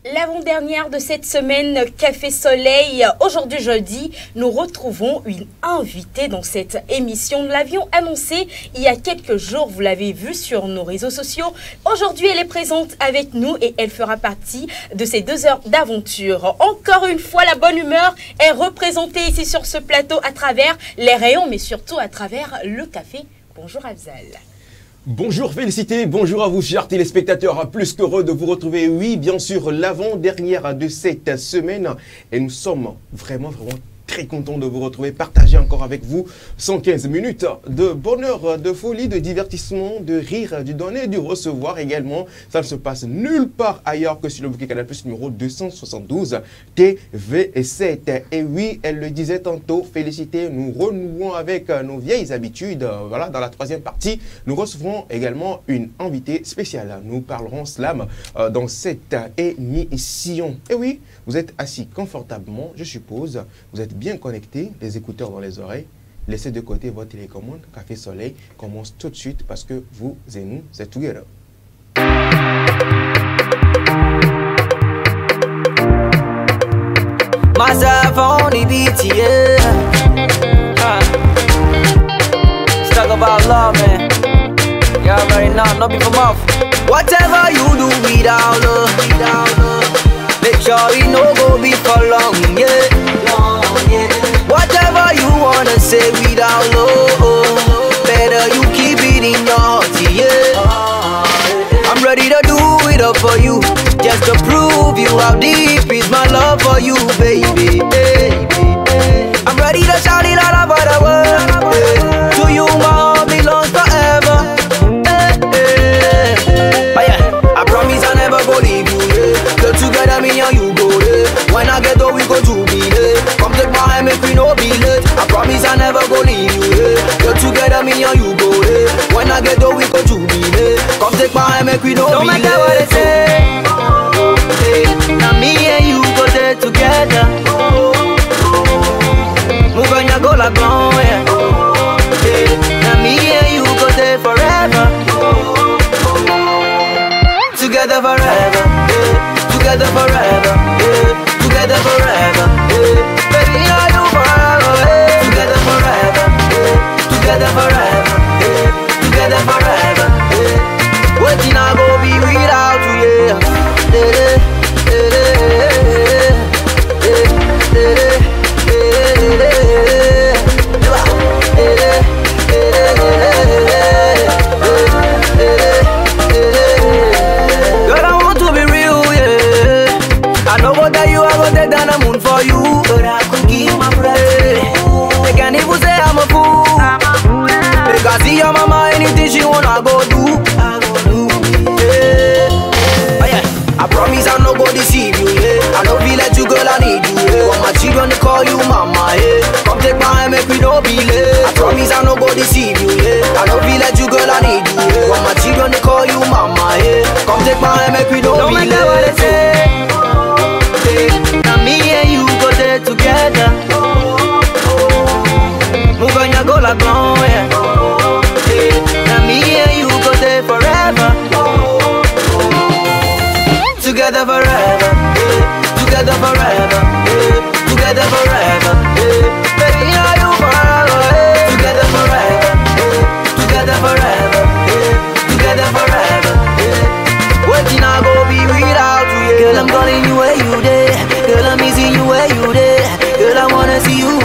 L'avant-dernière de cette semaine Café Soleil. Aujourd'hui jeudi, nous retrouvons une invitée dans cette émission. Nous l'avions annoncé il y a quelques jours, vous l'avez vu sur nos réseaux sociaux. Aujourd'hui, elle est présente avec nous et elle fera partie de ces 2 heures d'aventure. Encore une fois, la bonne humeur est représentée ici sur ce plateau à travers les rayons, mais surtout à travers le café. Bonjour Afzal. Bonjour Félicité, bonjour à vous chers téléspectateurs, plus qu'heureux de vous retrouver, oui bien sûr l'avant-dernière de cette semaine et nous sommes vraiment très contents de vous retrouver, partager encore avec vous 115 minutes de bonheur, de folie, de divertissement, de rire, du donner et du recevoir également. Ça ne se passe nulle part ailleurs que sur le bouquet Canal Plus numéro 272 TV7. Et oui, elle le disait tantôt, Félicité, nous renouons avec nos vieilles habitudes. Voilà, dans la 3e partie, nous recevrons également une invitée spéciale. Nous parlerons slam dans cette émission. Et oui, vous êtes assis confortablement, je suppose. Vous êtes bien connectés, les écouteurs dans les oreilles. Laissez de côté votre télécommande. Café Soleil commence tout de suite parce que vous et nous, c'est together. Myself on the beat, yeah. Let's talk about love, man. You already know, not be from off. Whatever you do without love, make sure it no go be for long, yeah. Whatever you wanna say without love, better you keep it in your heart, yeah. I'm ready to do it up for you, just to prove you how deep is my love for you, baby. I'm ready to shout it all over the world. To you my heart belongs forever. Oh yeah, I promise I never go leave you, yeah. Get together me and you go, yeah. When I get there we go jubilate. Come take my hand, make we no be late. I promise I never go leave you, yeah. Get together me and you go, yeah. When I get there we go jubilate. Come take my hand, make we no be late. No matter what they say, now me and you go there together. Move on your go like long, yeah. Now me and you go there forever. Together forever, yeah. Together forever, yeah. Together forever, yeah. Baby, are you forever, yeah. Together forever, yeah. Together forever, yeah. Together forever, yeah. Waiting I go be without you, yeah. Girl, I want to be real, yeah. I know what that you are gonna take down the moon for you, but I could give my breath. They can't even say I'm a fool. Because I see your mama, anything she wanna go do, I go do, yeah. Oh yeah, I promise I'm not gonna deceive you, yeah. I don't feel like you, girl, I need you, yeah. Want my children to call you mama, yeah. Come take my hand, make we no be late. I promise I'm not gonna deceive you, yeah. I don't feel like you, girl, I need you, yeah. Want my children to call you mama, yeah. Come take my hand, make we no be late. No matter what they say, now me and you go there together. Move on your go like long, yeah. Now me and you go there forever. Together forever, yeah. Together forever, yeah. Together forever, yeah. Baby, are you forever, yeah. Together forever, yeah. Together forever, yeah. Together forever, yeah. Waiting I go be without you, yeah. Girl, I'm calling you where you there. Girl, I'm missing you where you there. Girl, I wanna see you.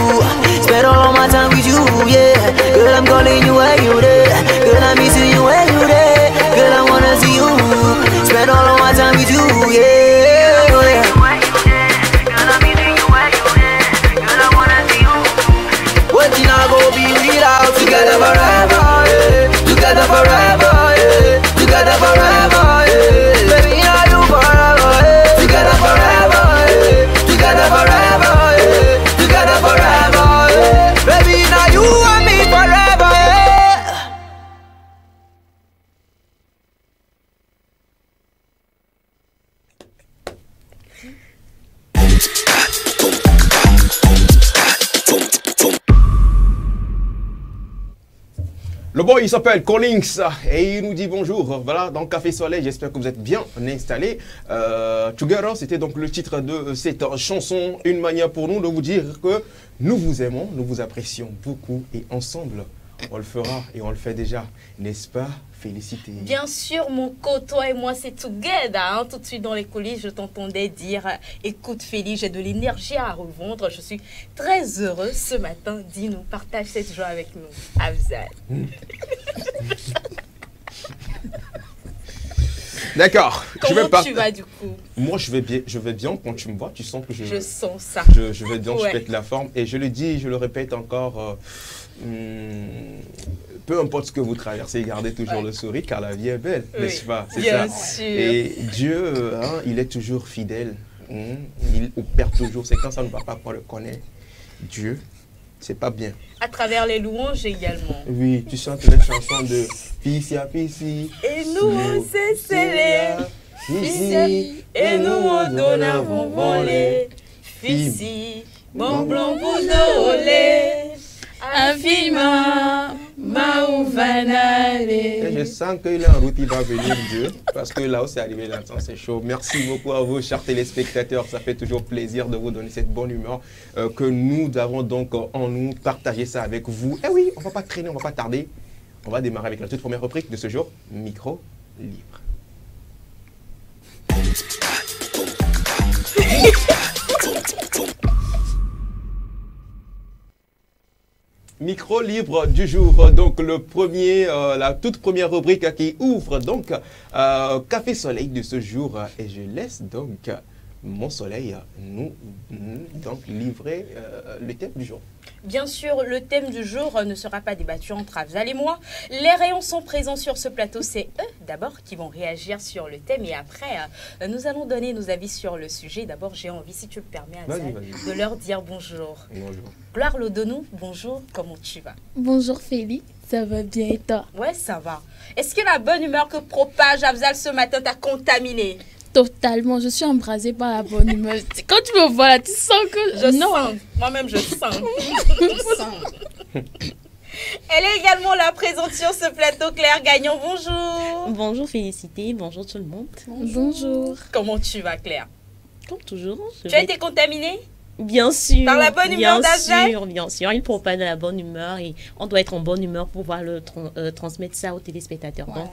Spend all of my time with you, yeah. Girl, I'm calling you where you there. Girl, I'm missing you where you there. Girl, I wanna see you. Spend all of my time with you, yeah. Waiting I go be without. Together forever, yeah. Together forever, yeah. Together forever, yeah. Baby, are you forever, yeah. Together forever, yeah. Together forever, yeah. Together forever, yeah. Baby, now you and me forever, yeah. Le boy, il s'appelle Collins et il nous dit bonjour. Voilà, dans Café Soleil, j'espère que vous êtes bien installés. Together, c'était donc le titre de cette chanson. Une manière pour nous de vous dire que nous vous aimons, nous vous apprécions beaucoup et ensemble, on le fera et on le fait déjà. N'est-ce pas? Félicité. Bien sûr, mon co, toi et moi, c'est together. Hein. Tout de suite dans les coulisses, je t'entendais dire écoute, Félix, j'ai de l'énergie à revendre. Je suis très heureuse ce matin. Dis-nous, partage cette joie avec nous. Afzal. D'accord. Comment tu vas du coup? Moi, je vais bien. Quand tu me vois, tu sens que je sens ça. Je vais bien, je pète la forme. Et je le dis, je le répète encore. Peu importe ce que vous traversez, gardez toujours le sourire car la vie est belle, n'est-ce pas? C'est ça. Sûr. Et Dieu, hein, il est toujours fidèle. Il opère toujours. C'est quand ça ne va pas qu'on le connaît. Dieu, c'est pas bien. À travers les louanges également. Oui, tu chantes les chansons de Pissi à Pissi. Et nous, on s'est scellés. Pissi. Et nous, on donne avons volé. Pissi. Bon blanc, vous dolé. Afima. Et je sens qu'il est en route, il va venir Dieu, parce que là où c'est arrivé l'instant, c'est chaud. Merci beaucoup à vous, chers téléspectateurs. Ça fait toujours plaisir de vous donner cette bonne humeur que nous avons donc en nous, partager ça avec vous. Et oui, on ne va pas traîner, on ne va pas tarder. On va démarrer avec la toute première rubrique de ce jour, Micro Libre. Micro libre du jour, donc le premier, la toute première rubrique qui ouvre donc Café Soleil de ce jour et je laisse donc mon soleil nous donc livrer le thème du jour. Bien sûr, le thème du jour ne sera pas débattu entre Afzal et moi. Les rayons sont présents sur ce plateau. C'est eux d'abord qui vont réagir sur le thème et après, nous allons donner nos avis sur le sujet. D'abord, j'ai envie, si tu le permets, Afzal, de leur dire bonjour. Bonjour. Gloire Lodonou, bonjour, comment tu vas? Bonjour Félix, ça va bien et toi? Ouais, ça va. Est-ce que la bonne humeur que propage Afzal ce matin t'a contaminé? Totalement, je suis embrasée par la bonne humeur. Quand tu me vois là, tu sens que... Je sens, moi-même je sens. Elle est également là présente sur ce plateau, Claire Gagnon, bonjour. Bonjour Félicité, bonjour tout le monde. Bonjour. Comment tu vas Claire? Comme toujours. Tu as été contaminée? Bien sûr. Par la bonne humeur d'Afzal? Bien sûr. Il propage de la bonne humeur et on doit être en bonne humeur pour pouvoir le transmettre ça aux téléspectateurs. Ouais. Donc,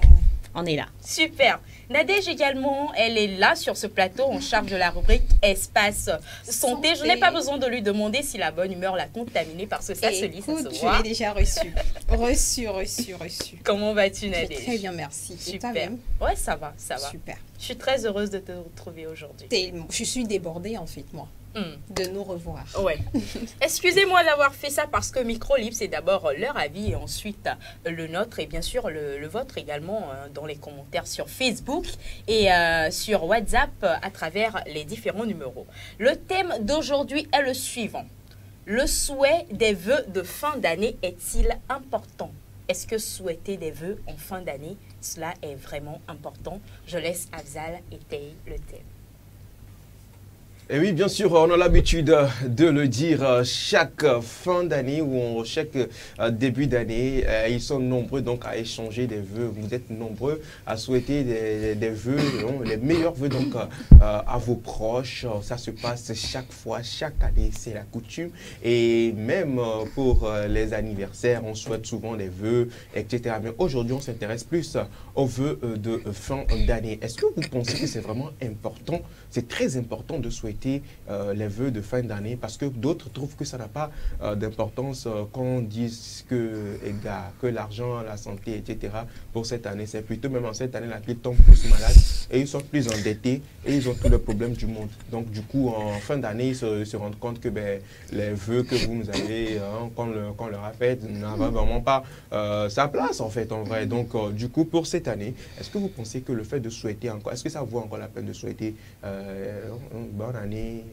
on est là. Super. Nadège également, elle est là sur ce plateau en charge de la rubrique Espace Santé. Je n'ai pas besoin de lui demander si la bonne humeur l'a contaminée parce que ça se lit, ça se voit. Je l'ai déjà reçu. Reçu. Comment vas-tu Nadège? Très bien, merci. Super. Ouais, ça va. Super. Je suis très heureuse de te retrouver aujourd'hui. Je suis débordée en fait, moi. De nous revoir. Ouais. Excusez-moi d'avoir fait ça parce que Micro Libre, c'est d'abord leur avis et ensuite le nôtre et bien sûr le vôtre également dans les commentaires sur Facebook et sur WhatsApp à travers les différents numéros. Le thème d'aujourd'hui est le suivant. Le souhait des vœux de fin d'année est-il important? Est-ce que souhaiter des vœux en fin d'année, cela est vraiment important? Je laisse Afzal étayer le thème. Et oui, bien sûr, on a l'habitude de le dire chaque fin d'année ou chaque début d'année. Ils sont nombreux donc à échanger des vœux. Vous êtes nombreux à souhaiter des vœux, les meilleurs vœux donc à vos proches. Ça se passe chaque fois, chaque année, c'est la coutume. Et même pour les anniversaires, on souhaite souvent des vœux, etc. Mais aujourd'hui, on s'intéresse plus aux vœux de fin d'année. Est-ce que vous pensez que c'est vraiment important? C'est très important de souhaiter les vœux de fin d'année parce que d'autres trouvent que ça n'a pas d'importance quand on dit que l'argent, la santé, etc. pour cette année. C'est plutôt même en cette année-là qu'ils tombent plus malades et ils sont plus endettés et ils ont tous les problèmes du monde. Donc du coup, en fin d'année, ils se rendent compte que les vœux que vous nous avez, qu'on leur a fait, n'avaient vraiment pas sa place en fait, en vrai. Donc du coup, pour cette année, est-ce que vous pensez que le fait de souhaiter encore, est-ce que ça vaut encore la peine de souhaiter bonne d'année,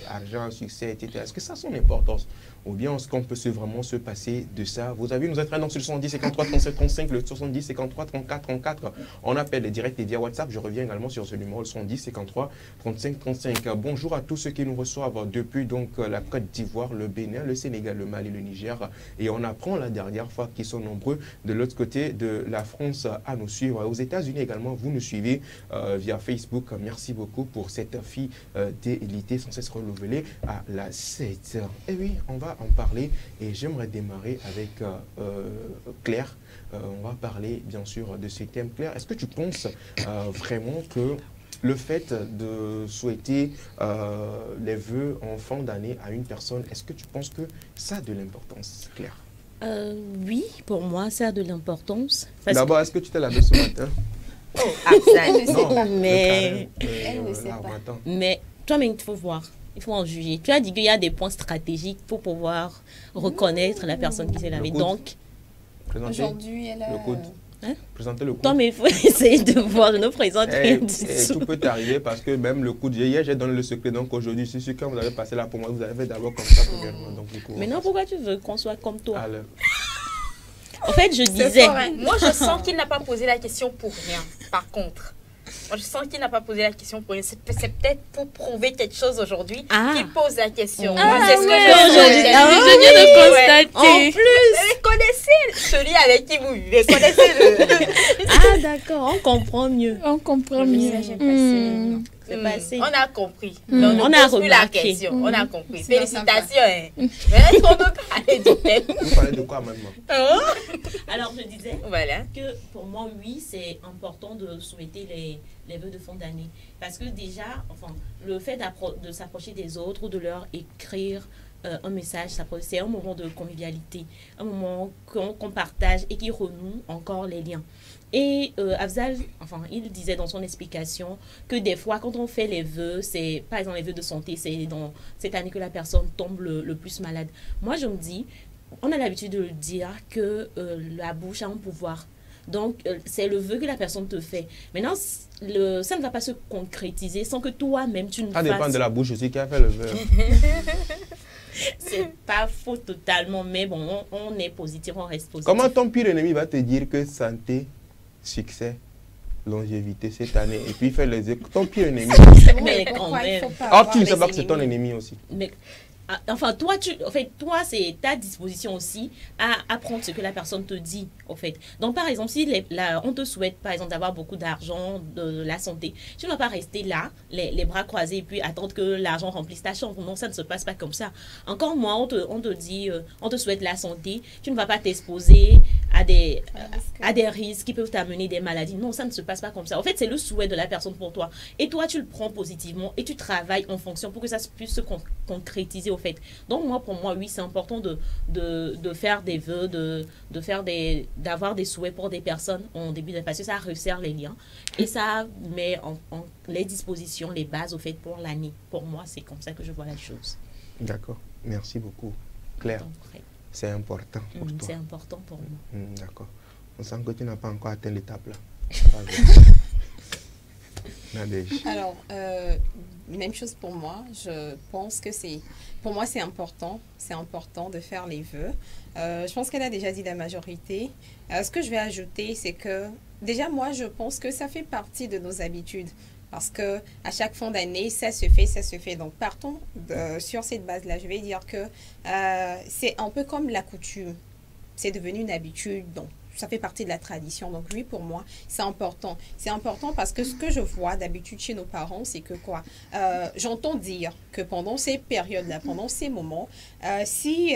argent, succès, etc. Est-ce que ça a son importance? Ou bien est-ce qu'on peut vraiment se passer de ça? Vous avez vu, nous êtes dans sur le 70 53 37 35, le 70 53 34 34. On appelle les directs et via WhatsApp. Je reviens également sur ce numéro, le 70 53 35 35. Bonjour à tous ceux qui nous reçoivent depuis donc la Côte d'Ivoire, le Bénin, le Sénégal, le Mali, le Niger. Et on apprend la dernière fois qu'ils sont nombreux de l'autre côté de la France à nous suivre. Aux États-Unis également, vous nous suivez via Facebook. Merci beaucoup pour cette fidélité sans cesse renouvelée à la 7. Et oui, on va en parler et j'aimerais démarrer avec Claire. On va parler bien sûr de ce thème. Claire, est-ce que tu penses vraiment que le fait de souhaiter les vœux en fin d'année à une personne, est-ce que tu penses que ça a de l'importance, Claire? Oui, pour moi, ça a de l'importance. D'abord, est-ce que tu t'es lavé ce matin? Oh, absolument. Non, mais elle ne sait pas. Mais toi-même, il faut voir. Il faut en juger. Tu as dit qu'il y a des points stratégiques pour pouvoir reconnaître la personne qui s'est lavée. Donc, aujourd'hui, elle a... Le coude. Hein? Présenter le coude. Toi, mais il faut essayer de voir. Je ne présente rien du tout tout. peut arriver parce que même le coude, hier j'ai donné le secret. Donc aujourd'hui, je suis sûr que quand vous allez passer là pour moi, vous allez d'abord comme ça. Donc, du coup, Maintenant, pourquoi tu veux qu'on soit comme toi? alors, En fait, je disais... Moi, je sens qu'il n'a pas posé la question pour rien, par contre. Moi, je sens qu'il n'a pas posé la question pour rien. C'est peut-être pour prouver quelque chose aujourd'hui qu'il pose la question. Ah, Moi, c'est ce que je viens de constater. En plus... Vous connaissez celui avec qui vous vivez. Connaissez-le. Ah, d'accord, on comprend mieux. On comprend Le mieux. message est passé. C'est passé. On a compris. On a remarqué. Question. On a compris. C'est Félicitations. Hein. Mais est-ce qu'on peut parler du thème? vous parlez de quoi maintenant? Alors, je disais Voilà. que pour moi, oui, c'est important de souhaiter les vœux de fin d'année. Parce que déjà, enfin, le fait de s'approcher des autres ou de leur écrire un message, c'est un moment de convivialité, un moment qu'on partage et qui renoue encore les liens. Et Afzal, enfin, il disait dans son explication que des fois, quand on fait les vœux, c'est par exemple les vœux de santé, c'est dans cette année que la personne tombe le plus malade. Moi, je me dis, on a l'habitude de dire que la bouche a un pouvoir. Donc, c'est le vœu que la personne te fait. Maintenant, ça ne va pas se concrétiser sans que toi-même, tu ne fasses... Ça dépend de la bouche aussi qui a fait le vœu. C'est pas faux totalement, mais bon, on est positif, on reste positif. Comment ton pire ennemi va te dire que santé, succès, longévité cette année et puis il fait les échos? Ton pire ennemi. Mais quand même. Ah, tu ne sais pas que c'est ton ennemi aussi. Mais, enfin, toi, c'est ta disposition aussi à apprendre ce que la personne te dit, au fait. Donc, par exemple, si on te souhaite, par exemple, d'avoir beaucoup d'argent, de la santé, tu ne vas pas rester là, les bras croisés, et puis attendre que l'argent remplisse ta chambre. Non, ça ne se passe pas comme ça. Encore moins, on te dit, on te souhaite la santé, tu ne vas pas t'exposer à des risques qui peuvent t'amener des maladies. Non, ça ne se passe pas comme ça. En fait, c'est le souhait de la personne pour toi. Et toi, tu le prends positivement et tu travailles en fonction pour que ça puisse se concrétiser, au fait. Donc, pour moi, oui, c'est important de faire des vœux, d'avoir des souhaits pour des personnes en début d'année, parce que ça resserre les liens et ça met en les dispositions, les bases, au fait, pour l'année. Pour moi, c'est comme ça que je vois la chose. D'accord. Merci beaucoup. Claire. Donc, ouais. C'est important pour toi. C'est important pour moi. D'accord. On sent que tu n'as pas encore atteint l'étape là. Nadège. Alors, même chose pour moi. Je pense que pour moi, c'est important. C'est important de faire les vœux. Je pense qu'elle a déjà dit la majorité. Ce que je vais ajouter, c'est que déjà, moi, je pense que ça fait partie de nos habitudes. Parce que à chaque fin d'année, ça se fait, ça se fait. Donc, partons sur cette base-là. Je vais dire que c'est un peu comme la coutume. C'est devenu une habitude. Donc, ça fait partie de la tradition. Donc, oui, pour moi, c'est important. C'est important parce que ce que je vois d'habitude chez nos parents, c'est que quoi? J'entends dire que pendant ces périodes-là, pendant ces moments, si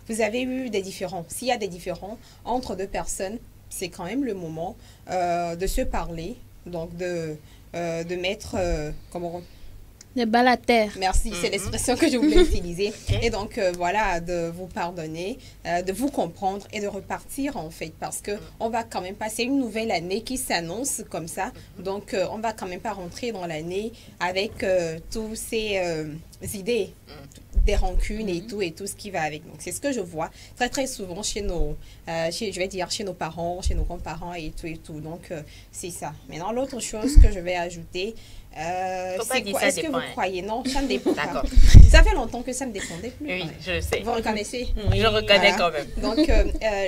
vous avez eu des différends, s'il y a des différends entre deux personnes, c'est quand même le moment de se parler, donc de mettre, comment... Des balles à terre. Merci, c'est l'expression que je voulais utiliser. Et donc, voilà, de vous pardonner, de vous comprendre et de repartir, en fait, parce qu'on va quand même passer une nouvelle année qui s'annonce comme ça. Donc, on va quand même pas rentrer dans l'année avec toutes ces idées des rancunes et tout ce qui va avec. Donc c'est ce que je vois très très souvent chez je vais dire chez nos parents, chez nos grands-parents et tout. Donc c'est ça. Maintenant l'autre chose que je vais ajouter, c'est quoi? Est-ce que vous croyez? Non, ça ne dépend pas. Ça fait longtemps que ça ne dépendait plus. Oui, je sais. Vous reconnaissez? Oui, je reconnais quand même. Donc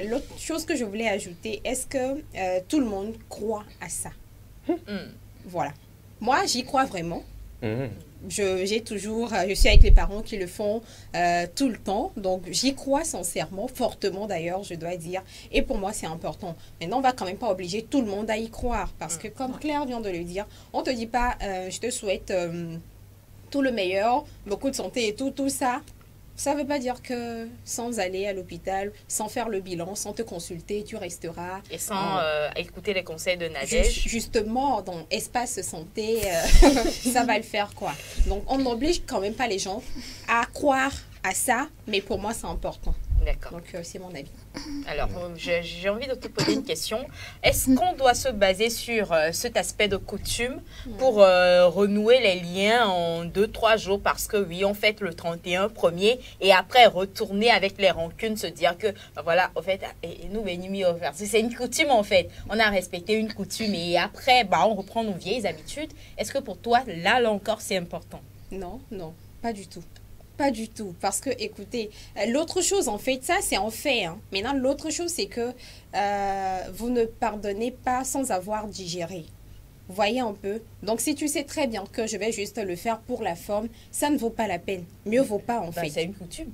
l'autre chose que je voulais ajouter, est-ce que tout le monde croit à ça? Voilà. Moi, j'y crois vraiment. Je suis avec les parents qui le font tout le temps. Donc, j'y crois sincèrement, fortement d'ailleurs, je dois dire. Et pour moi, c'est important. Maintenant, on ne va quand même pas obliger tout le monde à y croire. Parce que, comme Claire vient de le dire, on ne te dit pas, je te souhaite tout le meilleur, beaucoup de santé et tout ça. Ça ne veut pas dire que sans aller à l'hôpital, sans faire le bilan, sans te consulter, tu resteras. Et sans écouter les conseils de Nadège. Justement, dans espace santé, ça va le faire quoi. Donc, on n'oblige quand même pas les gens à croire à ça, mais pour moi, c'est important. D'accord. Donc, c'est mon avis. Alors, j'ai envie de te poser une question. Est-ce qu'on doit se baser sur cet aspect de coutume pour renouer les liens en 2-3 jours? Parce que oui, on fête le 31 premier et après retourner avec les rancunes, se dire que, voilà, en fait, nous, c'est une coutume en fait. On a respecté une coutume et après, on reprend nos vieilles habitudes. Est-ce que pour toi, là encore, c'est important? Non, pas du tout. Pas du tout. Parce que, écoutez, l'autre chose, en fait, ça, c'est en fait. Maintenant, l'autre chose, c'est que vous ne pardonnez pas sans avoir digéré. Vous voyez un peu? Donc, si tu sais très bien que je vais juste le faire pour la forme, ça ne vaut pas la peine. Mieux vaut pas, en fait. C'est une coutume.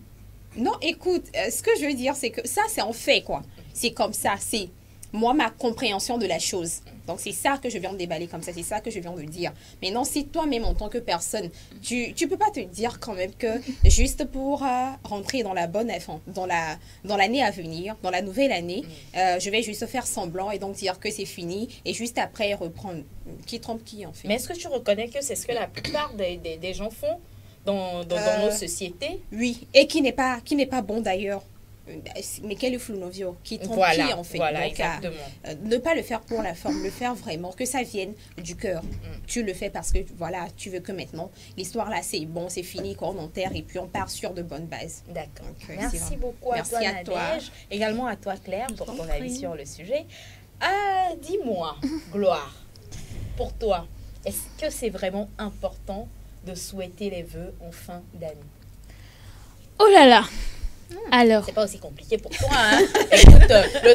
Non, écoute, ce que je veux dire, c'est que ça, c'est en fait, quoi. C'est comme ça. C'est moi, ma compréhension de la chose. Donc, c'est ça que je viens de déballer comme ça. C'est ça que je viens de dire. Maintenant, si toi-même, en tant que personne, tu peux pas te dire quand même que juste pour rentrer dans la bonne, dans l'année à venir, dans la nouvelle année, je vais juste faire semblant et donc dire que c'est fini et juste après reprendre. Qui trompe qui, en fait? Mais est-ce que tu reconnais que c'est ce que la plupart des gens font dans nos sociétés? Oui, et qui n'est pas bon d'ailleurs. Mais quel est Flounovio qui trompe qui en fait. Voilà, donc, exactement. Ne pas le faire pour la forme, le faire vraiment, que ça vienne du cœur. Tu le fais parce que voilà, tu veux que maintenant, l'histoire là c'est bon, c'est fini, qu'on enterre et puis on part sur de bonnes bases. D'accord. Donc, Merci beaucoup à toi, Nadège. Également à toi, Claire, pour ton avis sur le sujet. Dis-moi, Gloire, pour toi, est-ce que c'est vraiment important de souhaiter les vœux en fin d'année? Oh là là! Alors, c'est pas aussi compliqué pour toi, hein? Écoute, le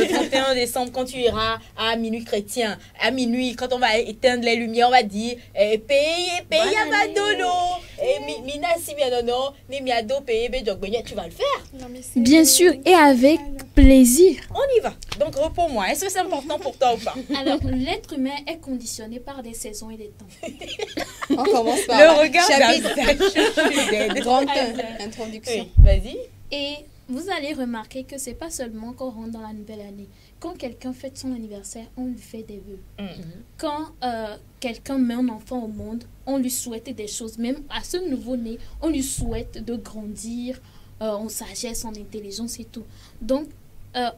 31 décembre, quand tu iras à minuit chrétien, à minuit, quand on va éteindre les lumières, on va dire paye à Madono, mina si bien non, ni miado paye tu vas le faire. bien sûr, et avec plaisir. On y va. Donc réponds-moi, est-ce que c'est important pour toi ou pas? Alors, l'être humain est conditionné par des saisons et des temps. On commence par le regard chapitre. Grande introduction. Oui, vas-y. Et vous allez remarquer que c'est pas seulement qu'on rentre dans la nouvelle année. Quand quelqu'un fête son anniversaire, on lui fait des vœux. Quand quelqu'un met un enfant au monde, on lui souhaite des choses. Même à ce nouveau-né, on lui souhaite de grandir en sagesse, en intelligence et tout. Donc,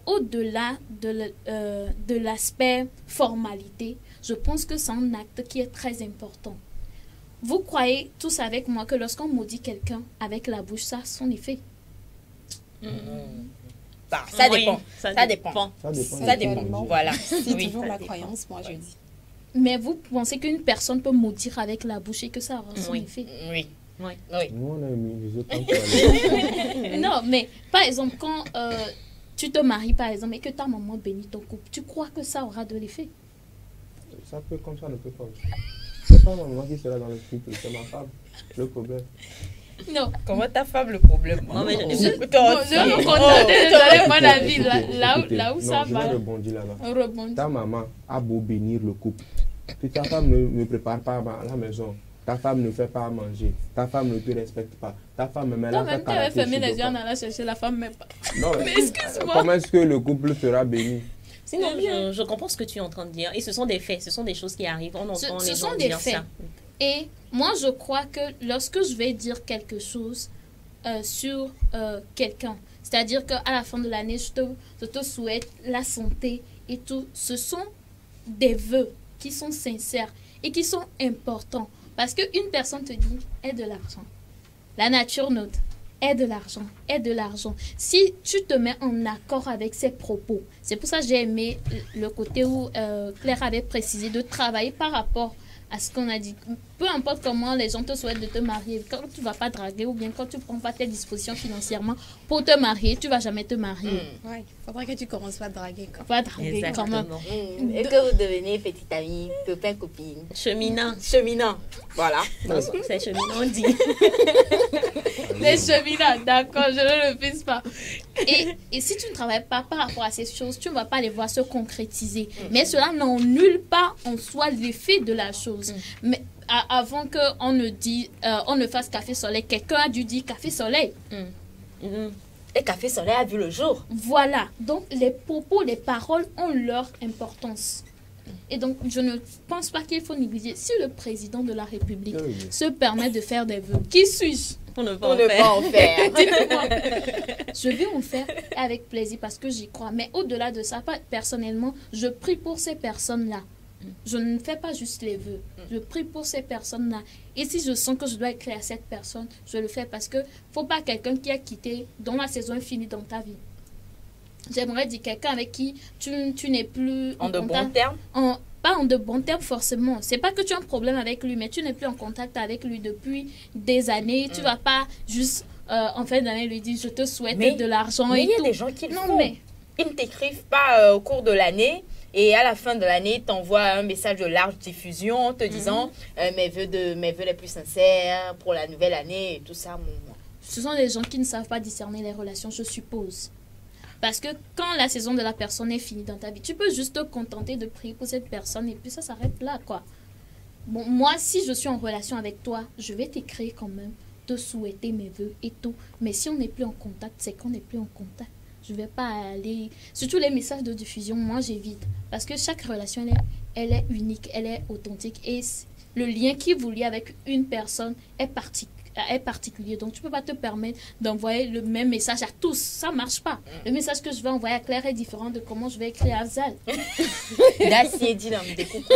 au-delà de l'aspect formalité, je pense que c'est un acte qui est très important. Vous croyez tous avec moi que lorsqu'on maudit quelqu'un avec la bouche, ça a son effet? Ça dépend. Ça dépend. Voilà. C'est toujours la croyance, moi je dis. Mais vous pensez qu'une personne peut maudire avec la bouche et que ça aura son effet? Oui. Nous, on a mis les autres. Non, mais par exemple, quand tu te maries, par exemple, et que ta maman bénit ton couple, tu crois que ça aura de l'effet? Ça peut comme ça, ne peut pas aussi. C'est pas ma maman qui sera dans le couple, c'est ma femme. Le problème. Non. Comment ta femme le problème? Là où ça va. Je rebondis là-bas. Ta maman a beau bénir le couple. Si ta femme ne prépare pas à la maison, ta femme ne fait pas à manger, ta femme ne te respecte pas, ta femme me met là. Toi-même, tu avais fermé les yeux en allant chercher la femme, mais pas. Non, mais excuse-moi. Comment est-ce que le couple sera béni? Sinon, je comprends ce que tu es en train de dire. Et ce sont des faits, ce sont des choses qui arrivent. On entend les gens dire ça. Et moi, je crois que lorsque je vais dire quelque chose sur quelqu'un, c'est-à-dire qu'à la fin de l'année, je te souhaite la santé et tout, ce sont des vœux qui sont sincères et qui sont importants. Parce qu'une personne te dit, aie de l'argent. La nature note. Est de l'argent, est de l'argent. Si tu te mets en accord avec ses propos, c'est pour ça que j'ai aimé le côté où Claire avait précisé de travailler par rapport à ce qu'on a dit. Peu importe comment les gens te souhaitent de te marier, quand tu ne vas pas draguer ou bien quand tu ne prends pas tes dispositions financièrement pour te marier, tu ne vas jamais te marier. Ouais, faudrait que tu commences pas à draguer. Quoi. Pas draguer quand même. Et que vous devenez petite amie, copain, copine. Cheminant. Cheminant. Voilà. Non, c'est cheminant, on dit. Les cheminants, d'accord, je ne le fais pas. Et si tu ne travailles pas par rapport à ces choses, tu ne vas pas les voir se concrétiser. Mais cela n'annule pas en soi l'effet de la chose. Mais avant qu'on ne dise, on ne fasse café soleil, quelqu'un a dû dire café soleil. Et café soleil a vu le jour. Voilà. Donc les propos, les paroles ont leur importance. Et donc, je ne pense pas qu'il faut négliger. Si le président de la République se permet de faire des vœux, qui suis-je Pour ne pas en faire. Je vais en faire avec plaisir parce que j'y crois. Mais au-delà de ça, personnellement, je prie pour ces personnes-là. Je ne fais pas juste les vœux. Je prie pour ces personnes-là. Et si je sens que je dois écrire à cette personne, je le fais parce que faut pas quelqu'un qui a quitté, dont la saison est finie dans ta vie. J'aimerais dire quelqu'un avec qui tu n'es plus en de bons termes. Pas en de bons termes forcément. C'est pas que tu as un problème avec lui, mais tu n'es plus en contact avec lui depuis des années. Tu vas pas juste en fin d'année lui dire je te souhaite de l'argent et tout. Mais il y a des gens qui le font. Mais ils ne t'écrivent pas au cours de l'année. Et à la fin de l'année, tu envoies un message de large diffusion te disant mes vœux les plus sincères pour la nouvelle année et tout ça. Ce sont des gens qui ne savent pas discerner les relations, je suppose. Parce que quand la saison de la personne est finie dans ta vie, tu peux juste te contenter de prier pour cette personne et puis ça s'arrête là, quoi. Bon, moi, si je suis en relation avec toi, je vais t'écrire quand même, te souhaiter mes vœux et tout. Mais si on n'est plus en contact, c'est qu'on n'est plus en contact. Je ne vais pas aller... Surtout les messages de diffusion, moi, j'évite. Parce que chaque relation, elle est unique, elle est authentique. Et le lien qui vous lie avec une personne est particulier. Donc, tu ne peux pas te permettre d'envoyer le même message à tous. Ça ne marche pas. Le message que je vais envoyer à Claire est différent de comment je vais écrire à Zal. D'acier dit dans mes découpes.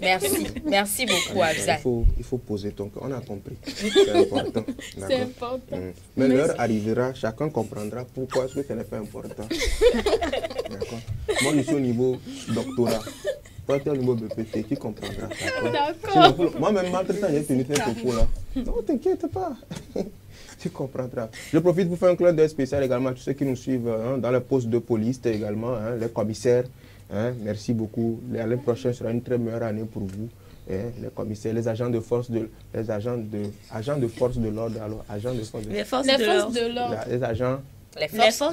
Merci. Merci beaucoup, Afzal. Il faut poser ton cœur. On a compris. C'est important. C'est important. Mais l'heure arrivera, chacun comprendra pourquoi ce que ce n'est pas important. D'accord. Moi, je suis au niveau doctorat. Toi, tu es au niveau BPT, tu comprendras. D'accord. Moi-même, maltraitant, j'ai tenu ce propos-là. Non, t'inquiète pas. Tu comprendras. Je profite pour faire un clin d'œil spécial également à tous ceux qui nous suivent dans les postes de police également, les commissaires. Merci beaucoup. L'année prochaine sera une très meilleure année pour vous. Les commissaires, les agents de force de l'ordre, alors agents de force de les forces de l'ordre. Les agents. Les agents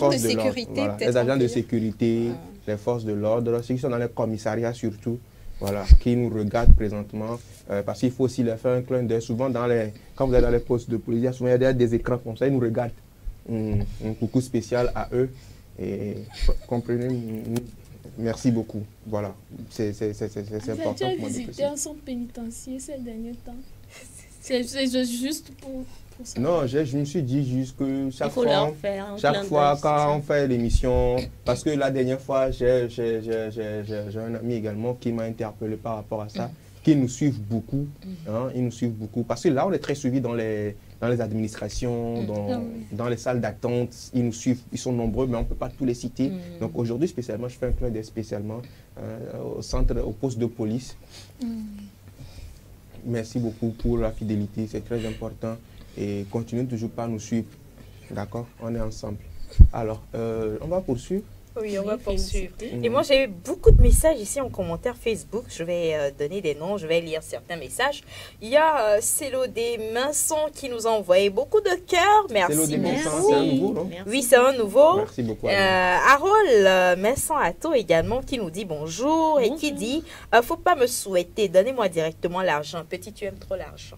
de sécurité, voilà, peut-être. les agents de sécurité, les forces de l'ordre, ceux qui sont dans les commissariats surtout, voilà, qui nous regardent présentement, parce qu'il faut aussi leur faire un clin d'œil. Souvent, quand vous êtes dans les postes de police, souvent il y a des écrans comme ça, ils nous regardent. Un coucou spécial à eux. Et comprenez, merci beaucoup. Voilà, c'est important. Tu as visité un centre pénitentiaire ces derniers temps. C'est juste pour ça. Non, je me suis dit juste que chaque fois quand on fait l'émission, parce que la dernière fois, j'ai un ami également qui m'a interpellé par rapport à ça, qui nous suivent beaucoup. Ils nous suivent beaucoup. Parce que là, on est très suivis dans les administrations, dans les salles d'attente. Ils nous suivent, ils sont nombreux, mais on ne peut pas tous les citer. Donc aujourd'hui, spécialement, je fais un clin d'œil spécialement au poste de police. Merci beaucoup pour la fidélité, c'est très important. Et continuez toujours pas à nous suivre. D'accord? On est ensemble. Alors, on va poursuivre. Oui, on va poursuivre. Et moi, j'ai eu beaucoup de messages ici en commentaire Facebook. Je vais donner des noms, je vais lire certains messages. Il y a Célodé Minson qui nous a envoyé beaucoup de cœurs. Merci. Célodé Minson, c'est un nouveau, non? Oui, c'est un nouveau. Merci beaucoup. Harold Minson Atto également qui nous dit bonjour et qui dit faut pas me souhaiter, donnez-moi directement l'argent. Petit, tu aimes trop l'argent.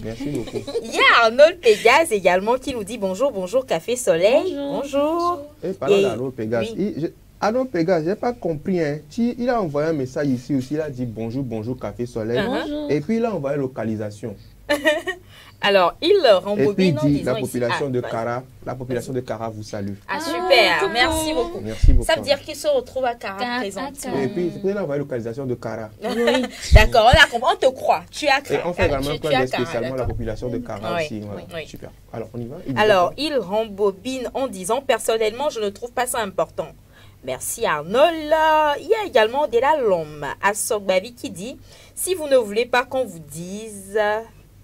Merci beaucoup. Il y a Arnold Pégase également qui nous dit bonjour, bonjour Café Soleil. Bonjour. Et parlant d'Arnold Pégase, Arnold Pégase, je n'ai pas compris. Il a envoyé un message ici aussi, il a dit bonjour, bonjour Café Soleil. Et puis il a envoyé localisation. Alors, il Et puis il rembobine en dit, disant la ici, population de vas-y. Kara, la population de Kara vous salue. Ah, super, coucou. merci beaucoup. Merci beaucoup. Ça veut dire qu'il se retrouve à Cara À présentement. Cara. Et puis, vous pouvez envoyer la localisation de Kara. Oui, d'accord, on a compris, on te croit. Tu as Et Cara. on fait également un tu clin as d'œil Cara, spécialement à la d'accord. population de Kara Oui, aussi. Voilà. oui. Super. Alors, on y va. Il dit Alors, quoi? il rembobine en disant personnellement, je ne trouve pas ça important. Merci Arnold. Il y a également Delalom à Sogbavi qui dit si vous ne voulez pas qu'on vous dise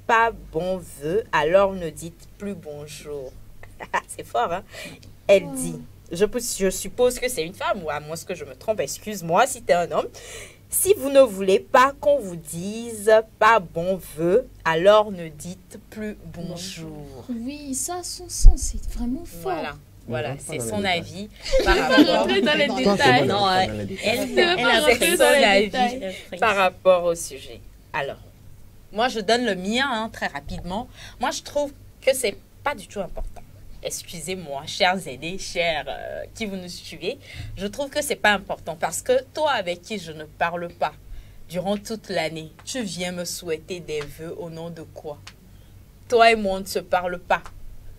pas bon vœu, alors ne dites plus bonjour. C'est fort, hein? Elle dit je suppose que c'est une femme, ou à moins que je me trompe, excuse-moi si tu es un homme. Si vous ne voulez pas qu'on vous dise pas bon vœu, alors ne dites plus bonjour. Oui, ça, son sens, c'est vraiment fort. Voilà, On c'est rentre son dans les avis pas par rapport, rentrer dans les Non, détails. Non, Elle elle a c'est pris son les avis détails. par rapport au sujet. Alors, moi je donne le mien hein, très rapidement. Moi je trouve que c'est pas du tout important. Excusez-moi, chers aînés, chers qui vous nous suivez, je trouve que c'est pas important parce que toi avec qui je ne parle pas durant toute l'année, tu viens me souhaiter des vœux au nom de quoi? Toi et moi on ne se parle pas.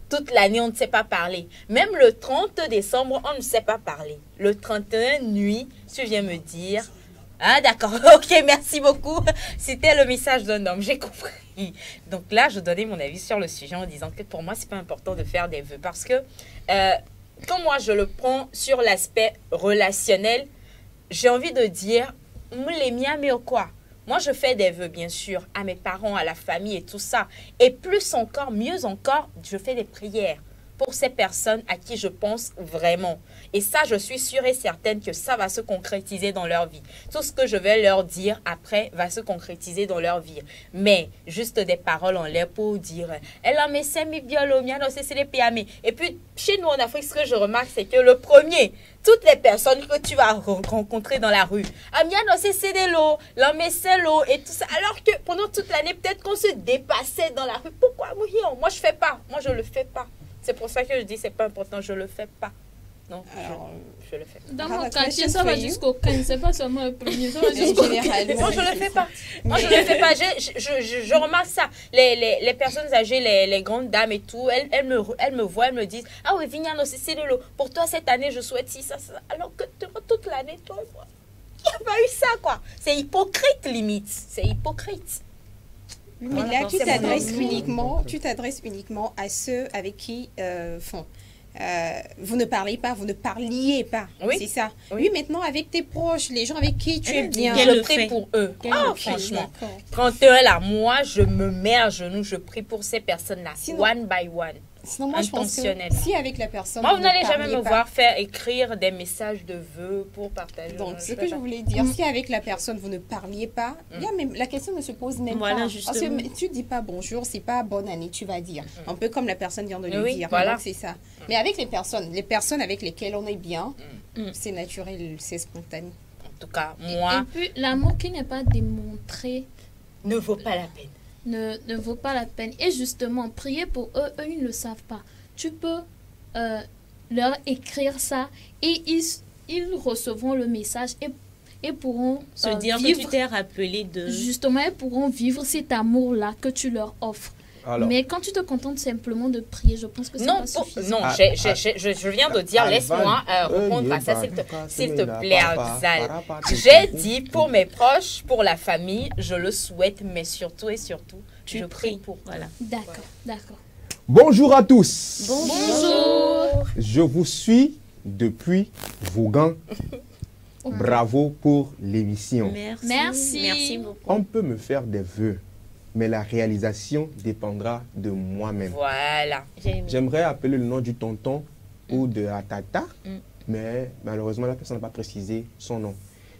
Toute l'année, on ne sait pas parler. Même le 30 décembre, on ne sait pas parler. Le 31 nuit, tu viens me dire... Ah d'accord, ok, merci beaucoup. C'était le message d'un homme, j'ai compris. Donc là, je donnais mon avis sur le sujet en disant que pour moi, c'est pas important de faire des vœux. Parce que quand moi, je le prends sur l'aspect relationnel, j'ai envie de dire, les miens, mais quoi? Moi, je fais des vœux, bien sûr, à mes parents, à la famille et tout ça. Et plus encore, mieux encore, je fais des prières pour ces personnes à qui je pense vraiment. Et ça, je suis sûre et certaine que ça va se concrétiser dans leur vie. Tout ce que je vais leur dire après va se concrétiser dans leur vie. Mais juste des paroles en l'air pour dire « Elle a mes semi biolomia, non, c'est les PAM. » Et puis, chez nous en Afrique, ce que je remarque, c'est que le premier, toutes les personnes que tu vas rencontrer dans la rue, « Amia, non, c'est de l'eau, c'est l'eau, et tout ça. » Alors que pendant toute l'année, peut-être qu'on se dépassait dans la rue. Pourquoi, Mouillon? Moi, je fais pas. Moi, je le fais pas. C'est pour ça que je dis c'est pas important, je le fais pas. Non, Alors, je le fais. Dans I have mon a quartier, question ça va for you. jusqu'au 15. C'est pas seulement le premier, ça va jusqu'au 15. généralement, Non, je le fais pas. Moi, je le fais pas. Je remarque ça. Les personnes âgées, les grandes dames et tout, elles me voient, elles me disent ah oui, Vignano, c'est de l'eau. Pour toi, cette année, je souhaite ci, ça. Alors que toute l'année, toi et moi, il n'y a pas eu ça, quoi. C'est hypocrite, limite. C'est hypocrite. Mais Voilà, là, donc tu c'est t'adresses uniquement à ceux avec qui vous ne parlez pas, vous ne parliez pas. Oui. C'est ça. Oui. Oui, maintenant, avec tes proches, les gens avec qui tu es bien. Qu'elle Je le prie fait. pour eux. Qu'elle Ah, le fait. franchement. D'accord. 31 là, moi, je me mets à genoux, je prie pour ces personnes-là, Sinon- one by one. Sinon, moi, je pense que Intentionnellement. si avec la personne. Moi, vous ne n'allez jamais parliez me pas- voir faire écrire des messages de vœux pour partager. Donc, ce fais que je pas. voulais dire, si avec la personne vous ne parliez pas, bien, même, la question ne se pose même Voilà, pas. justement. Parce que tu dis pas bonjour, c'est pas bonne année, tu vas dire. Un peu comme la personne vient de le Oui, dire. voilà. Donc, c'est ça. Mais avec les personnes avec lesquelles on est bien, Mm. c'est naturel, c'est spontané. En tout cas, Et moi, puis, l'amour qui n'est pas démontré ne vaut pas la peine. ne vaut pas la peine. Et justement, prier pour eux, eux, ils ne le savent pas. Tu peux leur écrire ça et ils recevront le message et pourront Se dire que tu vivre. t'es rappelé de... Justement, ils pourront vivre cet amour-là que tu leur offres. Alors, Mais quand tu te contentes simplement de prier, je pense que c'est Non, pas suffisant. non, Ah, je viens de dire, laisse-moi répondre à ça, s'il te plaît, Axal. J'ai dit pour mes proches, pour la famille, je le souhaite, mais surtout et surtout, Tu je prie pries. pour. Voilà. D'accord, d'accord. bonjour à tous. Bonjour. Je vous suis depuis Vaughan. Bravo pour l'émission. Merci. Merci. Merci beaucoup. On peut me faire des vœux, mais la réalisation dépendra de moi-même. Voilà. J'ai aimé. J'aimerais appeler le nom du tonton ou de la tata, Mm. mais malheureusement, la personne n'a pas précisé son nom.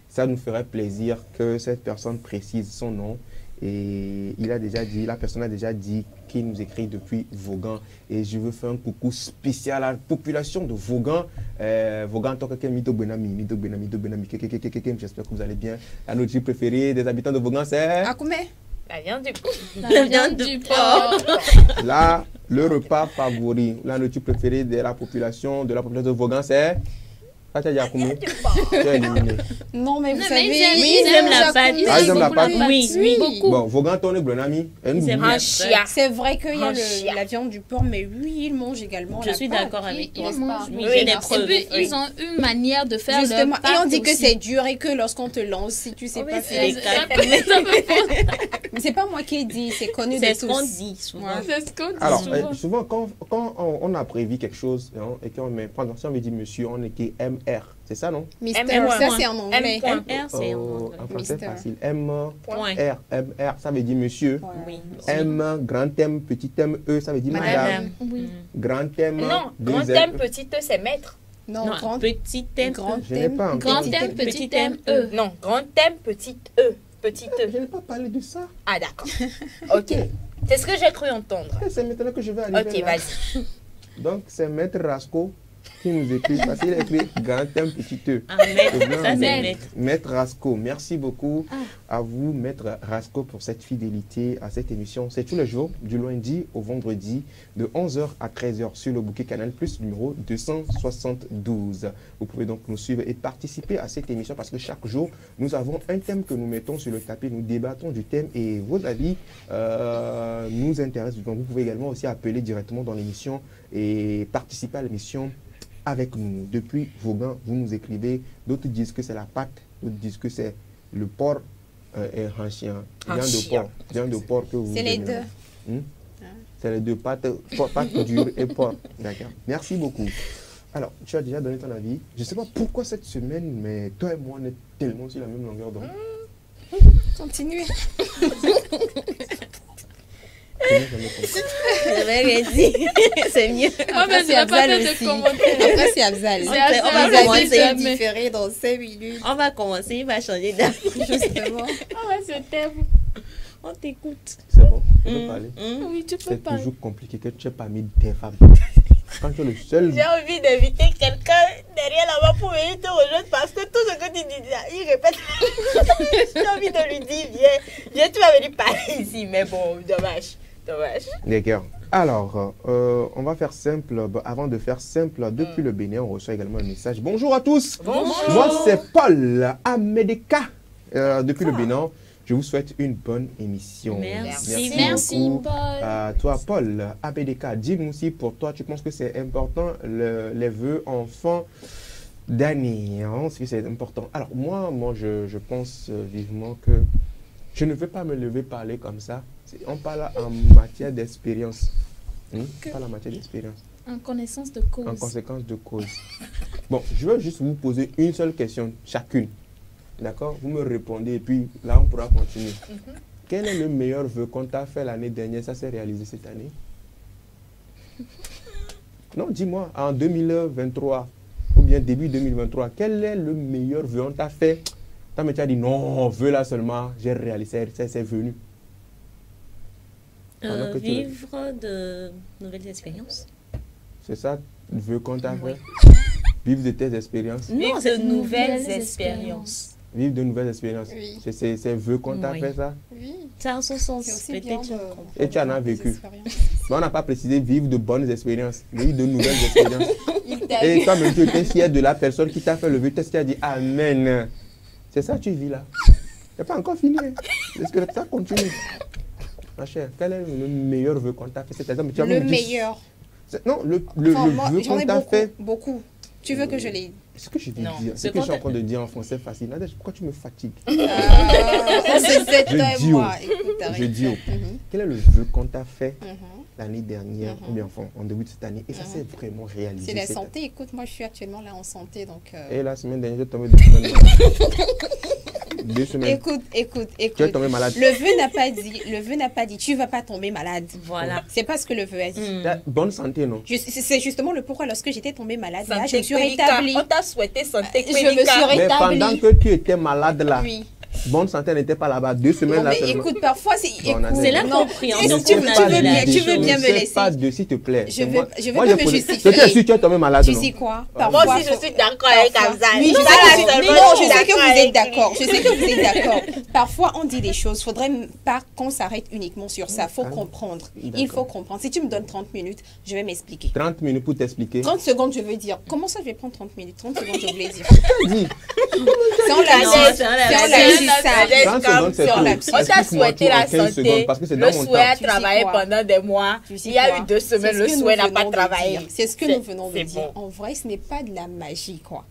Ça nous ferait plaisir que cette personne précise son nom. Et la personne a déjà dit qu'il nous écrit depuis Vaughan. Et je veux faire un coucou spécial à la population de Vaughan. Vaughan, j'espère que vous allez bien. La nourriture préférée des habitants de Vaughan, c'est Akoumé, La viande du La viande du porc. là, le repas favori. La nourriture préférée de la population de Vaughan, c'est Quand tu as dit Akume, tu es éliminé. Non, mais vous Non, savez, mais ils aiment la pâte. Ah, ils aiment la pâte. Oui, oui. Beaucoup. Bon, vos grands tournés, Blonami, Ils aiment Un la chien. pâte. c'est vrai qu'il y a Un chien. la viande du porc, mais oui, ils mangent également Je la suis pâte. d'accord avec toi. Ils mangent. Oui, Oui, j'ai des merci. Et preuves. puis, ils ont une manière de faire Justement, leur et on pâte dit que aussi. c'est dur et que lorsqu'on te lance, si tu sais Oui, pas c'est faire. les Ça peut pas- Mais c'est pas moi qui ai dit, c'est connu C'est de ce qu'on tous. dit souvent. Ouais. C'est ce qu'on dit Alors, souvent. souvent, quand on a prévu quelque chose hein, et qu'on met, par exemple, si on veut dire monsieur, on écrit MR. C'est ça, non? Mister, M. ça c'est en anglais. M. MR, c'est en En anglais. français, Mister. facile. M, Point. R, MR, ça veut dire monsieur. Ouais. Oui. M, grand M, petit M, E, ça veut dire madame. Madame. Oui. Grand M, Non, deux grand M. thème, petit E, c'est maître. Non, Non, grand, petit thème. grand Je n'ai thème. pas Grand encore. M, petit Petit M, M, E. Non, grand thème, petit E. Petit E. Je n'ai pas parlé de ça. Ah, d'accord. Ok. C'est ce que j'ai cru entendre. C'est maintenant que je vais arriver Ok, là. vas-y. Donc, c'est Maître Rasco qui nous écrit, parce qu'il a écrit grand M, petit E. Ah, maître. C'est bien, Ça, c'est Maître. maître. Maître Rasco, merci beaucoup à vous, Maître Rasco, pour cette fidélité à cette émission. C'est tous les jours, du lundi au vendredi, de 11h à 13h sur le bouquet Canal Plus numéro 272. Vous pouvez donc nous suivre et participer à cette émission parce que chaque jour, nous avons un thème que nous mettons sur le tapis. Nous débattons du thème et vos avis nous intéressent. Donc, vous pouvez également aussi appeler directement dans l'émission et participer à l'émission avec nous. Depuis Vaughan, vous nous écrivez, d'autres disent que c'est la pâte, d'autres disent que c'est le porc et un chien. Viande de porc que vous C'est les aimez. deux. C'est les deux, pâte dure et porc. D'accord. Merci beaucoup. Alors, tu as déjà donné ton avis. Je ne sais pas pourquoi cette semaine, mais toi et moi, on est tellement sur la même longueur d'onde. Continuez. Je n'ai jamais compris. Je vais rien dire. C'est mieux. Moi, mais je n'ai pas fait de commentaires. Après, c'est Abzal. C'est On Abzal. va Vous allez commencer. jamais. différer dans 5 minutes. On va commencer, il va changer d'avis. Justement. Ah ouais, c'est thème. On t'écoute. C'est bon, on peut parler. Oui, tu peux C'est parler. toujours compliqué que tu aies parmi tes femmes. Quand tu es le seul. J'ai envie d'inviter quelqu'un derrière là-bas pour venir te rejoindre parce que tout ce que tu dis là, il répète. J'ai envie de lui dire, viens, tu vas venir parler ici. Mais bon, dommage. D'accord. Alors, on va faire simple. Avant de faire simple, depuis le Bénin, on reçoit également un message. Bonjour à tous. Bonjour. Moi, c'est Paul Amedeka. Depuis le Bénin, je vous souhaite une bonne émission. Merci. Merci, beaucoup. Paul. Toi, Paul Amedeka, dis-nous si pour toi, tu penses que c'est important les vœux enfants d'année. Hein, est-ce que c'est important? Alors, moi je pense vivement que je ne vais pas me lever parler comme ça. On parle en matière d'expérience. On parle en matière d'expérience. En connaissance de cause. En conséquence de cause. Bon, je vais juste vous poser une seule question chacune. D'accord? Vous me répondez et puis là, on pourra continuer. Quel est le meilleur vœu qu'on t'a fait l'année dernière? Ça s'est réalisé cette année? Non, dis-moi, en 2023 ou bien début 2023, quel est le meilleur vœu on t'a fait? Tu as dit non, vœu là seulement, j'ai réalisé, c'est venu. Pendant que tu- Vivre de nouvelles expériences. C'est ça, le vœu qu'on t'a fait? Vivre de tes expériences. Non, c'est de nouvelles expériences. Vivre de nouvelles expériences. Oui. C'est vœu qu'on t'a Oui. fait ça? Oui. Ça a son sens. C'est aussi bien Peut-être. de... Et tu en as vécu. expériences. Mais on n'a pas précisé vivre de bonnes expériences, vivre de nouvelles expériences. Il t'a Et vu. toi-même, tu étais fier de la personne qui t'a fait le vœu, tu as dit Amen. C'est ça que tu vis là. C'est pas encore fini. Est-ce que ça continue? Ma chère, quel est le meilleur vœu qu'on t'a fait? C'est-à-dire, mais tu as Le même dit- meilleur. Non, le Enfin, moi, vœu j'en qu'on ai t'a beaucoup, fait. beaucoup. Tu veux que je les... Ce que je vais Non, dire, ce ce que je suis en qu'on train de dire en français facile. Nadège, pourquoi tu me fatigues? C'est Je toi dis et moi. Écoute, Je arrête. dis, Mhm, quel est le vœu qu'on t'a fait mhm. l'année dernière, ou bien enfin, en début de cette année, et ça s'est vraiment réalisé? C'est la cette santé. Écoute, moi, je suis actuellement là en santé, donc... Et la semaine dernière, j'ai tombé 2 semaines malade. 2 semaines. Écoute, écoute, Tu es écoute. tombé malade. Le vœu n'a pas dit, tu vas pas tomber malade. Voilà. C'est pas ce que le vœu a dit. Tu as bonne santé, non? C'est justement le pourquoi lorsque j'étais tombée malade, là, Santé je me suis pédica. rétablie. On t'a souhaité santé Je me suis pédica. Mais rétablie. pendant que tu étais malade là, Oui. bonne santé n'était pas là-bas 2 semaines Non, là mais seulement. écoute, parfois, c'est... Bon, on a écoute, C'est la non, compréhension tu qu'on veux a bien, des tu veux choses. bien me Ne sais laisser. pas de, s'il te plaît. Je veux Moi, bien moi, me j'ai posé- justifier. C'était sûr que tu es tombé malade, Tu non? sais quoi? Moi Moi Parfois, aussi, je suis d'accord avec Kamza. Oui, Non, je pas sais la que, seule, non, moi, je sais que vous avec êtes lui. d'accord. Je sais que vous êtes d'accord. Parfois, on dit des choses. Il ne faudrait pas qu'on s'arrête uniquement sur ça. Il faut comprendre. Il faut comprendre. Si tu me donnes 30 minutes, je vais m'expliquer. 30 minutes pour t'expliquer. 30 secondes, je veux dire. Comment ça, je vais prendre 30 minutes? 30 secondes, je voulais dire. Dis, C'est en lapsus. Non, c'est C'est un en lapsus. lapsus, ça. 30 secondes, c'est sur tout. la- On t'a Explique-moi souhaité tout en la 15 santé, secondes, parce que c'est le dans mon souhait a temps. Tu sais travaillé quoi? pendant des mois. Tu sais Il y a quoi? eu 2 C'est semaines, ce le que nous souhait n'a venons pas de travaillé. dire. C'est ce que C'est- nous venons de c'est dire. bon. En vrai, ce n'est pas de la magie, quoi.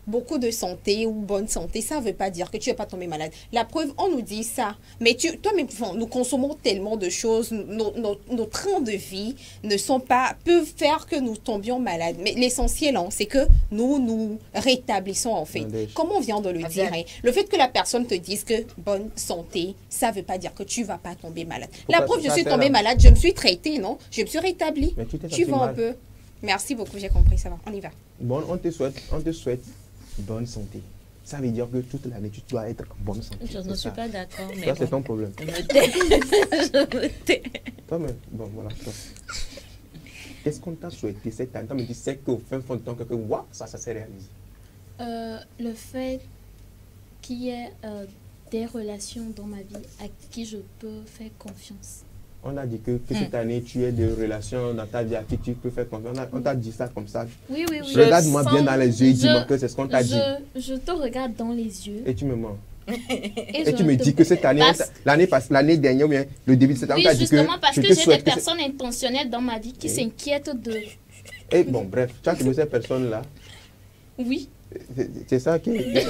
Beaucoup de santé ou bonne santé, ça ne veut pas dire que tu ne vas pas tomber malade. La preuve, on nous dit ça. Mais toi, nous consommons tellement de choses. Nos trains de vie ne sont pas, peuvent faire que nous tombions malades. Mais l'essentiel, hein, c'est que nous rétablissons, en fait. Attendez. Comme on vient de le dire, hein, le fait que la personne te dise que bonne santé, ça ne veut pas dire que tu ne vas pas tomber malade. Pourquoi La preuve, je ça suis sert tombée à- malade, je me suis traitée, non? Je me suis rétablie. Mais tu t'es Tu senti vois un mal. peu. Merci beaucoup, j'ai compris, ça va. On y va. Bon, on te souhaite bonne santé. Ça veut dire que toute l'année, tu dois être en bonne santé. Je ne C'est suis ça. pas d'accord. Mais Ça, c'est bon. ton problème. Je me tais. Je me tais. Toi, mais, bon, voilà. toi. Qu'est-ce qu'on t'a souhaité cette année? Toi, mais tu sais qu'au fin fond de ton cœur, que waouh, ça s'est réalisé. Le fait qu'il y ait des relations dans ma vie à qui je peux faire confiance. On a dit que cette année, tu as des relations dans ta vie à qui tu peux faire confiance. On t'a dit ça comme ça. Oui, oui, oui. Regarde-moi bien Sans- dans les yeux et dis-moi je- que c'est ce qu'on t'a dit. Je te regarde dans les yeux. Et tu me mens. Et Et tu me dis que cette année, l'année dernière, ou bien le début de cette année, Oui, on t'a dit que justement, parce je que te j'ai des souhaite que personnes intentionnelles dans ma vie qui Oui. s'inquiètent de... Et bon, bref, tu as trouvé ces personnes-là. Oui. C'est ça qui est...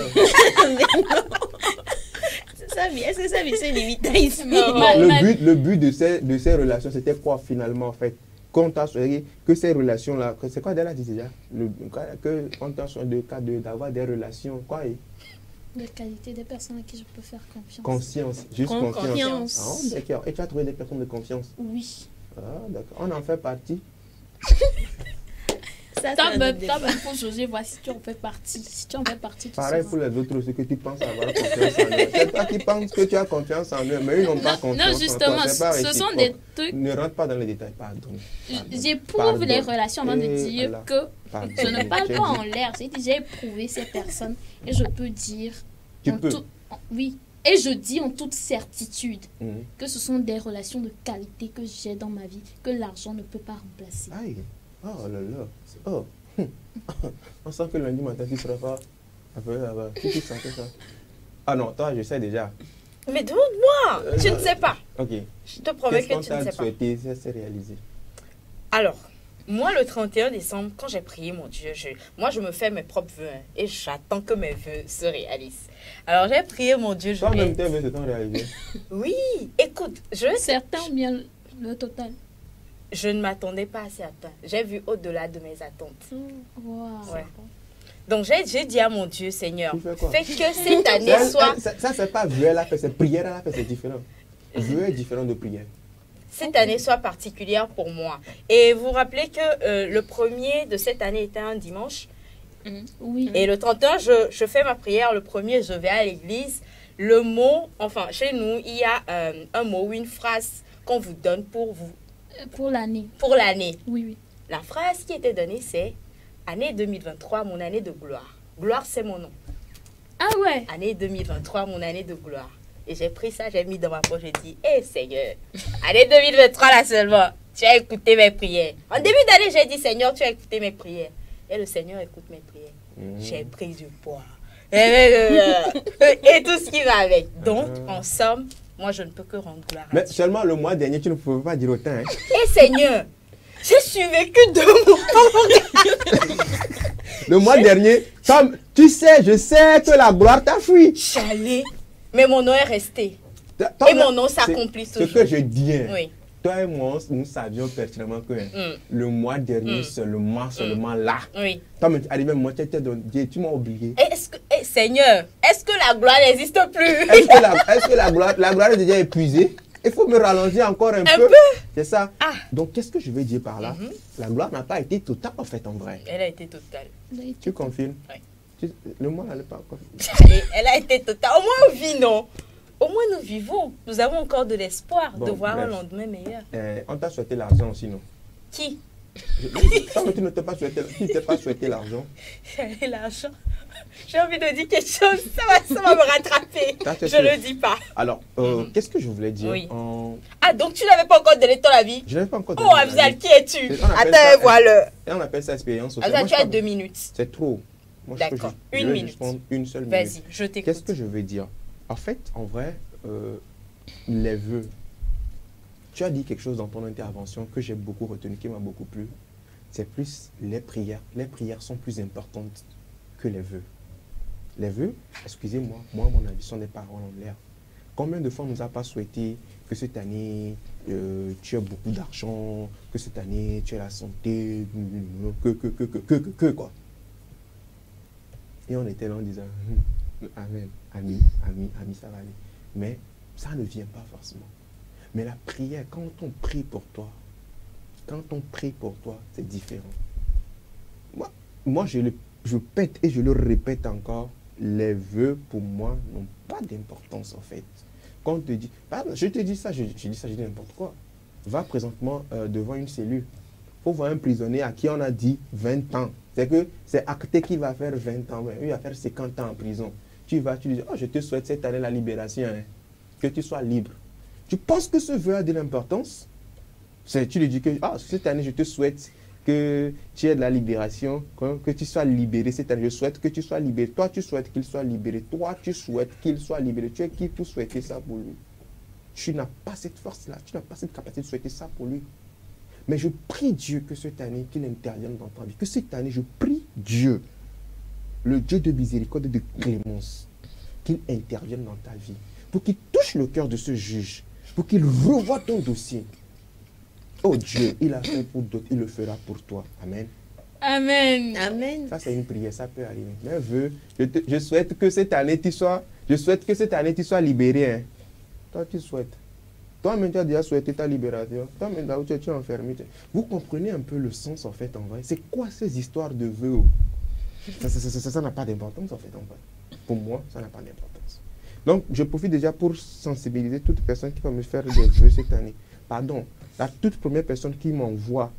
C'est ça, mais est-ce que ça, mais c'est limité ici? Le but de ces relations, c'était quoi finalement en fait? Qu'on t'a souhaité que ces relations-là, c'est quoi déjà dit déjà? Que on t'a souhaité d'avoir des relations, quoi? De qualité des personnes à qui je peux faire confiance. Conscience, juste confiance. Confiance. Ah, d'accord. Et tu as trouvé des personnes de confiance? Oui. Ah, d'accord. On en fait partie. Ça, Toi, c'est un même, autre toi, débat. même, faut juger, voir si tu en fais partie. Si tu en fais partie, tu Pareil sauras. pour les autres aussi, que tu penses avoir confiance en eux. C'est toi qui penses que tu as confiance en eux, mais ils n'ont pas confiance Non, en justement, toi. C'est pas ce sont réciproque. des trucs... Ne rentre pas dans les détails, pardon. J'éprouve Pardon. les relations avant de Eh, dire Allah. que Pardon. je ne parle J'ai pas dit. en l'air. J'ai éprouvé ces personnes et je peux dire... Tu en peux. oui. Et je dis en toute certitude Mhm. que ce sont des relations de qualité que j'ai dans ma vie, que l'argent ne peut pas remplacer. Aïe. Oh là là. Oh. On sent que lundi matin, tu ne seras pas un peu là-bas. Tu sens que ça. Ah non, toi, je sais déjà. Mais demande-moi, je ne sais pas. Ok. Je te promets Qu'est-ce que qu'on tu ne t'a sais pas. souhaité, ça s'est réalisé. Alors, moi, le 31 décembre, quand j'ai prié, mon Dieu, moi, je me fais mes propres vœux hein, et j'attends que mes vœux se réalisent. Alors, j'ai prié, mon Dieu, je Toi-même, vais... tes vœux se sont réalisés. Oui, écoute, Certains ou bien le total. je ne m'attendais pas à certains. J'ai vu au-delà de mes attentes. Wow. Ouais. Donc, j'ai dit à mon Dieu, Seigneur, Tu fais quoi? fais que cette année soit... Ça, c'est pas vœu, elle a fait, c'est prière, elle a fait, c'est différent. Vœu est différent de prière. cette année soit particulière pour moi. Et vous vous rappelez que le premier de cette année était un dimanche. Oui. Et le 31, je fais ma prière. Le premier, je vais à l'église. Le mot, enfin, chez nous, il y a un mot ou une phrase qu'on vous donne pour vous. Pour l'année. Pour l'année. Oui, oui. La phrase qui était donnée, c'est année 2023, mon année de gloire. Gloire, c'est mon nom. Ah ouais. Année 2023, mon année de gloire. Et j'ai pris ça, j'ai mis dans ma poche, j'ai dit, hé Seigneur, année 2023 là seulement, tu as écouté mes prières. En début d'année, j'ai dit, Seigneur, tu as écouté mes prières. Et le Seigneur écoute mes prières. J'ai pris du poids. Et tout ce qui va avec. Donc, en somme, moi, je ne peux que rendre gloire à Mais Dieu. seulement le mois dernier, tu ne pouvais pas dire autant. Hein. Et Seigneur, j'ai survécu 2 mois. Le mois dernier, comme tu sais, je sais que la gloire t'a fui. J'allais, mais mon nom est resté. Toi, Et mon nom s'accomplit Ce toujours. que je dis, hein, Oui. toi et moi, nous savions pertinemment que le mois dernier, seulement là. Oui. Toi, mais arrivé, moi, tu m'as oublié. Et est-ce que, Seigneur, est-ce que la gloire n'existe plus? Est-ce que la gloire est déjà épuisée? Il faut me ralentir encore un peu. C'est ça. Ah. Donc, qu'est-ce que je veux dire par là? La gloire n'a pas été totale, en fait, en vrai. Elle a été totale. Tu confirmes? Oui. Le mois là, n'est pas encore. Elle a été totale. Au moins, on vit, non? Au moins, nous vivons. Nous avons encore de l'espoir de voir un lendemain meilleur. On t'a souhaité l'argent aussi, non? Qui? Tant que tu ne t'es pas souhaité l'argent. L'argent. J'ai envie de dire quelque chose, ça va me rattraper. Je ne le dis pas. Alors, qu'est-ce que je voulais dire? Oui. Ah, donc tu n'avais pas encore donné ton avis? Je n'avais pas encore donné. Oh, Afzal, qui es-tu? Attends, voilà. Et on appelle ça expérience sociale. Afzal, tu as 2 minutes. C'est trop. D'accord, je 1 vais minute. juste prendre une seule minute. Vas-y, je t'écoute. Qu'est-ce que je veux dire? En fait, en vrai, les vœux. Tu as dit quelque chose dans ton intervention que j'ai beaucoup retenu, qui m'a beaucoup plu. C'est plus les prières. Les prières sont plus importantes que les vœux. Les vœux, excusez-moi, moi, à mon avis, sont des paroles en l'air. Combien de fois on ne nous a pas souhaité que cette année, tu aies beaucoup d'argent, que cette année, tu aies la santé, quoi. Et on était là en disant, amen, ami, ça va aller. Mais ça ne vient pas forcément. Mais la prière, quand on prie pour toi, c'est différent. Moi je pète et je le répète encore, les vœux pour moi n'ont pas d'importance en fait. Quand on te dit, je te dis ça, je dis n'importe quoi. Va présentement devant une cellule. Il faut voir un prisonnier à qui on a dit 20 ans. C'est que c'est acté qu'il va faire 20 ans. Ouais, il va faire 50 ans en prison. Tu dis, oh, je te souhaite cette année la libération, hein, que tu sois libre. Tu penses que ce vœu a de l'importance? Tu lui dis que cette année, je te souhaite que tu aies de la libération, que tu sois libéré cette année. Je souhaite que tu sois libéré. Toi, tu souhaites qu'il soit libéré. Toi, tu souhaites qu'il soit libéré. Tu es qui pour souhaiter ça pour lui? Tu n'as pas cette force-là. Tu n'as pas cette capacité de souhaiter ça pour lui. Mais je prie Dieu que cette année, qu'il intervienne dans ta vie. Que cette année, je prie Dieu, le Dieu de miséricorde et de clémence, qu'il intervienne dans ta vie. Pour qu'il touche le cœur de ce juge. Pour qu'il revoie ton dossier. Oh Dieu, il a fait pour d'autres, il le fera pour toi. Amen. Amen. Amen. Ça, c'est une prière, ça peut arriver. Mais je souhaite que cette année, tu sois libéré. Hein. Toi, tu souhaites. Toi-même, tu as déjà souhaité ta libération. Toi-même, là où tu es enfermé. Vous comprenez un peu le sens, en fait, en vrai. C'est quoi ces histoires de vœux? Ça n'a pas d'importance, en fait, en vrai. Pour moi, ça n'a pas d'importance. Donc, je profite déjà pour sensibiliser toute personne qui va me faire des vœux cette année. Pardon, la toute première personne qui m'envoie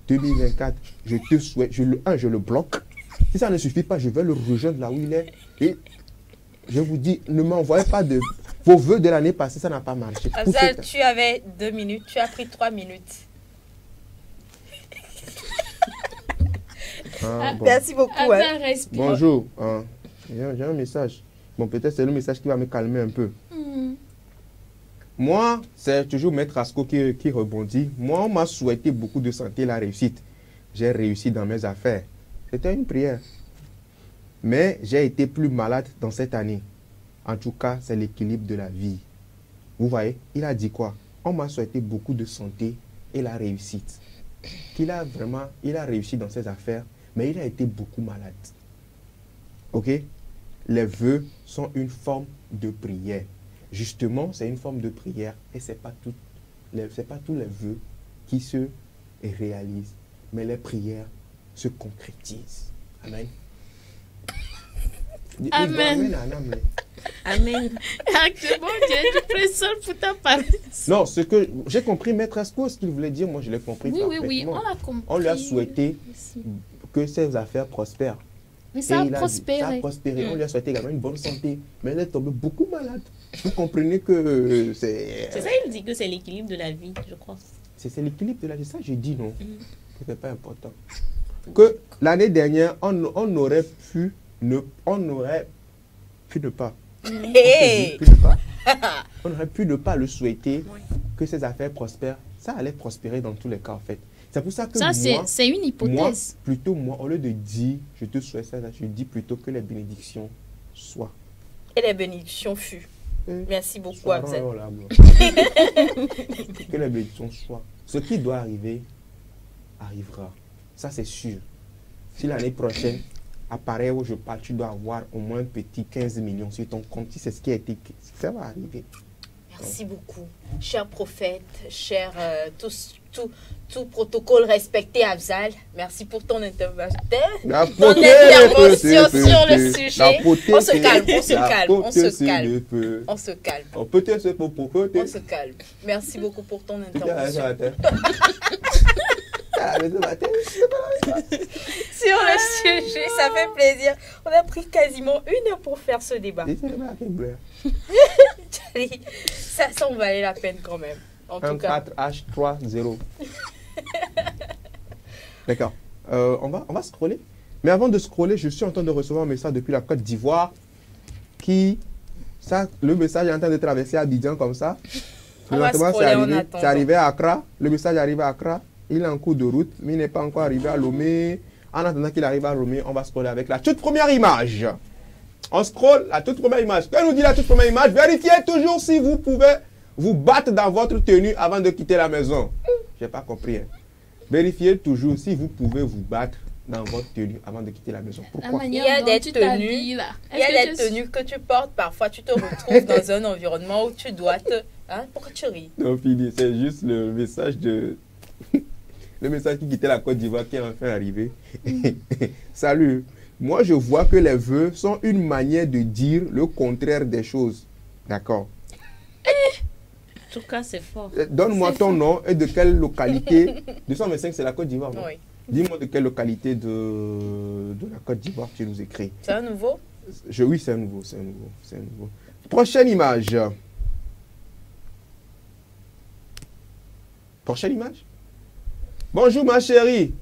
2024, je te souhaite, je le bloque. Si ça ne suffit pas, je vais le rejoindre là où il est. Et je vous dis, ne m'envoyez pas de vos vœux de l'année passée, ça n'a pas marché. Afzal, tu avais 2 minutes, tu as pris 3 minutes. Bon. Merci beaucoup. Afzal, respire. Bonjour, j'ai un message. Bon, peut-être c'est le message qui va me calmer un peu. Moi, c'est toujours Maître Asco qui rebondit. Moi, on m'a souhaité beaucoup de santé et la réussite. J'ai réussi dans mes affaires. C'était une prière. Mais j'ai été plus malade dans cette année. En tout cas, c'est l'équilibre de la vie. Vous voyez, il a dit quoi? On m'a souhaité beaucoup de santé et la réussite. Il a réussi dans ses affaires, mais il a été beaucoup malade. Ok? Les vœux sont une forme de prière. Justement, c'est une forme de prière et ce n'est pas tous les vœux qui se réalisent, mais les prières se concrétisent. Amen. Amen. Amen. Actuellement, j'ai du presseur pour ta parole. Non, ce que j'ai compris, Maître Asco, ce qu'il voulait dire, moi je l'ai compris parfaitement. Oui, on l'a compris. On lui a souhaité que ses affaires prospèrent. Mais ça a Ça a prospéré. prospéré. On lui a souhaité également une bonne santé. Mais elle est tombée beaucoup malade. Vous comprenez que c'est... C'est ça, il dit que c'est l'équilibre de la vie, je crois. C'est l'équilibre de la vie. Ça, je dis non. Ce n'est pas important. Que l'année dernière, on aurait pu ne pas. Hey. On aurait pu ne pas le souhaiter, que ses affaires prospèrent. Ça allait prospérer dans tous les cas, en fait. C'est pour ça que Ça, moi, c'est une hypothèse. moi, au lieu de dire, je te souhaite ça, je dis plutôt que les bénédictions soient. Et les bénédictions furent. Merci beaucoup, Afzal. Que les bénédictions soient. Ce qui doit arriver, arrivera. Ça, c'est sûr. Si l'année prochaine, à pareil où je pars, tu dois avoir au moins un petit 15 millions sur ton compte. Si c'est ce qui a été, ça va arriver. Merci beaucoup, cher prophète, cher tout protocole respecté, Afzal. Merci pour ton intervention sur le sujet. On se calme. Merci beaucoup pour ton intervention. Sur le sujet, ça fait plaisir. On a pris quasiment 1 heure pour faire ce débat. Ça en valait la peine quand même. En tout cas. 4H30. D'accord. On va scroller. Mais avant de scroller, je suis en train de recevoir un message depuis la Côte d'Ivoire le message est en train de traverser Abidjan comme ça. C'est arrivé à Accra. Le message est arrivé à Accra. Il est en cours de route, mais il n'est pas encore arrivé à Lomé. En attendant qu'il arrive à Lomé, on va scroller avec la toute première image. On scrolle la toute première image. Que nous dit la toute première image? Vérifiez toujours si vous pouvez vous battre dans votre tenue avant de quitter la maison. Je n'ai pas compris. Hein. Vérifiez toujours si vous pouvez vous battre dans votre tenue avant de quitter la maison. Pourquoi? Il y a des tenues que tu portes. Parfois, tu te retrouves dans un environnement où tu dois te... Hein? Pourquoi tu ris? Non, Fili, c'est juste le message de... le message qui quittait la Côte d'Ivoire qui est enfin arrivé. Salut. Moi, je vois que les vœux sont une manière de dire le contraire des choses. D'accord. En tout cas, c'est fort. Donne-moi ton nom et de quelle localité. 225, c'est la Côte d'Ivoire, non? Oui. Dis-moi de quelle localité de la Côte d'Ivoire tu nous écris. C'est un nouveau? Oui, c'est un nouveau. Prochaine image. Prochaine image. Bonjour, ma chérie.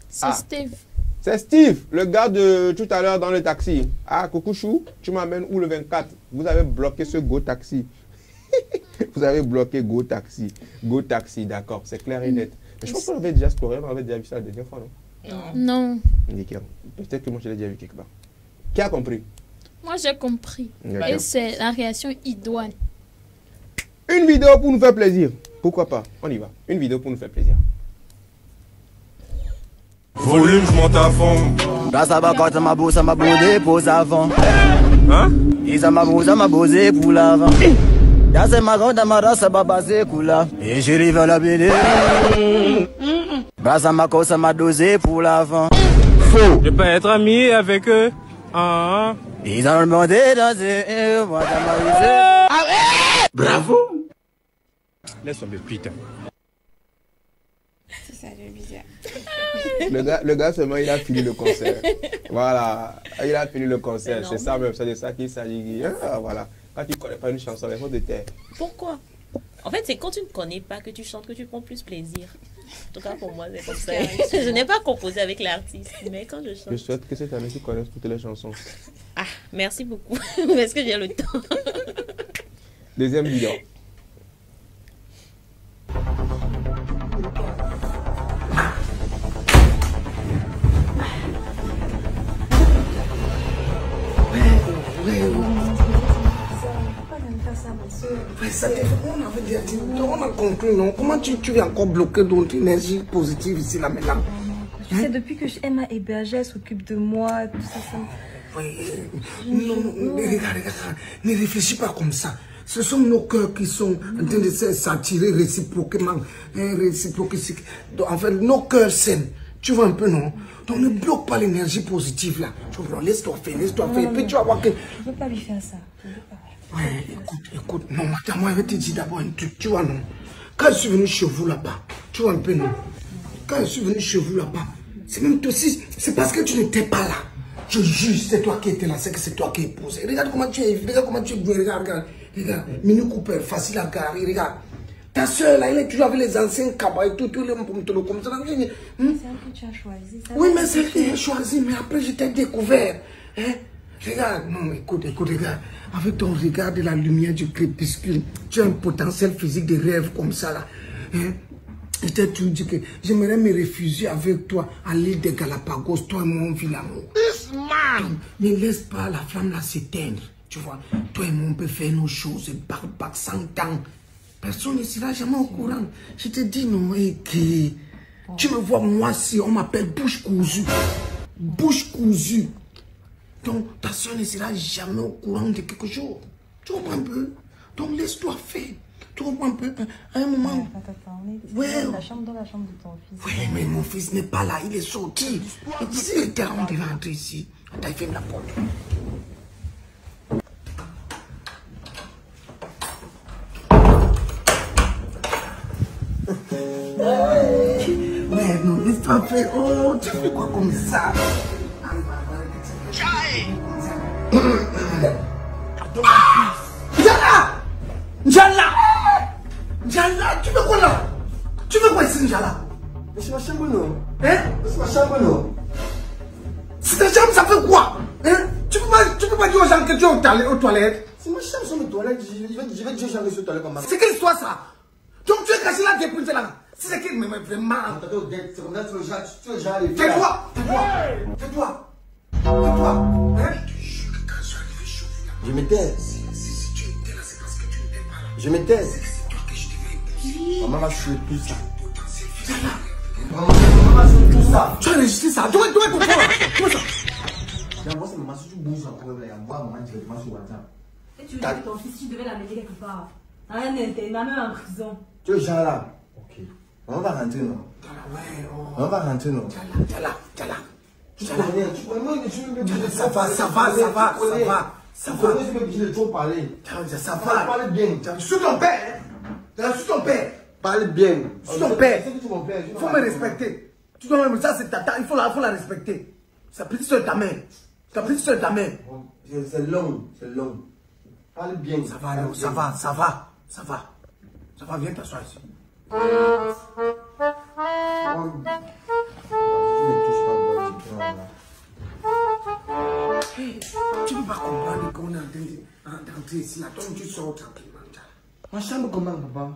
C'est Steve. C'est Steve, le gars de tout à l'heure dans le taxi. Ah, coucou chou, tu m'amènes où le 24? Vous avez bloqué ce Go Taxi. Vous avez bloqué Go Taxi. Go Taxi, d'accord, c'est clair et net. Mais je pense qu'on avait déjà exploré, on avait déjà vu ça la dernière fois, non? Non. Peut-être que moi je l'ai déjà vu quelque part. Qui a compris? Moi j'ai compris. Et c'est la réaction idoine. Une vidéo pour nous faire plaisir. Pourquoi pas? On y va. Une vidéo pour nous faire plaisir. Volume, je monte à fond. Là ça va quand ma bouse, ça m'a boudé pour avant. Hein? Et ça m'a bousé pour l'avant. Là c'est ma grande amara, ça va passer coula. Et j'arrive à la BD. Là ça m'a cause, ça m'a dosé pour l'avant. Faux. Je peux être ami avec eux. Ah. Ils ont demandé danser, moi ça m'a risé. Bravo. Laisse tomber, putain. C'est ça, le bizarre. Le gars seulement, il a fini le concert. Voilà, il a fini le concert. C'est ça même, c'est de ça qu'il s'agit. Ah, voilà. Quand tu ne connais pas une chanson, il faut de terre. Pourquoi? En fait, c'est quand tu ne connais pas que tu chantes que tu prends plus plaisir. En tout cas, pour moi, c'est comme ça. Je n'ai pas composé avec l'artiste, mais quand je chante... Je souhaite que cette année, tu connaisses toutes les chansons. Ah, merci beaucoup. Est-ce que j'ai le temps? Deuxième vidéo. On avait déjà dit, on a compris, non? Comment tu es encore bloqué dans une énergie positive ici, là, maintenant? Tu sais, depuis que Emma hébergée, elle s'occupe de moi, tout ça. Oui, non, regarde, ne réfléchis pas comme ça. Ce sont nos cœurs qui sont en train de s'attirer réciproquement. En fait, nos cœurs s'aiment. Tu vois un peu, non? Donc ne bloque pas l'énergie positive, là. Tu vois, laisse-toi faire. Et puis tu vas voir que... Je ne veux pas lui faire ça. Ouais, écoute, non, attends, moi je vais te dire d'abord un truc, tu vois, non? Quand je suis venu chez vous là-bas, tu vois un peu, non? Quand je suis venu chez vous là-bas, c'est même aussi, c'est parce que tu n'étais pas là. Je juge, c'est toi qui étais là, c'est que c'est toi qui es posé. Regarde comment tu es, regarde. Mini Cooper, facile à garer, regarde. Ta soeur là, elle est toujours avec les anciens cabas et tout le monde comme ça. C'est elle que tu as choisi. Oui, mais c'est elle qui a choisi, mais après je t'ai découvert. Hein? Regarde, non, écoute, regarde. Avec ton regard de la lumière du crépuscule, tu as un potentiel physique de rêve comme ça là. Hein? Je t'ai toujours dit que j'aimerais me réfugier avec toi à l'île de Galapagos, toi et moi on vit l'amour. Ne laisse pas la flamme là s'éteindre, tu vois. Toi et moi on peut faire nos choses, bac sans temps. Personne ne sera jamais au courant. Je te dis non, que tu me vois moi si on m'appelle bouche cousue. Bouche cousue. Donc, ta soeur ne sera jamais au courant de quelque chose. Tu comprends un peu? Donc laisse-toi faire. Tu comprends un peu, à un moment. Attends, Ouais. dans la chambre de ton fils. Oui, mais mon fils n'est pas là, il est sorti. Et d'ici le temps, on devait rentrer ici. Attends, il ferme la porte. Ouais, non, laisse-toi faire. Oh, tu fais quoi comme ça? Njala! Njala! Njala, tu veux quoi là? Tu veux quoi ici, Njala? Mais c'est ma chambre, non? Hein? C'est ma chambre, non? C'est ta chambre, ça fait quoi? Hein? Tu peux pas dire aux gens que tu es aux toilettes? C'est ma chambre, sur mes toilettes. Je vais dire aux gens que je suis aux toilettes comme ça. C'est quelle histoire ça? Donc tu es caché là depuis là. C'est qui? Mais vraiment. C'est comme ça, tu es genre les Tais-toi! Tais-toi! Tais-toi! Tais-toi! Hein? Je me tais. Je me tais. Maman va suer tout ça. Maman va suer tout ça. Tu as enregistré ça? D'où est ton quoi? Comment ça? J'envoie ça, maman, si tu bouges un problème, là, envoie maman directement sur WhatsApp. Et tu veux dire que ton fils, tu devais l'amener quelque part. Un internat, même en prison. Tu es genre là. Ok. On va rentrer, non? On va rentrer, non? Tchala. Tu connais, Ça va. Ça va. Je vais trop parler. Ça va. Parle bien. Je suis ton père. Je suis ton père. Parle bien. Je suis ton père. C'est que tu es mon père. Il faut me respecter. Tu dois même ça, c'est ta. Il faut la respecter. Sa petite soeur est ta mère. Ta petite soeur est ta mère. C'est long. Parle bien. Ça va, alors, ça va, viens t'asseoir ici. Je me touche pas, Tu ne peux pas comprendre qu'on est en train d'entrer ici, là. Donc tu sors tranquillement. ma chambre comment, papa?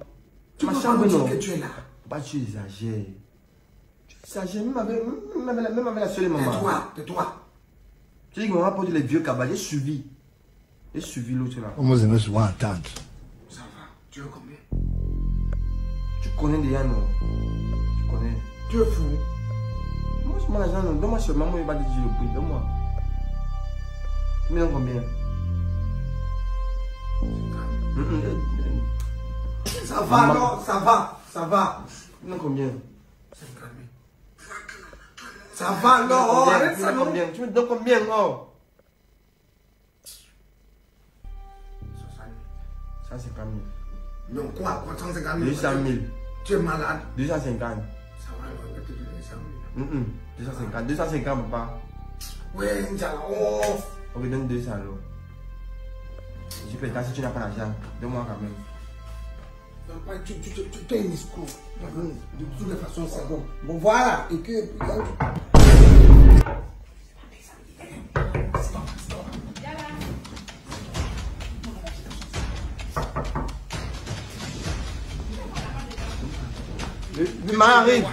Tu Ma peux chambre, pas me dire non. que tu es là. Papa, tu exagères. Même avec la seule maman. Tais-toi. Tu dis que maman porte les vieux cabas. J'ai suivi l'autre là. Ça va. Tu veux combien? Tu connais déjà, non? Tu connais. Tu es fou. Moi, je m'en l'argent, non. Donne-moi seulement, moi, il va te dire le prix. Donne-moi. Tu me donnes combien? Ça va, non? Ça va. Tu me donnes combien? Ça va, non? Arrête ça, non? Tu me donnes combien, oh? 150 000. Non, quoi? 150 000? 200 000. Tu es malade? 250. Ça va, on va te donner 100 000. 250, papa. Ouais, Njala, oh! On me donne 200 alors. Je peux si tu n'as pas l'argent. Donne-moi quand même. Papa, tu es un escroc. De toutes les façons, c'est bon. Bon, voilà. Et que. Le mari arrive.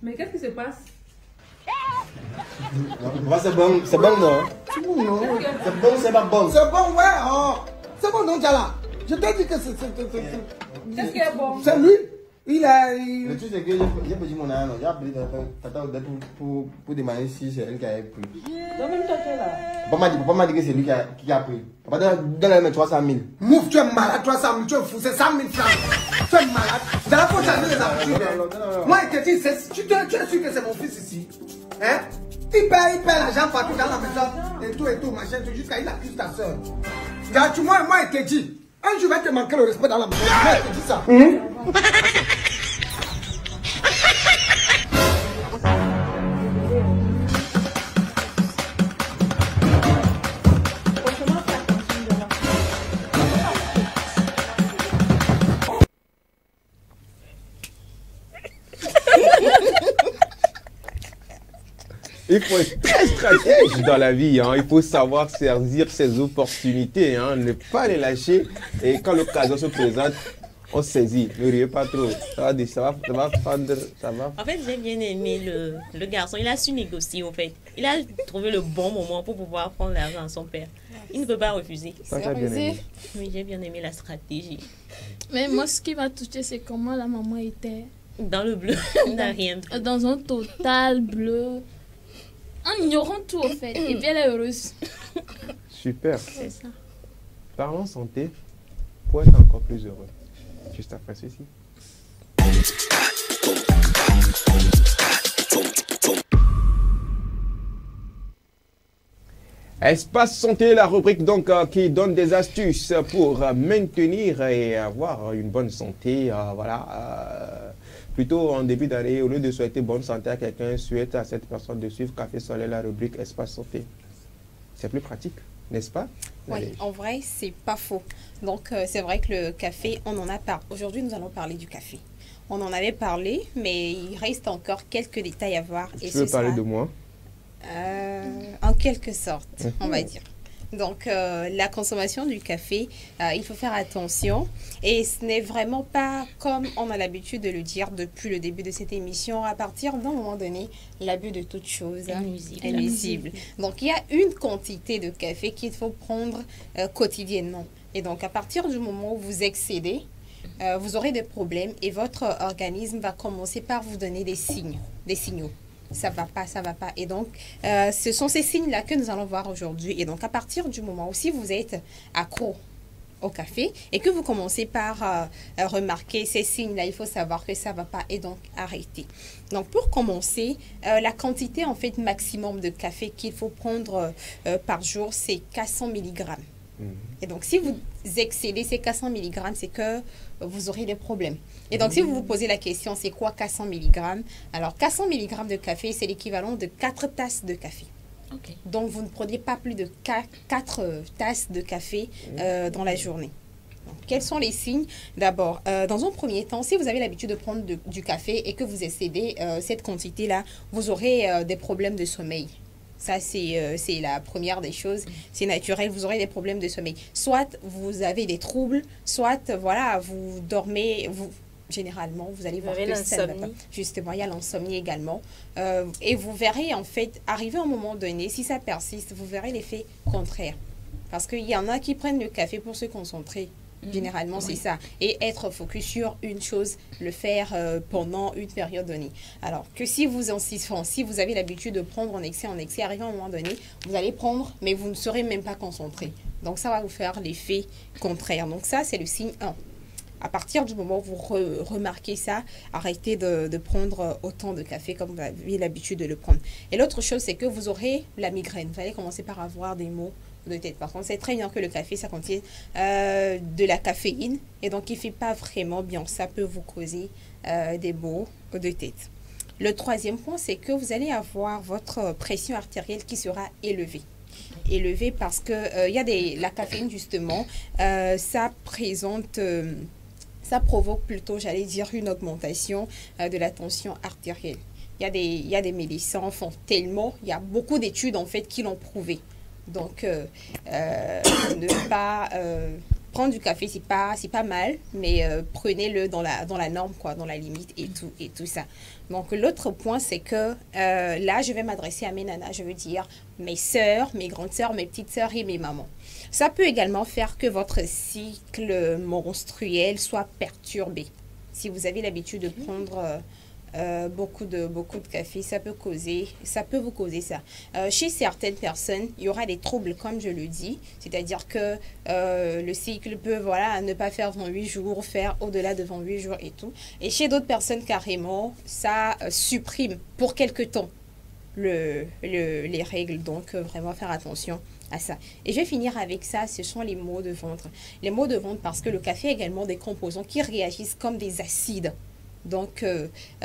Mais qu'est-ce qui se passe? C'est bon, non? C'est bon, non? C'est bon, c'est pas bon. C'est bon, ouais. Oh. C'est bon, non, Njala. Je t'ai dit que c'est. Qu'est-ce qui est bon? C'est lui. Le truc, c'est que j'ai pris mon argent. J'ai appelé Tata Odette pour demander si c'est elle qui avait pris. Donc, même toi, tu es là. Papa m'a dit que c'est lui qui a pris. Papa, donne-le 300 000. Mouf, tu es malade, 300 000, tu es fou, c'est 100 000 francs. Tu es malade. Dans la poche, changer les habitudes. Moi, je te dis, tu es sûr que c'est mon fils ici? Hein? Il paie l'argent partout dans la maison. Et tout, machin, jusqu'à il accuse ta soeur. Moi, je te dis, un jour, je vais te manquer le respect dans la maison. Moi, je te dis ça. Il faut être très stratège dans la vie. Hein. Il faut savoir saisir ses opportunités, hein. Ne pas les lâcher. Et quand l'occasion se présente, on saisit. Ne riez pas trop. Ça va prendre. Ça va. En fait, j'ai bien aimé le garçon. Il a su négocier, en fait. Il a trouvé le bon moment pour pouvoir prendre l'argent à son père. Il ne peut pas refuser. Ça, t'as bien aimé. Oui, j'ai bien aimé la stratégie. Mais moi, ce qui m'a touché, c'est comment la maman était Dans le bleu, n'a rien. Dans un total bleu. En ignorant tout, au fait. Et puis elle est heureuse. Super. C'est ça. Parlons santé pour être encore plus heureux. Juste après ceci. Espace Santé, la rubrique donc qui donne des astuces pour maintenir et avoir une bonne santé. Plutôt en début d'année, au lieu de souhaiter bonne santé à quelqu'un, souhaite à cette personne de suivre Café Soleil, la rubrique Espace Santé. C'est plus pratique, n'est-ce pas? Oui, en vrai, c'est pas faux. Donc, c'est vrai que le café, on en a parlé. Aujourd'hui, nous allons parler du café. On en avait parlé, mais il reste encore quelques détails à voir. Tu veux parler de moi? En quelque sorte, on va dire. Donc, la consommation du café, il faut faire attention. Et ce n'est vraiment pas comme on a l'habitude de le dire depuis le début de cette émission. À partir d'un moment donné, l'abus de toute chose est nuisible. Donc, il y a une quantité de café qu'il faut prendre quotidiennement. Et donc, à partir du moment où vous excédez, vous aurez des problèmes et votre organisme va commencer par vous donner des signaux. Ça va pas, ça va pas. Et donc, ce sont ces signes-là que nous allons voir aujourd'hui. Et donc, à partir du moment où si vous êtes accro au café et que vous commencez par remarquer ces signes-là, il faut savoir que ça va pas et donc arrêter. Donc, pour commencer, la quantité en fait maximum de café qu'il faut prendre par jour, c'est 400 mg. Et donc, si vous excédez ces 400 mg, c'est que vous aurez des problèmes. Et donc, si vous vous posez la question, c'est quoi 400 mg? Alors, 400 mg de café, c'est l'équivalent de 4 tasses de café. Okay. Donc, vous ne prenez pas plus de 4 tasses de café dans la journée. Donc, quels sont les signes? D'abord, dans un premier temps, si vous avez l'habitude de prendre du café et que vous excédez cette quantité-là, vous aurez des problèmes de sommeil. Ça, c'est la première des choses. C'est naturel, vous aurez des problèmes de sommeil. Soit vous avez des troubles, soit, voilà, vous dormez... Généralement, vous allez voir que ça ne va pas. Justement, il y a l'insomnie également. Et vous verrez, en fait, arriver à un moment donné, si ça persiste, vous verrez l'effet contraire. Parce qu'il y en a qui prennent le café pour se concentrer. Généralement, c'est ça. Et être focus sur une chose, le faire pendant une période donnée. Alors que si vous insistez, si vous avez l'habitude de prendre en excès, arrivé à un moment donné, vous allez prendre, mais vous ne serez même pas concentré. Donc, ça va vous faire l'effet contraire. Donc, ça, c'est le signe 1. À partir du moment où vous remarquez ça, arrêtez de prendre autant de café comme vous avez l'habitude de le prendre. Et l'autre chose, c'est que vous aurez la migraine. Vous allez commencer par avoir des maux de tête. Par contre, c'est très bien que le café, ça contient de la caféine. Et donc, il ne fait pas vraiment bien. Ça peut vous causer des maux de tête. Le troisième point, c'est que vous allez avoir votre pression artérielle qui sera élevée. Élevée parce que y a la caféine, justement, ça présente... ça provoque plutôt, j'allais dire, une augmentation de la tension artérielle. Il y a des médecins font tellement, il y a beaucoup d'études en fait qui l'ont prouvé. Donc, ne pas prendre du café, c'est pas mal, mais prenez-le dans la norme, quoi, dans la limite et tout ça. Donc, l'autre point, c'est que là, je vais m'adresser à mes nanas, je veux dire mes sœurs, mes grandes sœurs, mes petites sœurs et mes mamans. Ça peut également faire que votre cycle menstruel soit perturbé. Si vous avez l'habitude de prendre beaucoup de café, ça peut vous causer ça. Chez certaines personnes, il y aura des troubles, comme je le dis, c'est-à-dire que le cycle peut ne pas faire 28 jours, faire au-delà de 28 jours et tout. Et chez d'autres personnes, carrément, ça supprime pour quelque temps les règles. Donc, vraiment faire attention à ça. Et je vais finir avec ça, ce sont les maux de ventre. Les maux de ventre parce que le café a également des composants qui réagissent comme des acides. Donc,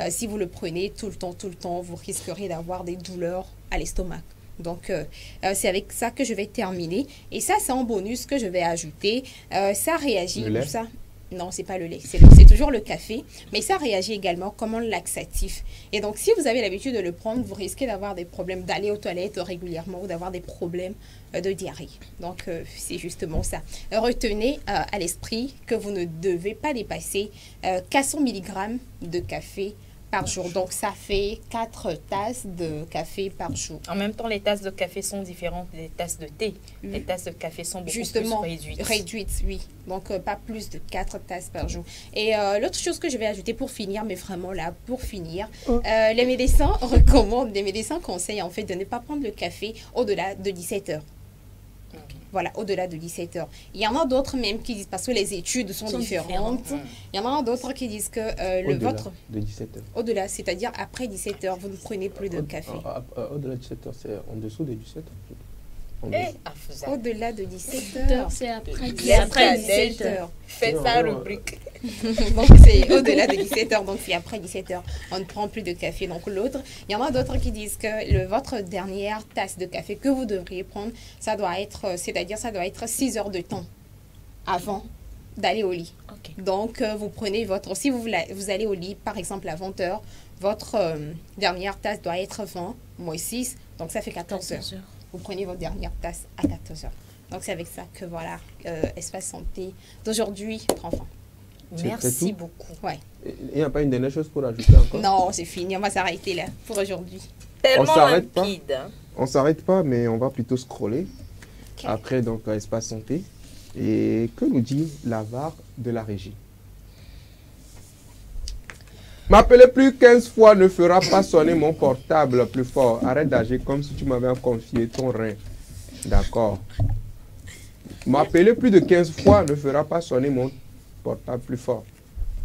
si vous le prenez tout le temps, vous risquerez d'avoir des douleurs à l'estomac. Donc, c'est avec ça que je vais terminer. Et ça, c'est un bonus que je vais ajouter. Ça réagit, tout ça. Non, c'est pas le lait, c'est toujours le café, mais ça réagit également comme un laxatif. Et donc, si vous avez l'habitude de le prendre, vous risquez d'avoir des problèmes d'aller aux toilettes régulièrement ou d'avoir des problèmes de diarrhée. Donc, c'est justement ça. Retenez à l'esprit que vous ne devez pas dépasser 400 mg de café par jour. Donc, ça fait 4 tasses de café par jour. En même temps, les tasses de café sont différentes des tasses de thé. Les tasses de café sont beaucoup Justement, plus réduites. Réduites, oui. Donc, pas plus de 4 tasses par jour. Et l'autre chose que je vais ajouter pour finir, mais vraiment là, pour finir, les médecins recommandent, les médecins conseillent en fait de ne pas prendre le café au-delà de 17 heures. Voilà, au-delà de 17 heures. Il y en a d'autres même qui disent, parce que les études sont différentes, il y en a d'autres qui disent que le vôtre... de 17 heures. Au-delà, c'est-à-dire après 17 heures, vous ne prenez plus de café. Au-delà de 17 heures, c'est en dessous de 17 heures. Au-delà de 17 heures. C'est après 17 heures. Faites sa rubrique. Donc c'est au-delà de 17 heures, donc c'est après 17 heures. On ne prend plus de café. Donc l'autre, il y en a d'autres qui disent que votre dernière tasse de café que vous devriez prendre, ça doit être, c'est-à-dire ça doit être 6 heures de temps avant d'aller au lit. Donc vous prenez votre, si vous allez au lit par exemple à 20 heures, votre dernière tasse doit être 20 moins 6, donc ça fait 14 heures. Vous prenez votre dernière tasse à 14 heures. Donc c'est avec ça que voilà, Espace Santé d'aujourd'hui prend fin. Merci beaucoup. Ouais. Il n'y a pas une dernière chose pour ajouter encore? Non, c'est fini, on va s'arrêter là pour aujourd'hui. Tellement limpide. On s'arrête pas, mais on va plutôt scroller. Après, donc, Espace Santé. Et que nous dit la VAR de la régie? M'appeler plus 15 fois ne fera pas sonner mon portable plus fort. Arrête d'agir comme si tu m'avais confié ton rein. D'accord. M'appeler plus de 15 fois ne fera pas sonner mon portable plus fort.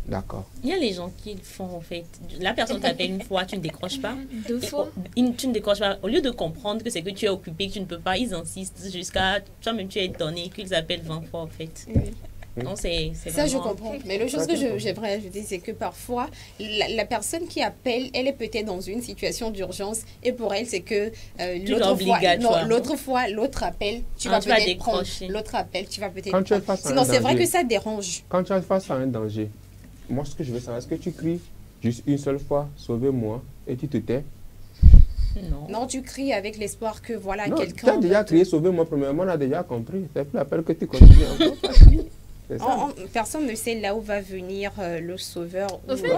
D'accord. Il y a les gens qui le font en fait. La personne t'appelle une fois, tu ne décroches pas. 2 fois. Tu ne décroches pas. Au lieu de comprendre que c'est que tu es occupé, que tu ne peux pas, ils insistent jusqu'à... Toi-même, tu es étonné qu'ils appellent 20 fois en fait. Oui. Donc c'est ça, vraiment... je comprends. Mais la chose que j'aimerais ajouter, c'est que parfois, la personne qui appelle, elle est peut-être dans une situation d'urgence. Et pour elle, c'est que l'autre fois, l'autre appelle, tu vas peut-être prendre. L'autre appelle, tu vas peut-être prendre. Sinon, c'est vrai que ça dérange. Quand tu es face à un danger, moi, ce que je veux savoir, est-ce que tu cries juste une seule fois, sauvez-moi, et tu te tais? Non, tu cries avec l'espoir que voilà, quelqu'un... Tu as déjà crié sauvez-moi, premièrement, on a déjà compris. C'est plus l'appel que tu continues encore. Personne ne sait là où va venir le sauveur. En fait,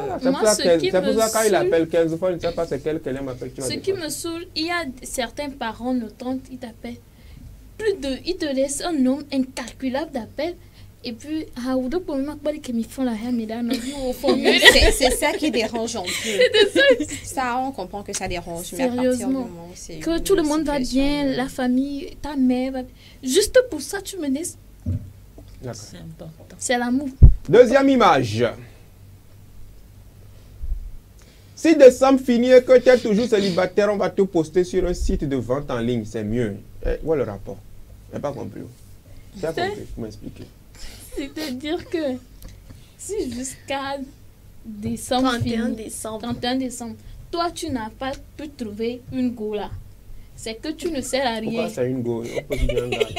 c'est pour ça quand il appelle 15 fois, il ne sait pas c'est quel client m'appelle. Ce qui me saoule, il y a certains parents, nos tantes, ils t'appellent. Ils te laissent un nombre incalculable d'appels. Et puis, c'est ça qui dérange un peu. Ça, on comprend que ça dérange. Sérieusement. Que tout le monde va bien, la famille, ta mère va bien. Juste pour ça, tu me laisses. C'est important. C'est l'amour. Deuxième image. Si décembre finit et que tu es toujours célibataire, on va te poster sur un site de vente en ligne. C'est mieux. Où est le rapport? Je n'ai pas compris. Tu as compris? Vous m'expliquez. C'est-à-dire que si jusqu'à décembre 31 décembre, toi, tu n'as pas pu trouver une gola. C'est que tu ne sers à rien. Pourquoi c'est une go?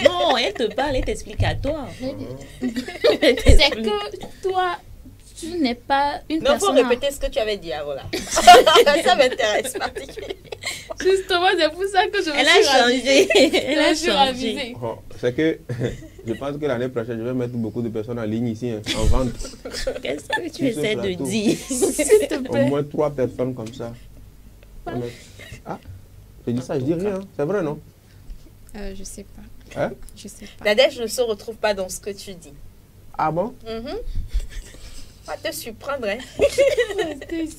Non, elle te parle, elle t'explique à toi. C'est que toi, tu n'es pas une personne... Non, il faut répéter ce que tu avais dit, voilà. Ça m'intéresse particulièrement. Justement, c'est pour ça que je me suis changé. C'est que je pense que l'année prochaine, je vais mettre beaucoup de personnes en ligne ici, en vente. Qu'est-ce que tu essaies de dire? S'il te plaît. Au moins 3 personnes comme ça. Ah, je dis ça, je dis rien. C'est vrai, non? Je sais pas. Hein? Je sais pas. Nadège ne se retrouve pas dans ce que tu dis. Ah bon? Va te surprendre, hein?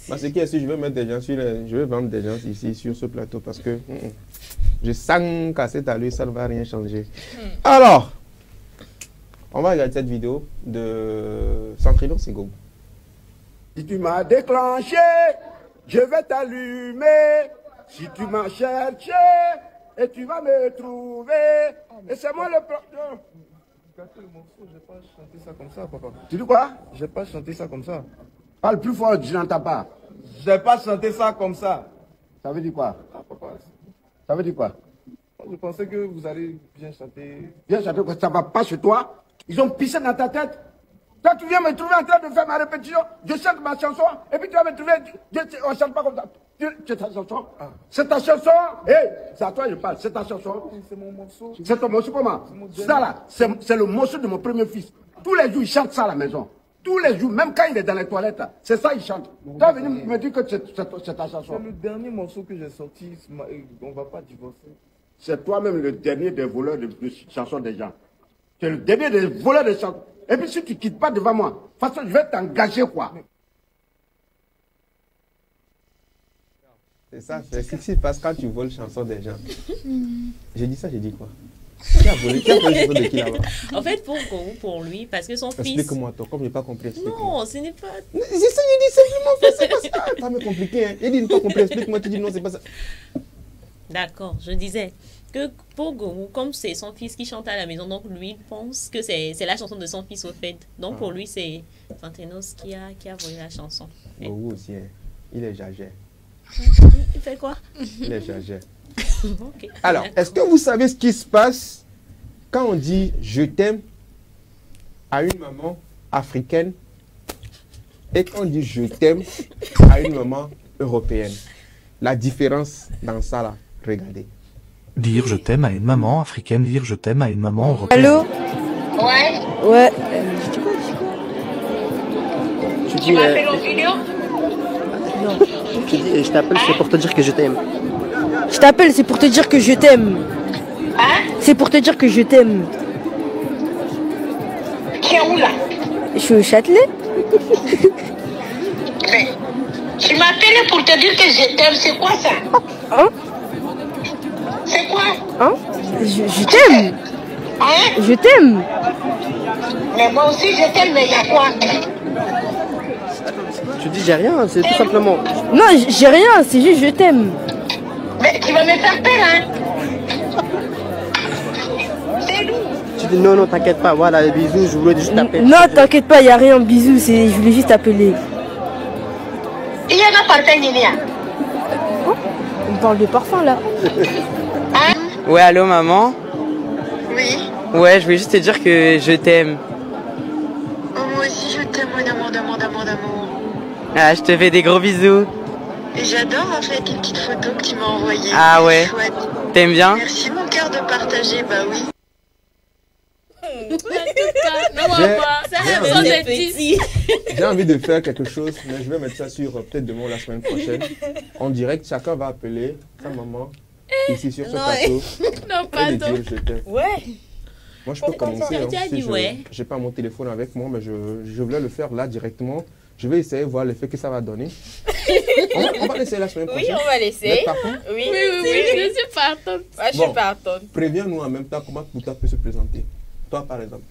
Parce que si je vais mettre des gens je vais vendre des gens ici sur ce plateau parce que je sens qu'à cette allure, ça ne va rien changer. Alors, on va regarder cette vidéo de Centrino Singo. Si tu m'as déclenché, je vais t'allumer. Si tu m'as cherché, et tu vas me trouver. Et c'est moi le problème. Le morceau, je n'ai pas chanté ça comme ça, papa. Tu dis quoi? Je n'ai pas chanté ça comme ça. Parle plus fort, je n'entends pas. Je n'ai pas chanté ça comme ça. Ça veut dire quoi? Ah, papa. Ça veut dire quoi? Je pensais que vous allez bien chanter. Bien chanter, ça ne va pas chez toi. Ils ont pissé dans ta tête. Toi, tu viens me trouver en train de faire ma répétition. Je chante ma chanson. Et puis tu vas me trouver. On ne chante pas comme ça. C'est ta chanson. Ah. C'est ta chanson. Hey, c'est à toi que je parle. C'est ta chanson. C'est mon morceau. C'est ton morceau, comment? Ça là, c'est le morceau de mon premier fils. Tous les jours, il chante ça à la maison. Tous les jours, même quand il est dans les toilettes, c'est ça il chante. Tu es venu me dire que c'est ta chanson. C'est le dernier morceau que j'ai sorti. On va pas divorcer. C'est toi-même le dernier des voleurs de chansons des gens. Tu es le dernier des voleurs de chansons. Et puis si tu ne quittes pas devant moi, de toute façon, je vais t'engager quoi. C'est ça, c'est ce qui se passe quand tu voles chansons des gens. J'ai dit ça, j'ai dit quoi? Qui a volé chanson de qui là-bas? En fait, pour lui, parce que son fils... Explique-moi, toi, comme je n'ai pas compris. Non, ce n'est pas... C'est ça, j'ai dit simplement, c'est pas ça. Pas me compliquer, hein. Il dit pas compris, explique-moi, tu dis non, c'est pas ça. D'accord, je disais que pour Gomu, comme c'est son fils qui chante à la maison, donc lui pense que c'est la chanson de son fils au fait. Donc pour lui, c'est Santenos qui a volé la chanson. Gomu aussi, hein. Il est jagé. Il fait quoi? Il est jagé. Okay. Alors, est-ce que vous savez ce qui se passe quand on dit « je t'aime » à une maman africaine et quand on dit « je t'aime » à une maman européenne? La différence dans ça, là, regardez. Dire je t'aime à une maman africaine, dire je t'aime à une maman européenne. Allô? Ouais. Ouais. Tu m'appelles en vidéo? Non. Tu dis, je t'appelle, c'est pour te dire que je t'aime. Je t'appelle, c'est pour te dire que je t'aime. Hein? C'est pour te dire que je t'aime. Tu es où là? Je suis au Châtelet. Mais, tu m'appelles pour te dire que je t'aime, c'est quoi ça? Hein? C'est quoi? Hein? Je t'aime. Hein? Je t'aime. Mais moi aussi je t'aime, mais il y a quoi? Tu dis j'ai rien, c'est tout simplement. Non, j'ai rien, c'est juste je t'aime. Mais tu vas me faire peur, hein? C'est nous. Tu dis non, t'inquiète pas, voilà, les bisous, je voulais juste t'appeler. Non, t'inquiète pas, il n'y a rien, bisous, je voulais juste t'appeler. Il y en a pas de Oh, on parle de parfum là. Hein? Ouais, allô maman? Oui. Ouais, je voulais juste te dire que je t'aime. Oh, moi aussi je t'aime, mon amour, d'amour, d'amour, d'amour. Ah, je te fais des gros bisous. Et j'adore en fait les petites photos que tu m'as envoyées. Ah ouais. Chouette. T'aimes bien? Merci mon cœur de partager, bah oui. J'ai envie de faire quelque chose, mais je vais mettre ça sur peut-être demain ou la semaine prochaine. En direct, chacun va appeler sa maman ici sur ce plateau. Non, et lui pardon. dire je t'aime. Ouais. Moi, je peux commencer. Tu as dit ouais. Je n'ai pas mon téléphone avec moi, mais je voulais le faire là directement. Je vais essayer de voir l'effet que ça va donner. On va l'essayer la semaine prochaine. Oui, on va l'essayer. Oui, je suis partante. Ouais, je suis partante. Préviens-nous en même temps comment Pouta peut se présenter. Toi, par exemple.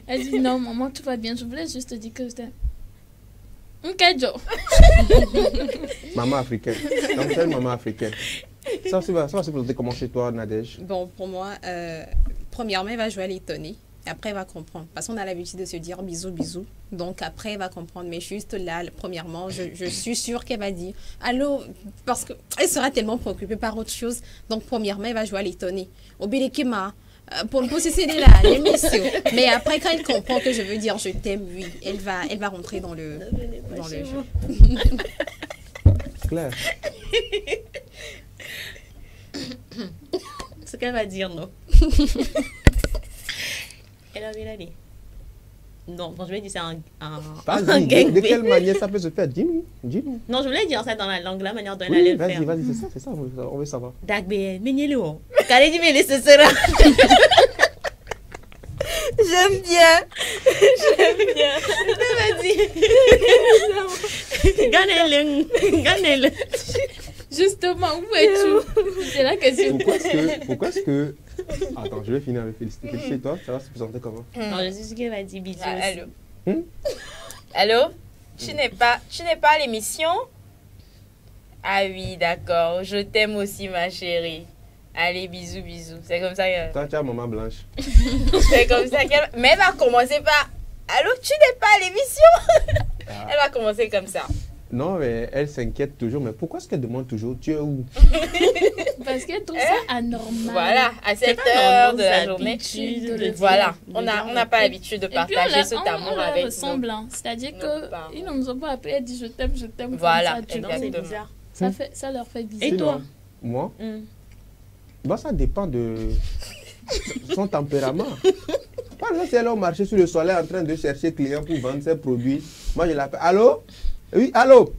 Elle dit non, maman, tout va bien. Je voulais juste te dire que c'était. Maman africaine. Donc, c'est une maman africaine. Ça va se présenter comment chez toi, Nadège? Bon, pour moi, premièrement, elle va jouer à l'étonner. Après, elle va comprendre. Parce qu'on a l'habitude de se dire bisous, bisous. Donc, après, elle va comprendre. Mais juste là, premièrement, je suis sûre qu'elle va dire allô, parce qu'elle sera tellement préoccupée par autre chose. Donc, premièrement, elle va jouer à l'étonner. Au Bélekima, pour me posséder là, l'émission. Mais après, quand elle comprend que je veux dire je t'aime, oui, elle va rentrer dans le jeu. Claire. Ce qu'elle va dire, non. Elle avait l'air. Non, bon, je vais dire c'est un de quelle manière ça peut se faire? Dis-nous. Non, je voulais dire ça dans la langue, la manière dont elle allait le faire. Vas-y, c'est ça, on veut savoir. Dagbe, menyelo. Kale di me ce sera. J'aime bien. Vas-y. Ganele. Justement, où es-tu? C'est la question. Pourquoi est-ce que... Attends, je vais finir avec Félicité. Félicité, toi, ça va se présenter comment? Non, je sais ce qu'elle va dire, bisous. Allô? Allô? Tu n'es pas à l'émission? Ah oui, d'accord. Je t'aime aussi, ma chérie. Allez, bisous, bisous. C'est comme ça que... Toi, tu as maman blanche. C'est comme ça qu'elle... Mais elle va commencer par... Allô, tu n'es pas à l'émission? Elle va commencer comme ça. Non, mais elle s'inquiète toujours. Mais pourquoi est-ce qu'elle demande toujours tu es où? Parce qu'elle trouve ça anormal. Voilà, à cette heure de la journée. Voilà, on n'a pas l'habitude de partager cet amour avec nous. C'est-à-dire qu'ils ne nous ont pas appelé, elle dit je t'aime. Voilà, exactement. Ça leur fait bizarre. Et toi? Moi? Bah, ça dépend de... son tempérament. Par exemple, si elle est au marché sur le soleil en train de chercher clients pour vendre ses produits, moi je l'appelle. Allô? Oui, allô?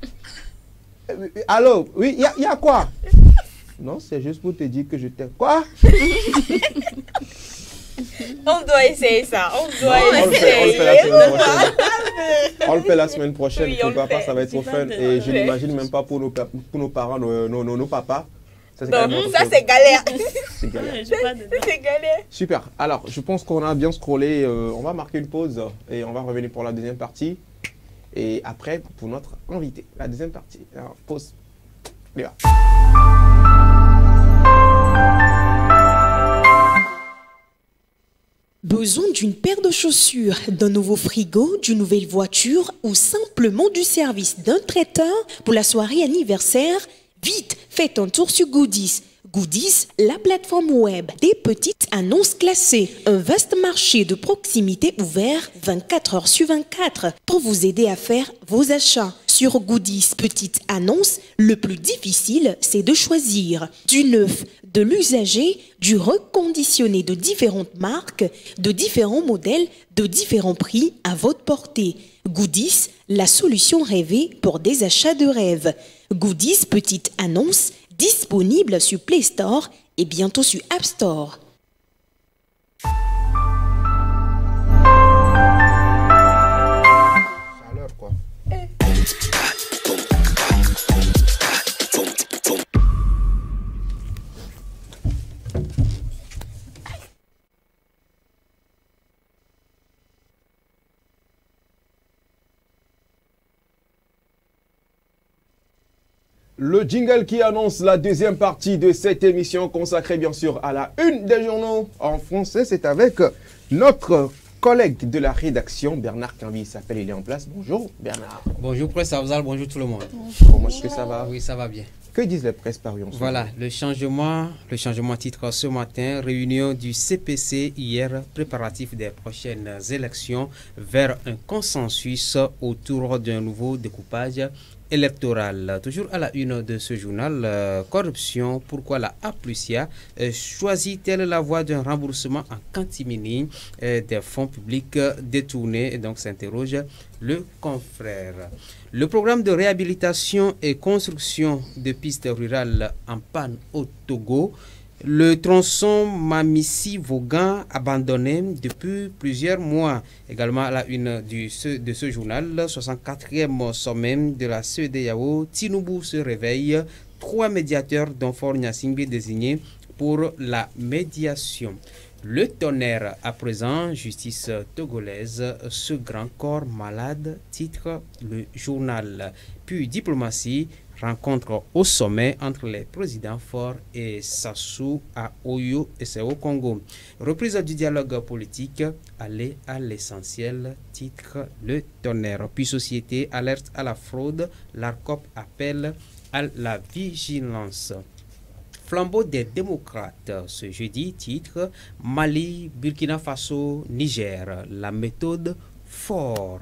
Allô? Oui, il y a quoi? Non, c'est juste pour te dire que je t'aime. Quoi? On doit essayer ça. On doit essayer. On le fait la semaine prochaine. Oui, Pourquoi pas, ça va être trop fun. Et je n'imagine même pas pour nos parents, nos papas. Ça, c'est galère. C'est galère. C'est galère. Super. Alors, je pense qu'on a bien scrollé. On va marquer une pause et on va revenir pour la deuxième partie. Et après, pour notre invité, la deuxième partie. Alors, pause. On y va. Besoin d'une paire de chaussures, d'un nouveau frigo, d'une nouvelle voiture ou simplement du service d'un traiteur pour la soirée anniversaire? Vite, faites un tour sur Goodies. Goodies, la plateforme web des petites annonces classées. Un vaste marché de proximité ouvert 24 heures sur 24 pour vous aider à faire vos achats. Sur Goodies Petites Annonces, le plus difficile, c'est de choisir du neuf, de l'usager, du reconditionné de différentes marques, de différents modèles, de différents prix à votre portée. Goodies, la solution rêvée pour des achats de rêve. Goodies Petites Annonces, disponible sur Play Store et bientôt sur App Store. Chaleur, quoi. Le jingle qui annonce la deuxième partie de cette émission consacrée bien sûr à la une des journaux en français, c'est avec notre collègue de la rédaction, Bernard Cambi. Il s'appelle, il est en place. Bonjour Bernard. Bonjour Presse Afzal, bonjour tout le monde. Comment est-ce que ça va? Oui, ça va bien. Que disent les presses parues en ce moment? Voilà, le changement titre ce matin, réunion du CPC hier, préparatif des prochaines élections vers un consensus autour d'un nouveau découpage électoral. Toujours à la une de ce journal, corruption, pourquoi la A+IA choisit-elle la voie d'un remboursement en catimini des fonds publics détournés? Et donc s'interroge le confrère. Le programme de réhabilitation et construction de pistes rurales en panne au Togo. Le tronçon Mamissi-Vaughan abandonné depuis plusieurs mois. Également à la une de ce journal, 64e sommet de la CEDEAO, Tinubu se réveille. 3 médiateurs dont Faure Gnassingbé désignés pour la médiation. Le tonnerre à présent, justice togolaise, ce grand corps malade, titre le journal. Puis diplomatie, rencontre au sommet entre les présidents Faure et Sassou à Oyo et c'est au Congo. Reprise du dialogue politique, aller à l'essentiel, titre le tonnerre. Puis société, alerte à la fraude, l'ARCOP appelle à la vigilance. Flambeau des démocrates, ce jeudi, titre Mali, Burkina Faso, Niger, la méthode Faure.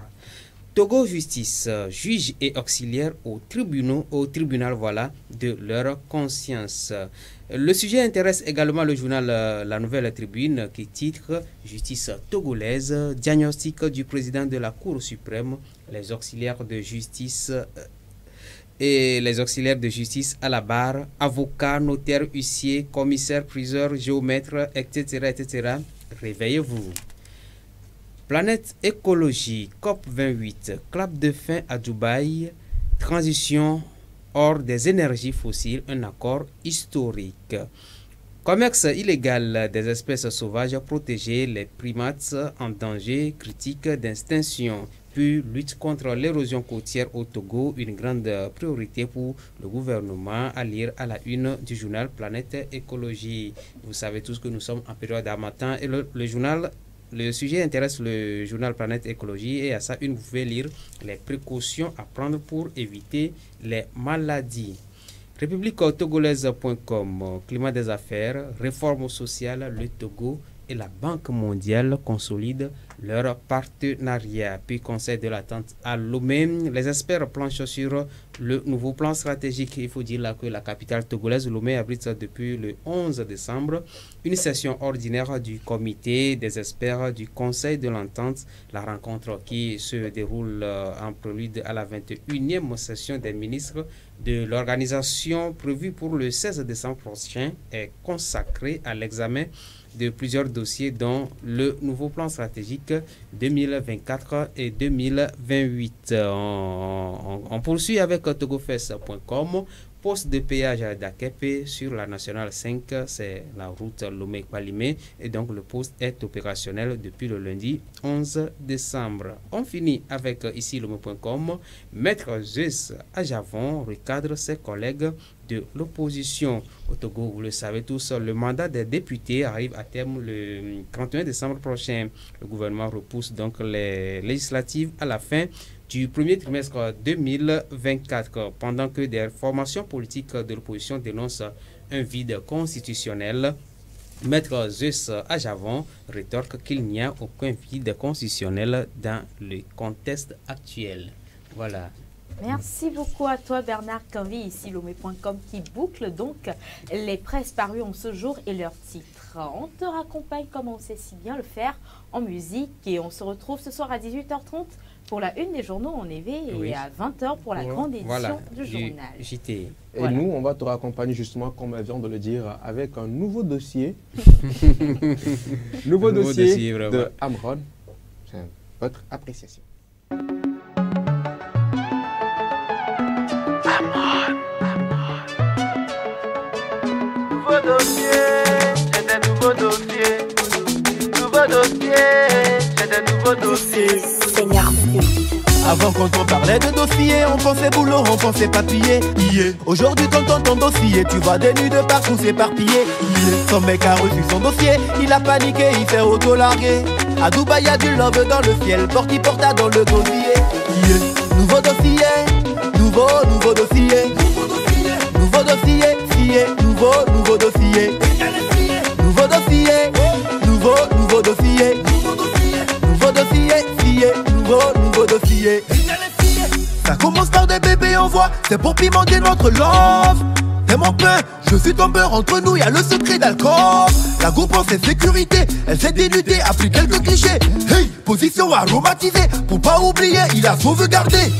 Togo Justice, juges et auxiliaires au tribunal voilà, de leur conscience. Le sujet intéresse également le journal La Nouvelle Tribune qui titre Justice togolaise, diagnostic du président de la Cour suprême, les auxiliaires de justice à la barre, avocats, notaires, huissiers, commissaires, priseurs, géomètres, etc. Réveillez-vous. Planète écologie, COP28, clap de fin à Dubaï, transition hors des énergies fossiles, un accord historique. Commerce illégal des espèces sauvages protégées, les primates en danger, critique d'extinction. Puis lutte contre l'érosion côtière au Togo, une grande priorité pour le gouvernement, à lire à la une du journal Planète Écologie. Vous savez tous que nous sommes en période d'harmattan et le sujet intéresse le journal Planète Écologie et à ça une vous pouvez lire les précautions à prendre pour éviter les maladies. République-togolaise.com, climat des affaires, réforme sociale, le Togo et la Banque mondiale consolident leur partenariat. Puis conseil de l'attente à Lomé, les experts planchent sur le nouveau plan stratégique. Il faut dire là que la capitale togolaise Lomé abrite depuis le 11 décembre une session ordinaire du comité des experts du conseil de l'entente. La rencontre qui se déroule en prélude à la 21e session des ministres de l'organisation prévue pour le 16 décembre prochain est consacrée à l'examen de plusieurs dossiers dont le nouveau plan stratégique 2024 et 2028. On poursuit avec togofest.com. Poste de péage d'Akepe sur la nationale 5, c'est la route Lomé-Palimé et donc le poste est opérationnel depuis le lundi 11 décembre. On finit avec ici Lomé.com. Maître Zeus Ajavon recadre ses collègues de l'opposition. Au Togo, vous le savez tous, le mandat des députés arrive à terme le 31 décembre prochain. Le gouvernement repousse donc les législatives à la fin du premier trimestre 2024, pendant que des formations politiques de l'opposition dénoncent un vide constitutionnel. Maître Zeus Ajavon rétorque qu'il n'y a aucun vide constitutionnel dans le contexte actuel. Voilà. Merci beaucoup à toi Bernard Canvi, ici Lomé.com qui boucle donc les presses parues en ce jour et leurs titres. On te raccompagne comme on sait si bien le faire en musique et on se retrouve ce soir à 18h30 pour la une des journaux en éveil et à 20h pour la grande édition du journal. JT. Et nous, on va te raccompagner justement, comme elle vient de le dire, avec un nouveau dossier. nouveau dossier de Amron. C'est votre appréciation. Nouveau dossier, c'est un nouveau dossier. Nouveau dossier, c'est un nouveau dossier. Seigneur. Avant quand on parlait de dossier, on pensait boulot, on pensait papier. Aujourd'hui quand on entend dossier, tu vois des nuits de partout s'éparpiller. Son mec a reçu son dossier, il a paniqué, il s'est auto-largué. À Dubaï y'a du love dans le ciel, porta dans le dossier. Nouveau dossier, nouveau dossier. Nouveau dossier, nouveau dossier. Nouveau dossier, nouveau dossier. Nouveau dossier, nouveau dossier. Ça commence par des bébés en voix, c'est pour pimenter notre love. T'es mon pain, je suis ton beurre, entre nous y'a le secret d'alcool. La go pense ses sécurité, elle s'est dénudée, a pris quelques clichés. Hey, position aromatisée, pour pas oublier, il a sauvegardé.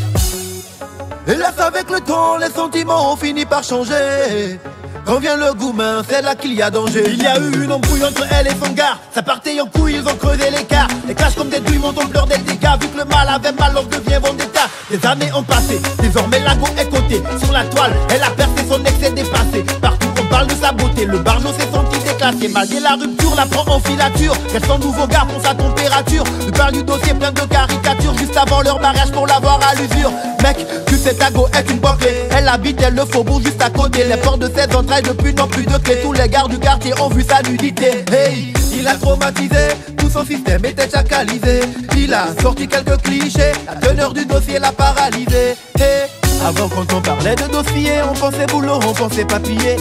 Hélas avec le temps, les sentiments ont fini par changer. Quand vient le gourmand, c'est là qu'il y a danger. Il y a eu une embrouille entre elle et son gars. Ça partait en couille, ils ont creusé l'écart. Les clashs comme des douilles montent en pleurs des dégâts. Vu que le mal avait mal, l'homme devient vendetta. Des années ont passé, désormais la go est cotée. Sur la toile, elle a percé, son excès dépassé. Partout on parle de sa beauté, le barjo s'est senti déclassé. Malgré la rupture, la prend en filature. Quel son nouveau gars pour sa température. Nous parle du dossier plein de caricatures. Juste avant leur mariage pour l'avoir à l'usure. Mec, tu sais ta go est une bouclée. Elle habite le faubourg juste à côté. Les portes de ses entrailles depuis n'ont plus de clés. Tous les gars du quartier ont vu sa nudité. Hey, il a traumatisé, tout son système était chacalisé. Il a sorti quelques clichés, la teneur du dossier l'a paralysé. Hey, avant quand on parlait de dossier, on pensait boulot, on pensait papier.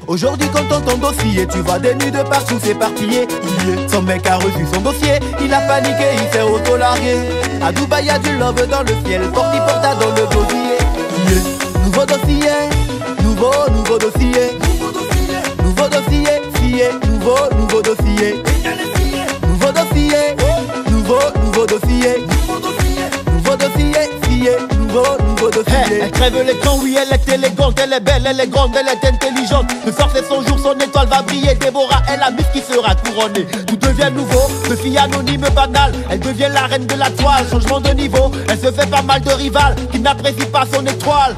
Aujourd'hui quand on entend dossier, tu vois des nuits de partout s'éparpiller. Son mec a reçu son dossier, il a paniqué, il s'est auto-largué. À Dubaï y'a du love dans le ciel, porta dans le dossier. Nouveau dossier, nouveau dossier. Nouveau dossier, nouveau dossier. Nouveau dossier, nouveau dossier. Nouveau dossier, nouveau dossier. Elle crève l'écran, oui, elle est élégante, elle est belle, elle est grande, elle est intelligente. Le soir c'est son jour, son étoile va briller. Déborah est la mythe qui sera couronnée. Tout devient nouveau, de fille anonyme banale. Elle devient la reine de la toile, changement de niveau. Elle se fait pas mal de rivales qui n'apprécient pas son étoile.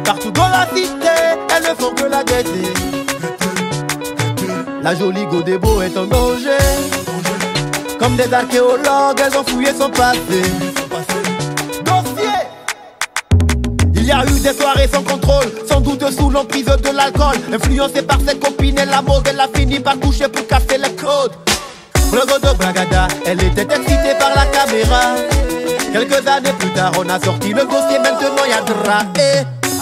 Partout dans la cité, elles ne font que la guetter. La jolie Godebo est en danger. Comme des archéologues, elles ont fouillé son passé. Dossier. Il y a eu des soirées sans contrôle, sans doute sous l'emprise de l'alcool. Influencée par ses copines et la mode, elle a fini par coucher pour casser les codes. Blogodo Bragada, elle était excitée par la caméra. Quelques années plus tard, on a sorti le dossier, maintenant y'a drap.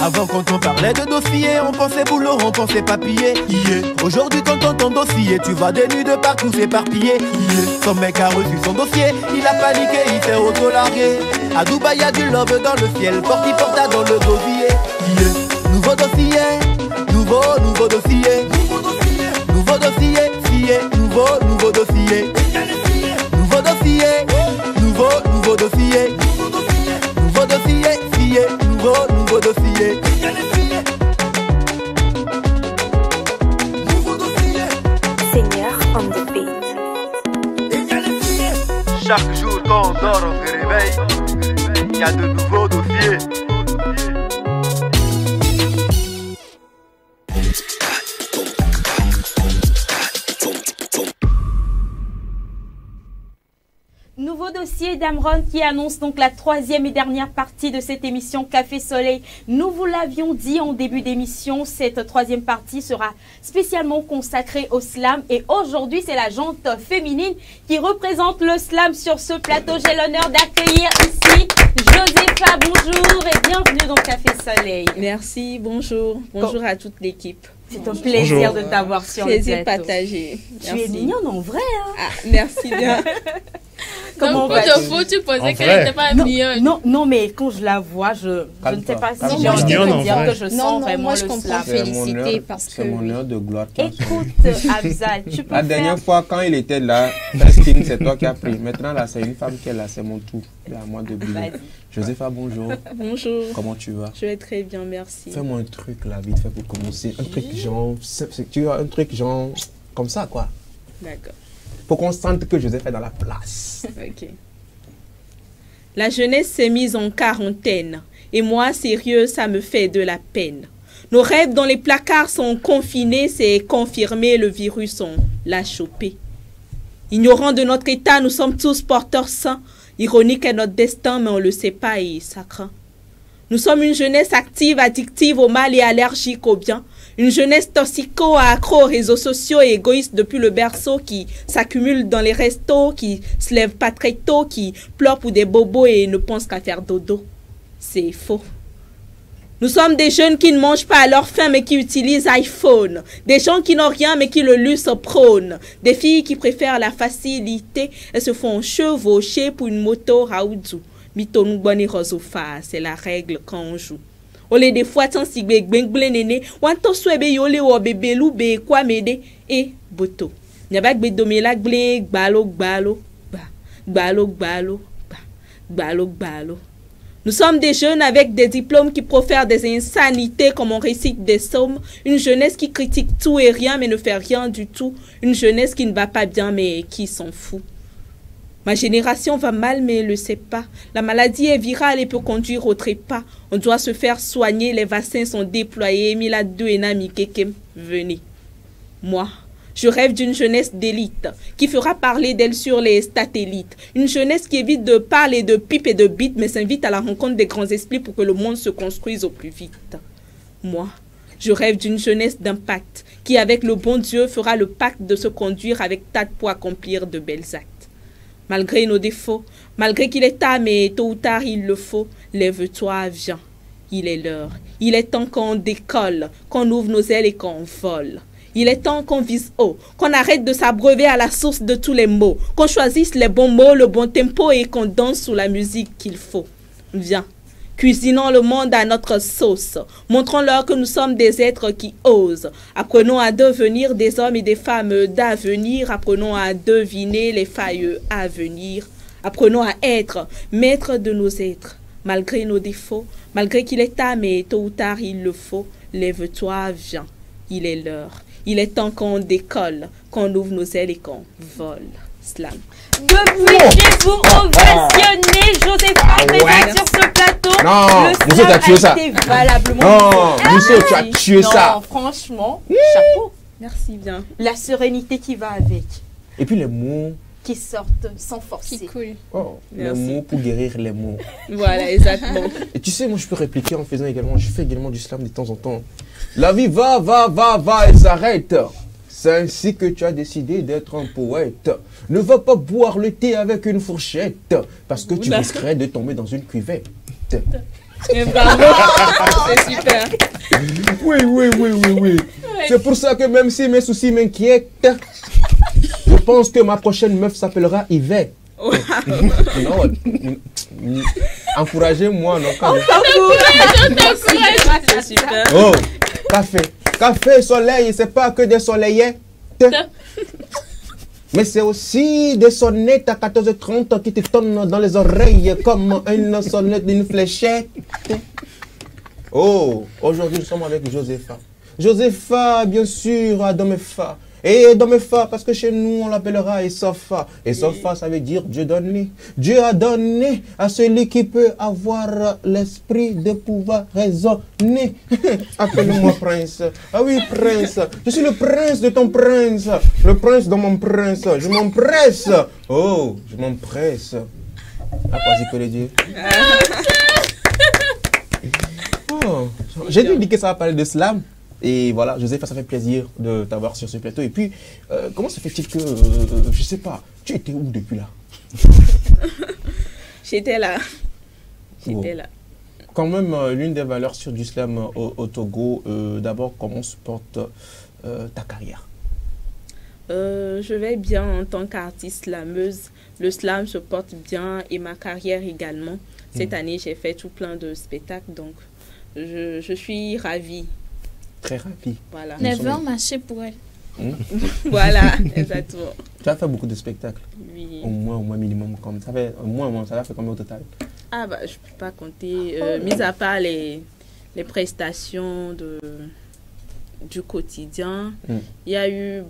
Avant quand on parlait de dossier, on pensait boulot, on pensait papier. Aujourd'hui quand on entend dossier, tu vois des nuits de partout s'éparpiller. Son mec a reçu son dossier, il a paniqué, il s'est auto-largué. À Dubaï y'a du love dans le ciel, porti-porta dans le dossier. Nouveau dossier, nouveau dossier. Nouveau dossier, nouveau dossier. Nouveau dossier, nouveau dossier. Nouveau dossier, nouveau dossier. Seigneur on the beat. Chaque jour quand on dort, on se réveille, il y a de nouveaux dossiers. Nouveau dossier d'Amron qui annonce donc la troisième et dernière partie de cette émission Café Soleil. Nous vous l'avions dit en début d'émission, cette troisième partie sera spécialement consacrée au slam. Et aujourd'hui, c'est la jante féminine qui représente le slam sur ce plateau. J'ai l'honneur d'accueillir ici Josepha. Bonjour et bienvenue dans Café Soleil. Merci, bonjour. Bonjour à toute l'équipe. C'est un plaisir de t'avoir sur le plateau. Plaisir partagé. Tu es mignonne en vrai. Hein? Ah, merci bien. Comment on va tu pensais qu'elle n'était pas mignonne. Non, mais quand je la vois, je ne sais pas si j'ai envie de dire que je sens vraiment le slam. Féliciter parce que... C'est mon honneur de gloire. Écoute, Afzal, tu peux La dernière fois, quand il était là, Preskin, c'est toi qui as pris. Maintenant, là, c'est une femme qui est là, c'est mon tour. C'est à moi de briller. Josepha, bonjour. Bonjour. Comment tu vas? Je vais très bien, merci. Fais-moi un truc là, vite fait pour commencer. Un truc genre, tu as un truc genre, comme ça quoi. D'accord. Pour qu'on sente que Joseph est dans la place. Ok. La jeunesse s'est mise en quarantaine. Et moi, sérieux, ça me fait de la peine. Nos rêves dans les placards sont confinés, c'est confirmé, le virus, on l'a chopé. Ignorant de notre état, nous sommes tous porteurs sains. Ironique est notre destin, mais on ne le sait pas et ça craint. Nous sommes une jeunesse active, addictive au mal et allergique au bien. Une jeunesse toxico, accro aux réseaux sociaux et égoïste depuis le berceau qui s'accumule dans les restos, qui se lève pas très tôt, qui pleure pour des bobos et ne pense qu'à faire dodo. C'est faux. Nous sommes des jeunes qui ne mangent pas à leur faim mais qui utilisent iPhone. Des gens qui n'ont rien mais qui le luxe prônent. Des filles qui préfèrent la facilité et se font chevaucher pour une moto Raoudou. Mitonou bonne rosofa, c'est la règle quand on joue. Olé des fois tant si gbengblen nene, wanto swebe yole o bebe lou be kwa mede et boto. Nyabak be domela gble gbalo gbalo ba gbalo gbalo ba gbalo gbalo. Nous sommes des jeunes avec des diplômes qui profèrent des insanités comme on récite des psaumes. Une jeunesse qui critique tout et rien mais ne fait rien du tout. Une jeunesse qui ne va pas bien mais qui s'en fout. Ma génération va mal mais elle ne le sait pas. La maladie est virale et peut conduire au trépas. On doit se faire soigner, les vaccins sont déployés. Mila Douena Mikekem, venez. Moi, je rêve d'une jeunesse d'élite qui fera parler d'elle sur les satellites. Une jeunesse qui évite de parler de pipe et de bite mais s'invite à la rencontre des grands esprits pour que le monde se construise au plus vite. Moi, je rêve d'une jeunesse d'impact qui avec le bon Dieu fera le pacte de se conduire avec tact pour accomplir de belles actes. Malgré nos défauts, malgré qu'il est tard, mais tôt ou tard il le faut, lève-toi, viens. Il est l'heure. Il est temps qu'on décolle, qu'on ouvre nos ailes et qu'on vole. Il est temps qu'on vise haut, qu'on arrête de s'abreuver à la source de tous les mots, qu'on choisisse les bons mots, le bon tempo et qu'on danse sous la musique qu'il faut. Viens. Cuisinons le monde à notre sauce. Montrons-leur que nous sommes des êtres qui osent. Apprenons à devenir des hommes et des femmes d'avenir. Apprenons à deviner les failles à venir. Apprenons à être maîtres de nos êtres. Malgré nos défauts, malgré qu'il est tard, mais tôt ou tard il le faut. Lève-toi, viens. Il est l'heure. Il est temps qu'on décolle, qu'on ouvre nos ailes et qu'on vole. Slam. Depuis chez vous, ovationné Josepha présente sur ce plateau. Non, Mousso, tu as tué ça. Non, Mousso, tu as tué ça. Non, franchement, chapeau. Merci bien. La sérénité qui va avec. Et puis les mots qui sortent sans forcer. Qui coule. Oh, les mots pour guérir les mots. Voilà, exactement. Et tu sais, moi je peux répliquer en faisant également, je fais également du slam de temps en temps. La vie va, elle s'arrête. C'est ainsi que tu as décidé d'être un poète. Ne va pas boire le thé avec une fourchette, parce que tu risquerais de tomber dans une cuvette. Mais bravo, c'est super. Oui. C'est pour ça que même si mes soucis m'inquiètent, je pense que ma prochaine meuf s'appellera Yvette. Non, encouragez-moi, non, quand même. On t'encourage. C'est super. Oh, café, soleil, c'est pas que des soleillettes. Mais c'est aussi des sonnettes à 14h30 qui te tonnent dans les oreilles comme une sonnette d'une fléchette. Oh, aujourd'hui nous sommes avec Josepha. Josepha, bien sûr, à Domefa. Et Domefa, parce que chez nous, on l'appellera Esofa. Esofa, ça veut dire Dieu donné. Dieu a donné à celui qui peut avoir l'esprit de pouvoir raisonner. Appelle-moi prince. Ah oui, prince. Je suis le prince de ton prince. Le prince de mon prince. Je m'empresse. Oh, je m'empresse. À quoi j'y peux le dire? Oh, j'ai dit que ça va parler de slam. Et voilà, Josepha, ça fait plaisir de t'avoir sur ce plateau. Et puis, comment se fait-il que, je sais pas, tu étais où depuis là? J'étais là. Là. Quand même, l'une des valeurs sûres du slam au Togo, d'abord, comment se porte ta carrière? Je vais bien en tant qu'artiste slameuse. Le slam se porte bien et ma carrière également. Cette année, j'ai fait tout plein de spectacles, donc je suis ravie. Très ravie. Voilà. Never marcher pour elle. Voilà, exactement. Tu as fait beaucoup de spectacles? Oui. Au moins minimum. Comme ça fait, au moins, ça a fait combien au total? Ah bah, je peux pas compter. Mis à part les prestations du quotidien, il y a eu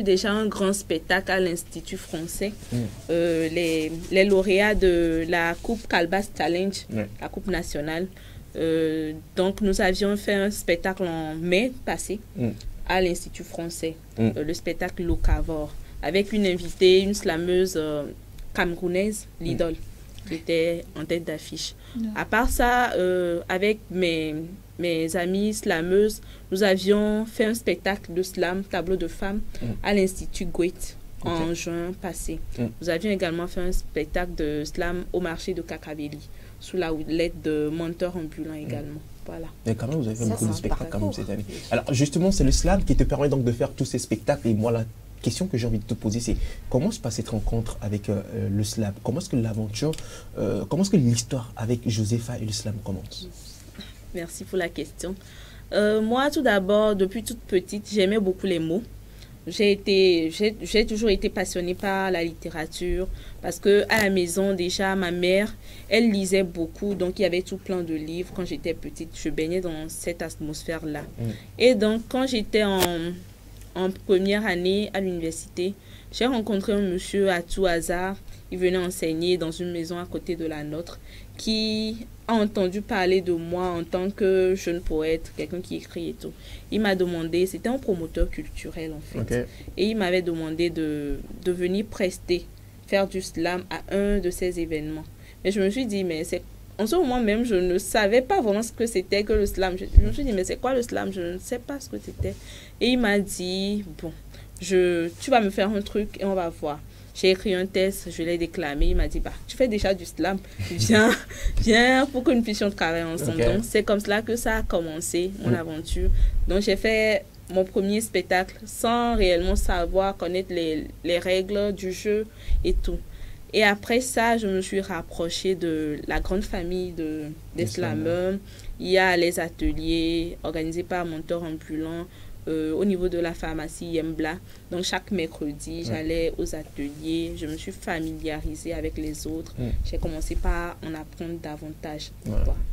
déjà un grand spectacle à l'Institut français. Les lauréats de la Coupe Calbas Challenge, la Coupe nationale. Donc, nous avions fait un spectacle en mai passé à l'Institut français, le spectacle Locavor, avec une invitée, une slameuse camerounaise, l'idole, qui était en tête d'affiche. À part ça, avec mes amies slameuses, nous avions fait un spectacle de slam, tableau de femmes, à l'Institut Goethe en juin passé. Nous avions également fait un spectacle de slam au marché de Kakabeli, sous la houlette de Menteur Ambulant également. Voilà. Et quand même, vous avez fait beaucoup de spectacles quand même cette année. Alors justement, c'est le slam qui te permet donc de faire tous ces spectacles. Et moi, la question que j'ai envie de te poser, c'est comment se passe cette rencontre avec le slam? Comment est-ce que l'aventure, comment est-ce que l'histoire avec Josepha et le slam commence? Merci pour la question. Moi, tout d'abord, depuis toute petite, j'aimais beaucoup les mots. J'ai toujours été passionnée par la littérature parce que à la maison déjà ma mère elle lisait beaucoup, donc il y avait tout plein de livres. Quand j'étais petite, je baignais dans cette atmosphère là. Et donc quand j'étais en première année à l'université, j'ai rencontré un monsieur à tout hasard. Il venait enseigner dans une maison à côté de la nôtre, qui a entendu parler de moi en tant que jeune poète, quelqu'un qui écrit et tout. Il m'a demandé, c'était un promoteur culturel en fait, et il m'avait demandé de venir faire du slam à un de ces événements. Mais je me suis dit, mais c'est en ce moment même, je ne savais pas vraiment ce que c'était que le slam. Je me suis dit, mais c'est quoi le slam? Je ne sais pas ce que c'était. Et il m'a dit, bon, tu vas me faire un truc et on va voir. J'ai écrit un test, je l'ai déclamé. Il m'a dit, bah, tu fais déjà du slam. Viens pour que nous puissions travailler ensemble. Donc, c'est comme cela que ça a commencé, mon aventure. Donc, j'ai fait mon premier spectacle sans réellement connaître les règles du jeu et tout. Et après ça, je me suis rapprochée de la grande famille des slameurs. Il y a les ateliers organisés par Menteur Ambulant au niveau de la pharmacie Yembla. Donc chaque mercredi, j'allais aux ateliers. Je me suis familiarisée avec les autres. J'ai commencé par en apprendre davantage.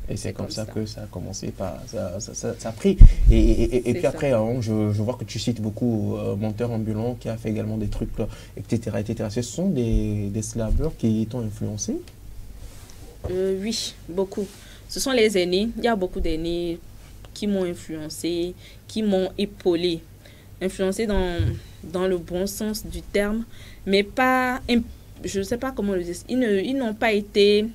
Et c'est comme ça que ça a commencé. Ça a pris. Et puis après, je vois que tu cites beaucoup Menteur Ambulant qui a fait également des trucs, etc. Ce sont des slameurs qui t'ont influencé? Oui, beaucoup. Ce sont les aînés. Il y a beaucoup d'aînés qui m'ont influencé, qui m'ont épaulé. Influencé dans le bon sens du terme, mais pas... Je ne sais pas comment le dire. Ils n'ont pas été...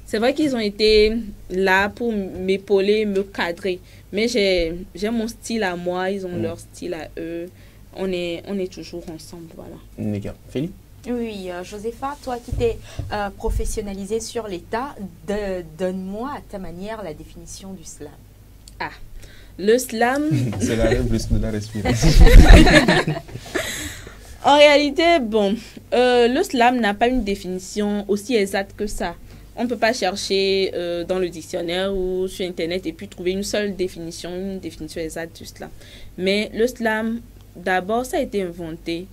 C'est vrai qu'ils ont été là pour m'épauler, me cadrer. Mais j'ai mon style à moi, ils ont leur style à eux. On est toujours ensemble, voilà. Les gars, Félix? Oui, Josépha, toi qui t'es professionnalisée sur l'État, donne-moi à ta manière la définition du slam. Ah, le slam... C'est la plus de la respiration. En réalité, bon, le slam n'a pas une définition aussi exacte que ça. On ne peut pas chercher dans le dictionnaire ou sur Internet et puis trouver une définition exacte du slam. Mais le slam, d'abord, ça a été inventé